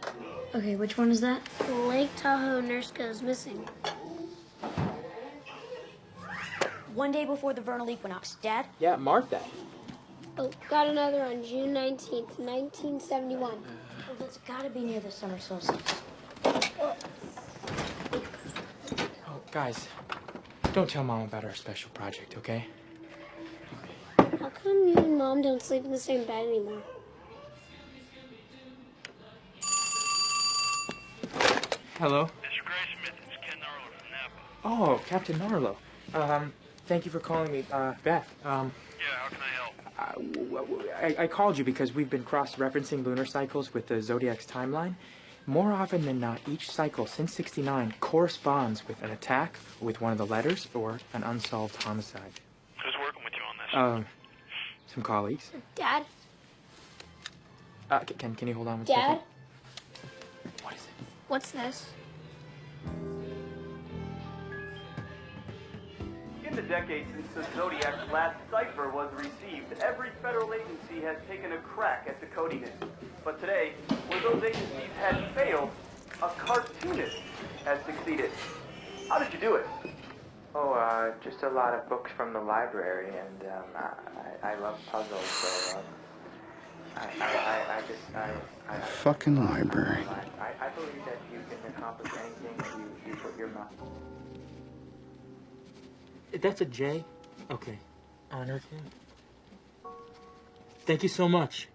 Okay, which one is that? Lake Tahoe nurse goes missing. One day before the vernal equinox. Dad? Yeah, mark that. Oh, got another on June 19th, 1971. Well, that's gotta be near the summer solstice. Oh, guys, don't tell Mom about our special project, okay? How come you and Mom don't sleep in the same bed anymore? Hello? Mr. Graysmith, it's Ken Narlow from Napa. Oh, Captain Narlow. Thank you for calling me back. Yeah, how can I help? I called you because we've been cross-referencing lunar cycles with the Zodiac's timeline. More often than not, each cycle since '69 corresponds with an attack, with one of the letters, or an unsolved homicide. Who's working with you on this? Some colleagues. Dad? Can you hold on one Dad? second? What is it? What's this? In the decades since the Zodiac's last cipher was received, every federal agency has taken a crack at decoding it. But today, where those agencies had failed, a cartoonist has succeeded. How did you do it? Oh, just a lot of books from the library, and I love puzzles, so I Fucking library. I believe that you can accomplish anything if you put your mind. That's a J? Okay. Honor King. Thank you so much.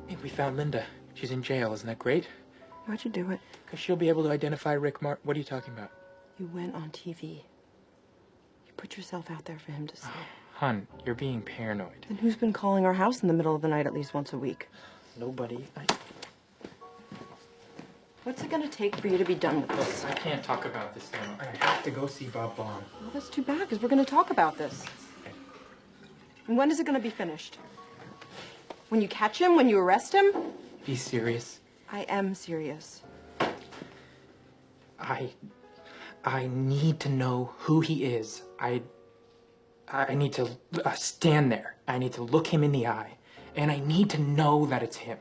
Hey, we found Linda. She's in jail. Isn't that great? Why'd you do it? Because she'll be able to identify Rick What are you talking about? You went on TV. You put yourself out there for him to see. Hun, you're being paranoid. And who's been calling our house in the middle of the night at least once a week? Nobody. What's it gonna take for you to be done with this? I can't talk about this now. I have to go see Bob Baum. Well, that's too bad, because we're gonna talk about this. And when is it gonna be finished? When you catch him? When you arrest him? Be serious. I am serious. I need to know who he is. I need to stand there. I need to look him in the eye. And I need to know that it's him.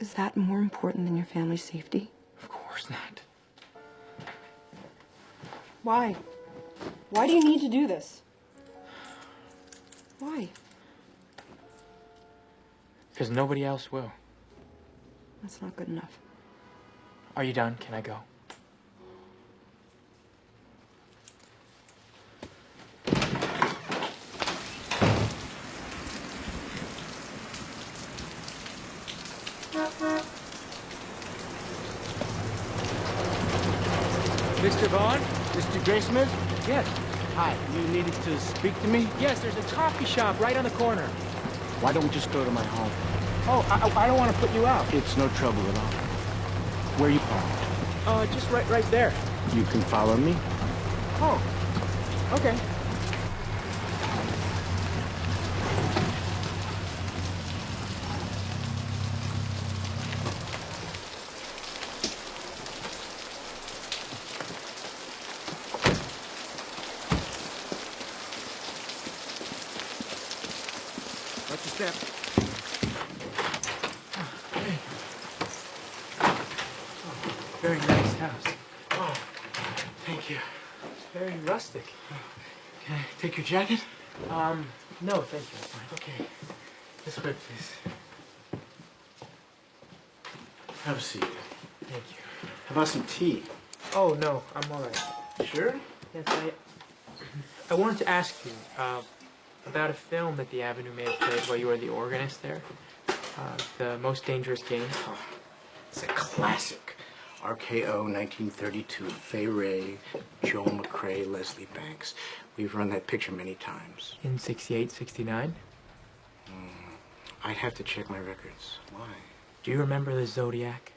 Is that more important than your family's safety? Of course not. Why? Why do you need to do this? Why? Because nobody else will. That's not good enough. Are you done? Can I go? Mr. Vaughn? Mr. Graysmith? Yes. Hi, you needed to speak to me? Yes, there's a coffee shop right on the corner. Why don't we just go to my home? Oh, I don't want to put you out. It's no trouble at all. Where are you parked? Just right there. You can follow me. Oh, okay. Watch your step. Very nice house. Oh, thank you. very rustic. Can I take your jacket? No, thank you. It's fine. Okay. This way, please. Have a seat. Thank you. How about some tea? Oh, no, I'm all right. Sure? Yes, I wanted to ask you about a film that the Avenue may have played while you were the organist there. The Most Dangerous Game. Oh, it's a classic. RKO 1932. Fay Wray, Joel McCrae, Leslie Banks. We've run that picture many times. In 68, 69? I'd have to check my records. Why? Do you remember the Zodiac?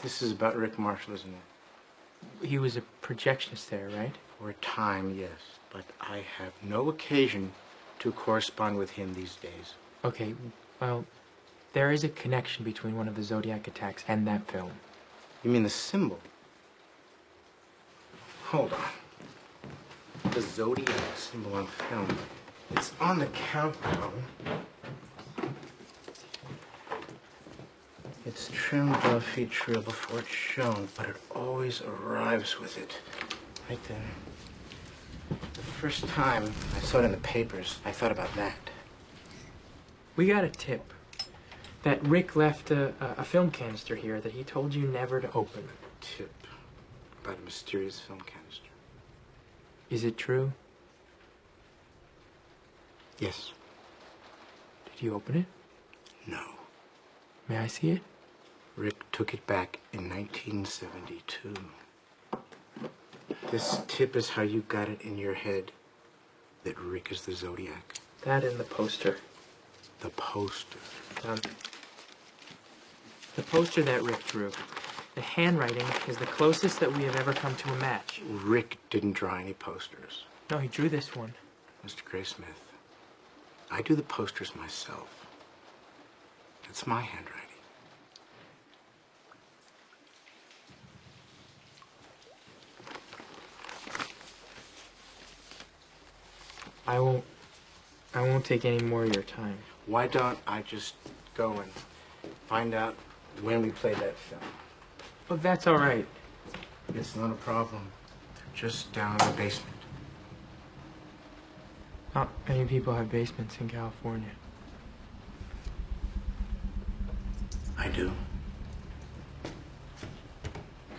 This is about Rick Marshall, isn't it? He was a projectionist there, right? For a time, yes. But I have no occasion to correspond with him these days. Okay, well, there is a connection between one of the Zodiac attacks and that film. You mean the symbol? Hold on. The Zodiac symbol on film. It's on the countdown. It's trimmed off each reel before it's shown, but it always arrives with it. Right then. The first time I saw it in the papers, I thought about that. We got a tip that Rick left a film canister here that he told you never to open. Tip about a mysterious film canister. Is it true? Yes. Did you open it? No. May I see it? Rick took it back in 1972. This tip is how you got it in your head that Rick is the Zodiac. That and the poster. The poster. The poster that Rick drew. The handwriting is the closest that we have ever come to a match. Rick didn't draw any posters. No, he drew this one. Mr. Graysmith, I do the posters myself. It's my handwriting. I won't take any more of your time. Why don't I just go and find out when we played that film? Well, that's all right. It's not a problem. They're just down in the basement. Not many people have basements in California. I do.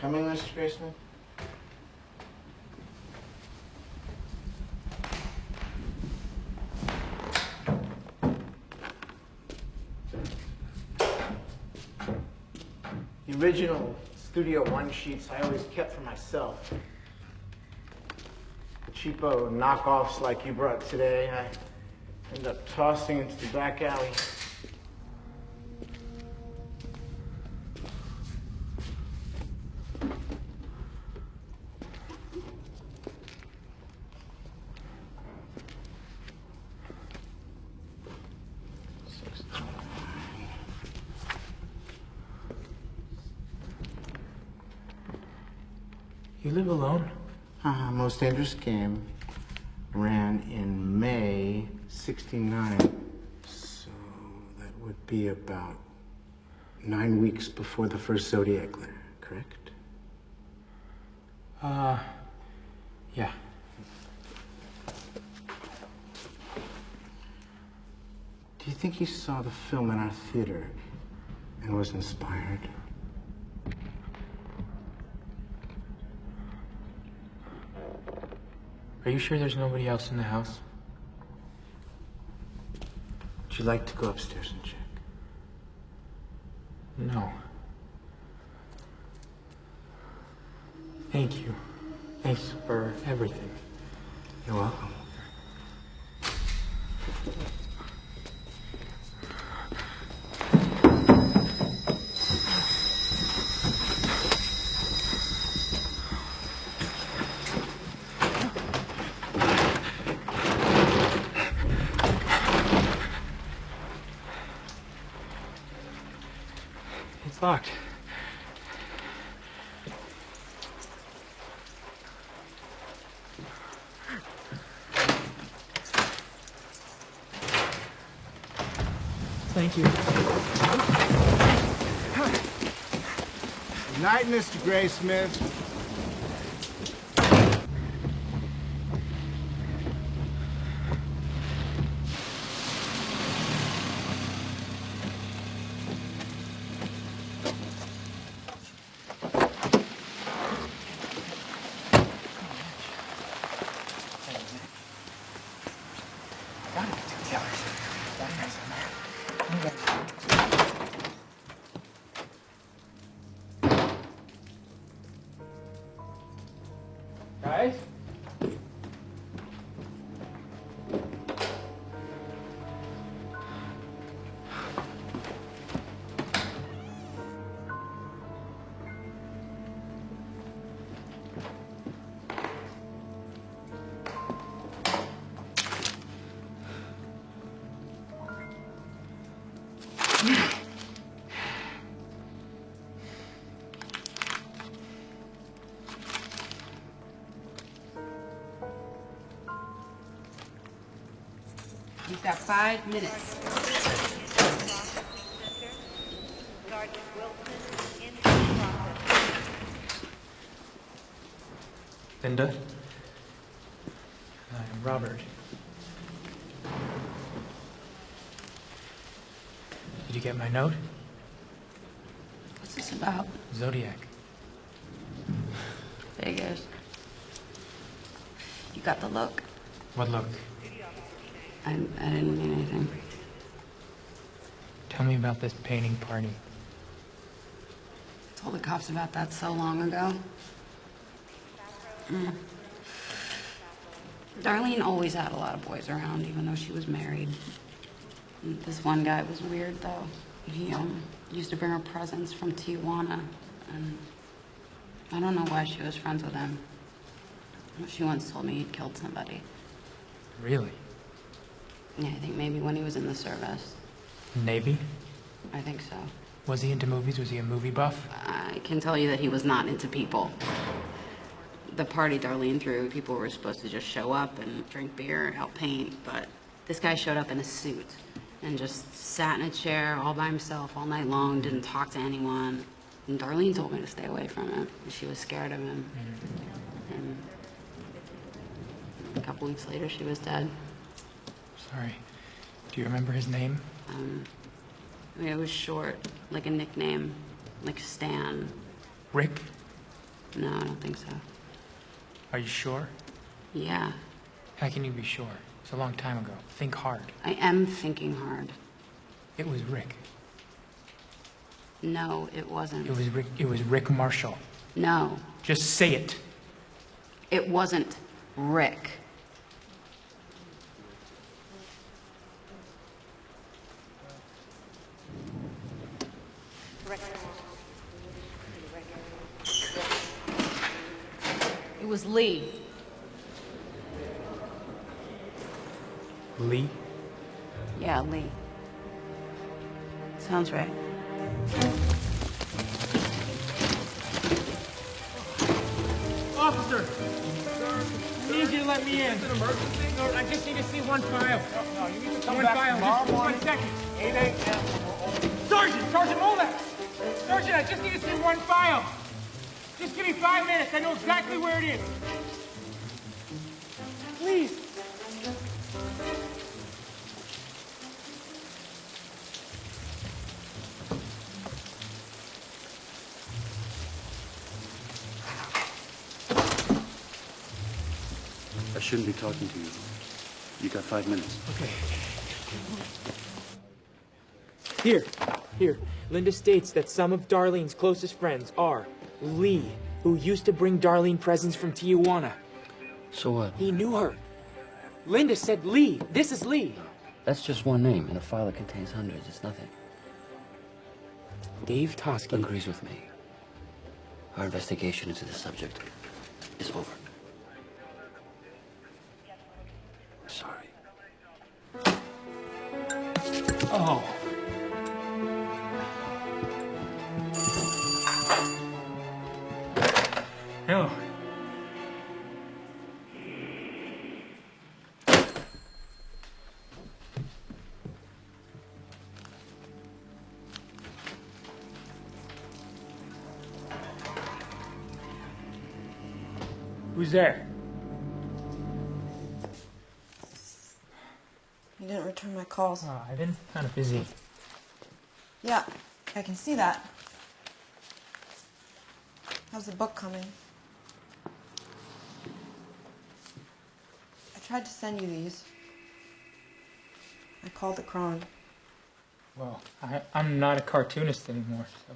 Coming, Mr. Graysmith? The original Studio One sheets I always kept for myself. The cheapo knockoffs like you brought today, I end up tossing into the back alley. You live alone? Most Dangerous Game ran in May '69, so that would be about 9 weeks before the first Zodiac letter, correct? Yeah. Do you think he saw the film in our theater and was inspired? Are you sure there's nobody else in the house? Would you like to go upstairs and check? No. Thank you. Thanks for everything. You're welcome. It's locked. Thank you. Good night, Mr. Graysmith. Surprise? You've got 5 minutes. Linda? I'm Robert. Did you get my note? What's this about? Zodiac. Figures. You got the look. What look? I didn't mean anything. Tell me about this painting party. I told the cops about that so long ago. Darlene always had a lot of boys around, even though she was married. And this one guy was weird, though. He used to bring her presents from Tijuana, and I don't know why she was friends with him. She once told me he'd killed somebody. Really? Yeah, I think maybe when he was in the service. Navy? I think so. Was he into movies? Was he a movie buff? I can tell you that he was not into people. The party Darlene threw, people were supposed to just show up and drink beer, help paint, but this guy showed up in a suit and just sat in a chair all by himself all night long, didn't talk to anyone. And Darlene told me to stay away from him. She was scared of him. And a couple weeks later, she was dead. Sorry. Do you remember his name? I mean, it was short, like a nickname, like Stan. Rick? No, I don't think so. Are you sure? Yeah, How can you be sure? It's a long time ago. Think hard. I am thinking hard. It was Rick. No, it wasn't. It was Rick. It was Rick Marshall. No, Just say it. it wasn't Rick. It was Lee. Lee? Yeah, Lee. Sounds right. Officer! I need you to let me in. Is it an emergency? No, I just need to see one file. No, you need to come back tomorrow morning. 1 second. 8 a.m. Sergeant Molex! Sergeant, I just need to see one file. Just give me 5 minutes. I know exactly where it is. Please. I shouldn't be talking to you. You got 5 minutes. Okay. Here. Linda states that some of Darlene's closest friends are Lee, who used to bring Darlene presents from Tijuana. So what? He knew her. Linda said Lee. This is Lee. That's just one name in a file that contains hundreds. It's nothing. Dave Tosky agrees with me. Our investigation into the subject is over. Sorry. Oh. No. Who's there? You didn't return my calls. Oh, I've been kind of busy. Yeah, I can see that. How's the book coming? I tried to send you these. I called the Cron. Well, I'm not a cartoonist anymore, so.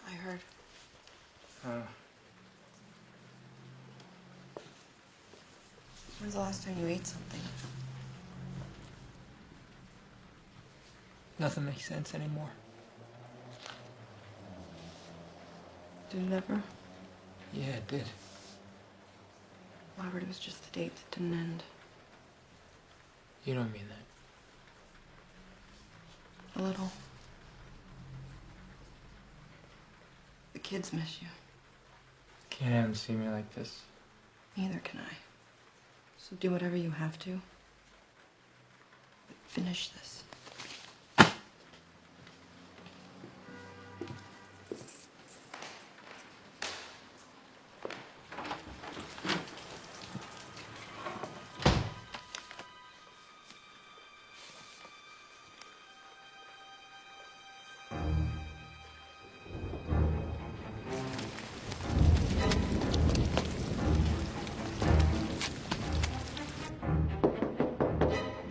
I heard. When's the last time you ate something? Nothing makes sense anymore. Did it ever? Yeah, it did. Robert, it was just the date that didn't end. You don't mean that. A little. The kids miss you. Can't have them see me like this. Neither can I. So do whatever you have to. But finish this.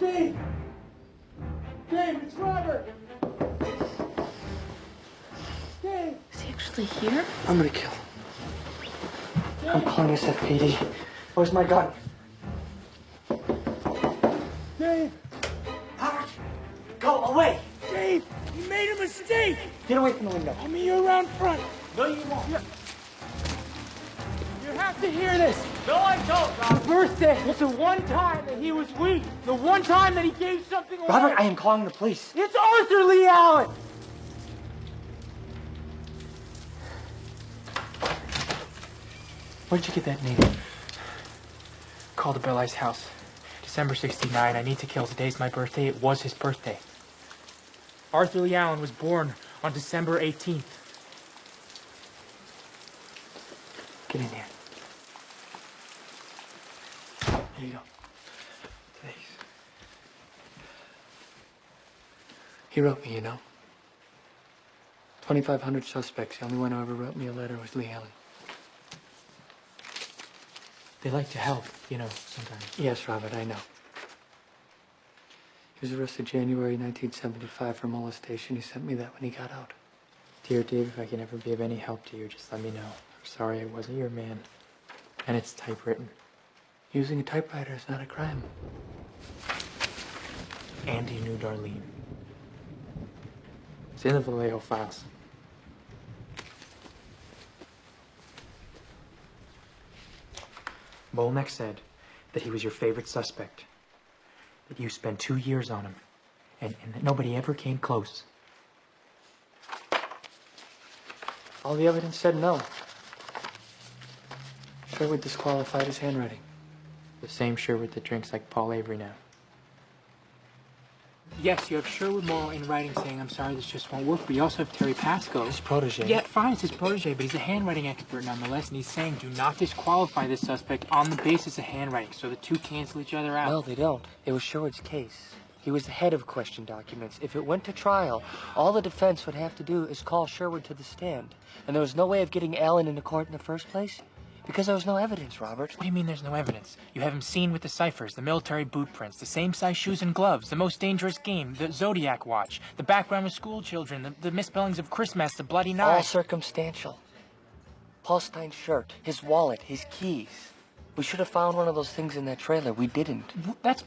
Dave! Dave, it's Robert! Dave! Is he actually here? I'm gonna kill him. I'm calling SFPD. Where's my gun? Dave! Robert! Go away! Dave! You made a mistake! Get away from the window. I mean, you're around front. No, you won't. You have to hear this. No, I don't, Robert. The birthday was the one time that he was weak. The one time that he gave something away. Robert, I am calling the police. It's Arthur Lee Allen. Where'd you get that name? Called to Bill I's house. December 69. I need to kill. Today's my birthday. It was his birthday. Arthur Lee Allen was born on December 18th. Get in here. Here you go. Thanks. He wrote me, you know. 2,500 suspects. The only one who ever wrote me a letter was Lee Allen. They like to help, you know, sometimes. Yes, Robert, I know. He was arrested January 1975 for molestation. He sent me that when he got out. Dear Dave, if I can ever be of any help to you, just let me know. I'm sorry I wasn't your man. And it's typewritten. Using a typewriter is not a crime. And he knew Darlene. It's in the Vallejo files. Molnek said that he was your favorite suspect, that you spent 2 years on him, and that nobody ever came close. All the evidence said no. Sherwood disqualified his handwriting. The same Sherwood that drinks like Paul Avery now. Yes, you have Sherwood Morrow in writing saying, I'm sorry, this just won't work, but you also have Terry Pascoe. His protege. Yeah, fine, it's his protege, but he's a handwriting expert nonetheless, and he's saying do not disqualify this suspect on the basis of handwriting, so the two cancel each other out. No, they don't. It was Sherwood's case. He was the head of question documents. If it went to trial, all the defense would have to do is call Sherwood to the stand. And there was no way of getting Allen into court in the first place. Because there was no evidence, Robert. What do you mean there's no evidence? You have him seen with the ciphers, the military boot prints, the same size shoes and gloves, the most dangerous game, the Zodiac watch, the background of school children, the misspellings of Christmas, the bloody knife. All circumstantial. Paul Stein's shirt, his wallet, his keys. We should have found one of those things in that trailer. We didn't. That's...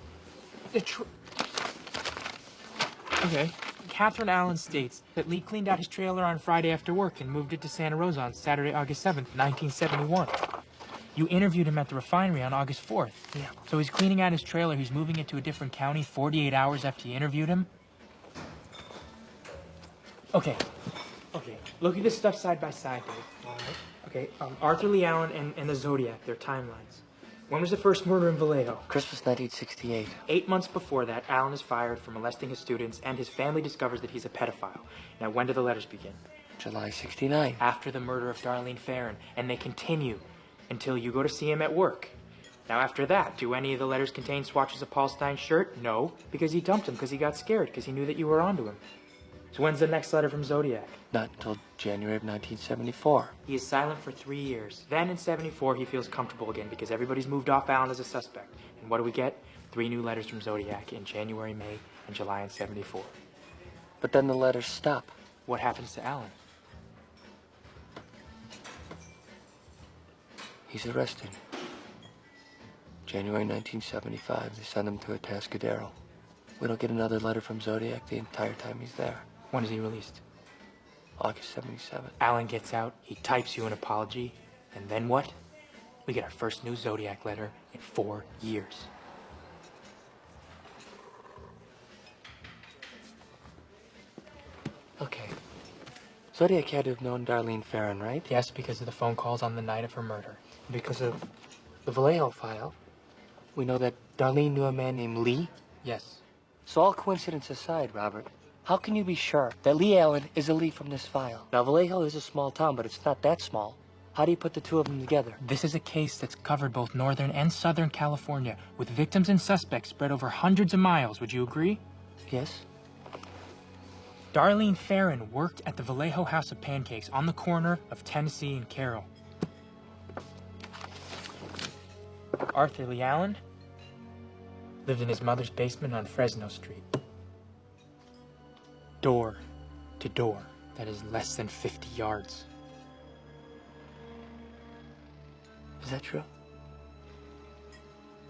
Okay. Catherine Allen states that Lee cleaned out his trailer on Friday after work and moved it to Santa Rosa on Saturday, August 7th, 1971. You interviewed him at the refinery on August 4th. Yeah. So he's cleaning out his trailer, he's moving it to a different county 48 hours after you interviewed him? Okay. Okay. Look at this stuff side by side, Dave. All right. Okay, Arthur Lee Allen and the Zodiac, their timelines. When was the first murder in Vallejo? Christmas 1968. 8 months before that, Allen is fired for molesting his students, and his family discovers that he's a pedophile. Now, when do the letters begin? July 69. After the murder of Darlene Farron, and they continue until you go to see him at work. Now, after that, do any of the letters contain swatches of Paul Stein's shirt? No, because he dumped him because he got scared, because he knew that you were onto him. So when's the next letter from Zodiac? Not until January of 1974. He is silent for 3 years. Then in 74, he feels comfortable again because everybody's moved off Allen as a suspect. And what do we get? 3 new letters from Zodiac in January, May, and July in 74. But then the letters stop. What happens to Allen? He's arrested. January 1975, they send him to Atascadero. We don't get another letter from Zodiac the entire time he's there. When is he released? August 77. Alan gets out, he types you an apology, and then what? We get our first new Zodiac letter in 4 years. Okay. Zodiac had to have known Darlene Ferrin, right? Yes, because of the phone calls on the night of her murder. Because of the Vallejo file, we know that Darlene knew a man named Lee? Yes. So all coincidence aside, Robert, how can you be sure that Lee Allen is a Lee from this file? Now, Vallejo is a small town, but it's not that small. How do you put the two of them together? This is a case that's covered both Northern and Southern California, with victims and suspects spread over hundreds of miles. Would you agree? Yes. Darlene Ferrin worked at the Vallejo House of Pancakes on the corner of Tennessee and Carroll. Arthur Lee Allen lived in his mother's basement on Fresno Street. Door to door, that is less than 50 yards. Is that true?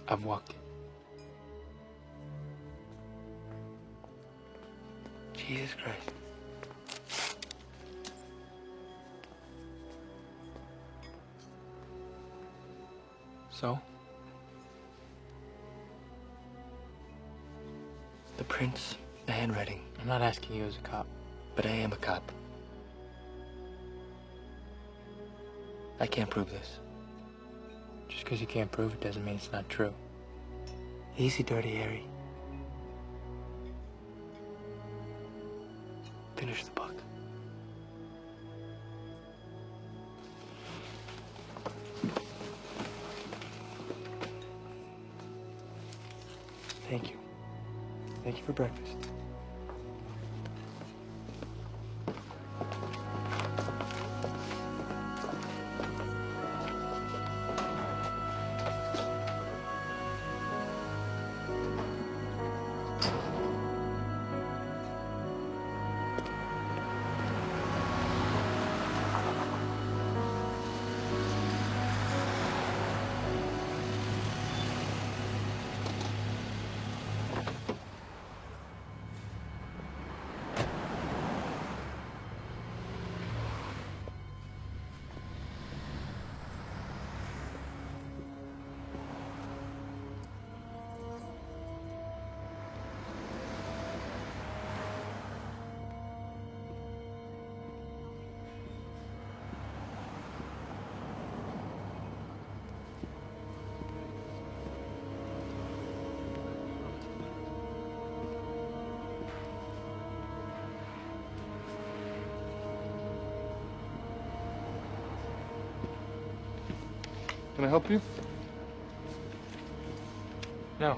I've walked it. Jesus Christ. So? The prints, the handwriting. I'm not asking you as a cop. But I am a cop. I can't prove this. Just because you can't prove it doesn't mean it's not true. Easy, Dirty Harry. Finish the book. Thank you. Thank you for breakfast. Can I help you? No.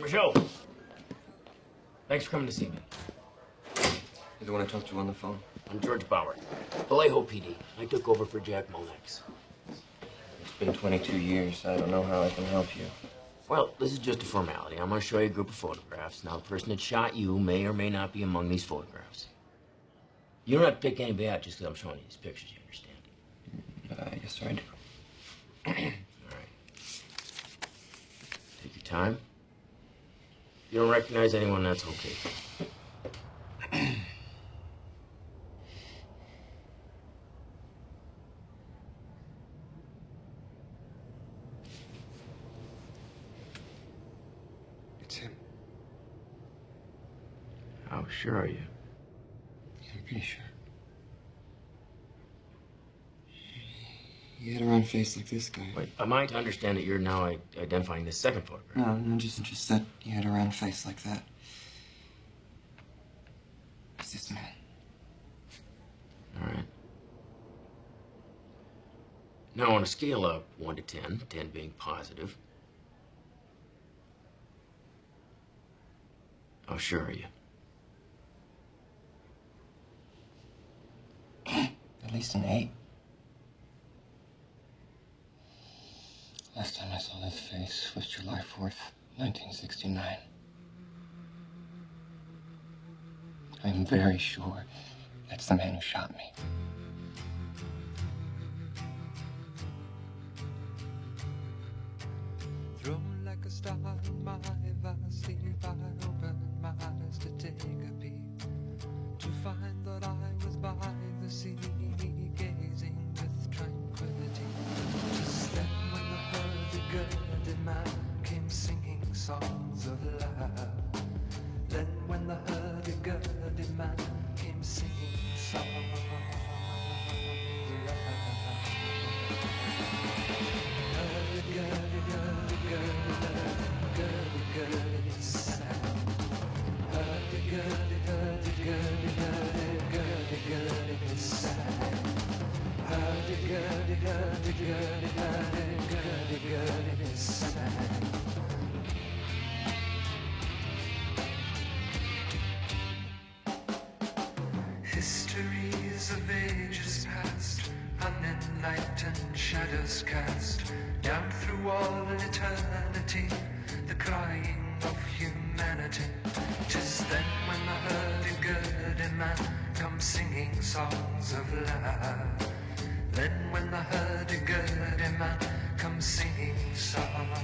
Joe, thanks for coming to see me. You're the one I talked to on the phone? I'm George Bauer, Vallejo PD. I took over for Jack Molex. It's been 22 years. I don't know how I can help you. Well, this is just a formality. I'm going to show you a group of photographs. Now, the person that shot you may or may not be among these photographs. You don't have to pick anybody out just because I'm showing you these pictures, you understand? Yes, sir, I do. All right. Take your time. If you don't recognize anyone, that's okay. It's him. How sure are you? I'm pretty sure. He had a round face like this guy. Wait, am I to understand that you're now identifying this second photograph? No, just that he had a round face like that. It's this man. All right. Now, on a scale of 1 to 10, 10 being positive, how sure are you? At least an 8. Last time I saw this face was July 4th, 1969. I'm very sure that's the man who shot me. Thrown like a star in my vast sleep, I opened my eyes to take a peek, to find that I was by the sea, gazing with tranquility. Just then when the hurdy-gurdy man came singing songs of love, then when the hurdy-gurdy man came singing songs of love. Hurdy-gurdy, hurdy-gurdy, hurdy-gurdy, sad. Hurdy-gurdy, hurdy-gurdy, hurdy-gurdy, sad. Hurdy-gurdy, hurdy-gurdy, hurdy-gurdy, sad. Histories of ages past, unenlightened shadows cast down through all eternity, the crying of humanity. 'Tis then when the hurdy-gurdy man comes singing songs of love. Then when the hurdy-gurdy man comes singing songs